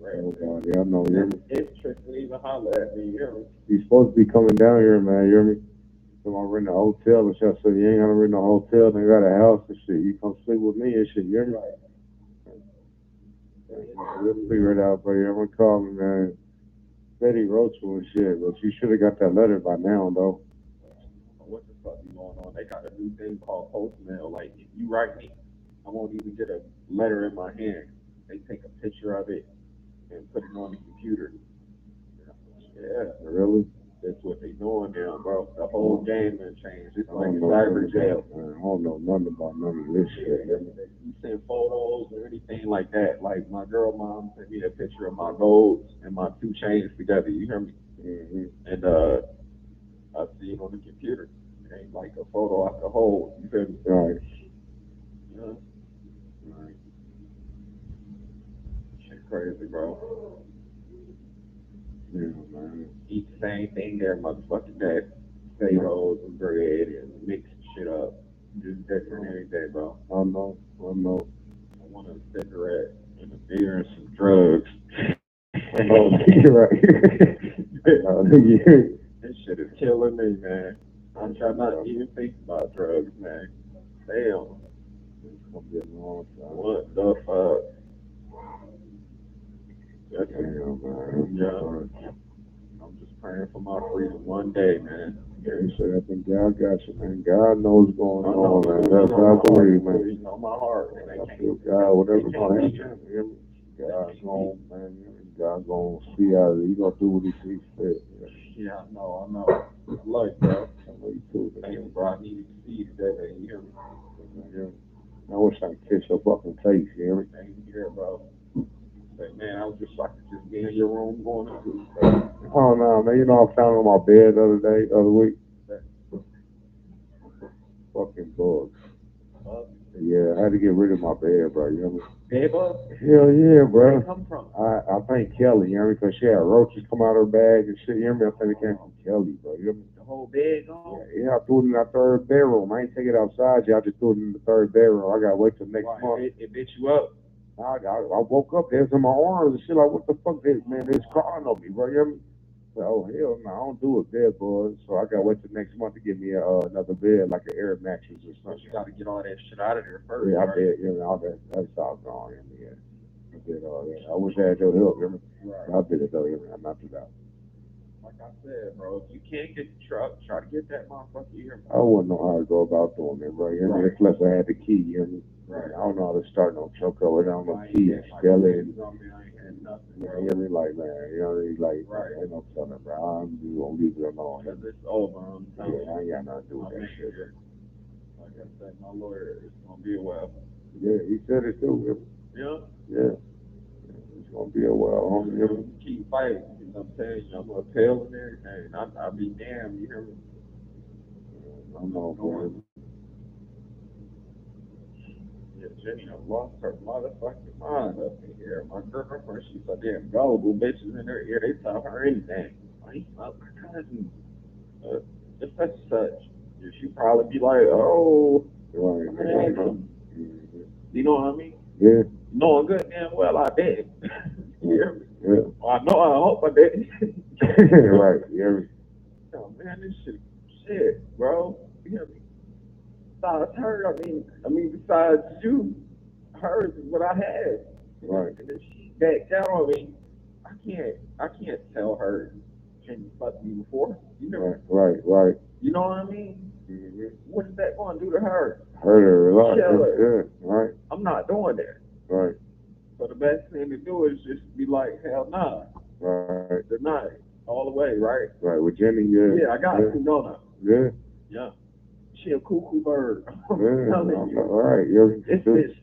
Right, Nobody, I know, you hear me? if Tristan even holler at me, you hear me? He's supposed to be coming down here, man, you hear me? So I'm renting a hotel and shit. I said, you ain't gonna rent a hotel, then you got a house and shit. You come sleep with me and shit, you hear me? We'll figure it out, bro. You're gonna call me, man. Betty wrote you and shit, but you should have got that letter by now, though. What the fuck is going on? They got a new thing called postmail. Like, if you write me, I won't even get a letter in my hand. They take a picture of it and put it on the computer. Yeah, Really? that's what they doing now, bro. The whole game has changed. It's I like don't know cyber nothing jail. about, man. I don't know nothing about none of this shit. You send photos or anything like that. Like my girl mom sent me a picture of my golds and my two chains together. You hear me? Mm-hmm. And I see it on the computer. It ain't like a photo I can hold. You feel me? Right. Yeah. Right. Shit crazy, bro. Yeah, man. Eat the same thing every motherfucking day. Potatoes and bread and mix shit up. Just different every day, bro. I know. I want a cigarette and a beer and some drugs. Oh, you're right. This shit is killing me, man. I'm trying not to even think about drugs, man. Damn. What the fuck? Damn, man. Yeah. I'm just praying for my freedom one day, man. You said, I think God got you, man. God knows what's going on, man. That's how I believe, man. You know my heart, man. I feel God, whatever's going to happen, you hear me? God's going, man. God's going to see how He's going to do what He sees fit. Yeah, I know. I like that. I know you too, man. Thank you, bro. I needed to see you today, you hear me? I wish I could kiss your fucking face, you hear me? Same here, bro. Say, man, I was just like to just be in your room going to sleep, bro. Oh, no, man. You know, I found on my bed the other week. Fucking bugs. Yeah, I had to get rid of my bed, bro. You know what I mean? Bed bugs? Hell yeah, bro. Where they come from? I think Kelly, you know, because she had roaches come out of her bag and shit. You hear me? I think it came from Kelly, bro. You know what I mean? whole bed gone? Yeah, I threw it in that third bedroom. I ain't take it outside yet. I just threw it in the third bedroom. I gotta wait till next month. It bit you up. I woke up, there's in my arms and shit like, what the fuck, this man, it's crawling on me, bro. You hear me? So, oh, hell no, I don't do it bed, boy. So I gotta wait till next month to give me another bed, like an air mattress or something. You gotta get all that shit out of there first. Yeah, I right? bet, you know, all that's all gone, yeah. I did all that. I wish I had your help, you hear me? Right. I did it though, you hear me? I knocked it out. Like I said, bro, if you can't get the truck, try to get that motherfucker here. I wouldn't know how to go about doing it, bro. You hear me? Unless I had the key, you hear me? Right. I don't know how to start no truck over. I don't know key, spell it. You know what I mean? You hear me? Like, man, you know what I mean? Like, right. Ain't no telling, bro. I'm just gonna leave it alone. Because it's over. I'm telling you. I ain't got nothing to do with that shit. Like I said, my lawyer is gonna be a while. Yeah, he said it too. Yeah. Yeah. It's gonna be a while, homie. You keep fighting. You know what I'm saying? I'm gonna appeal and everything. I'll be damned. You hear me? I know, man. Yeah, Jenny, I lost her motherfucking mind up in here. My girlfriend, she's so damn gullible. Bitches in her ear, they tell her anything. Like, my cousin, just such and such. She probably be like, oh, Right. you know what I mean? Yeah. Knowing good damn well I did. You hear me? Yeah. Well, I hope I did. Right. You hear me? Oh man, this shit, bro. You hear me? Besides her, I mean, besides you, hers is what I had. Right. And if she backed out on me, I can't tell her can you fuck me before. You know? Right. You know what I mean? Mm-hmm. What is that going to do to her? Hurt her a lot. Yeah, right. I'm not doing that. Right. So the best thing to do is just be like, hell nah. Right. Deny it. All the way, right? Right. With Jenny, yeah. Yeah, I got to know now. Yeah. Yeah. She a cuckoo bird. Yeah. All right. Yeah. It's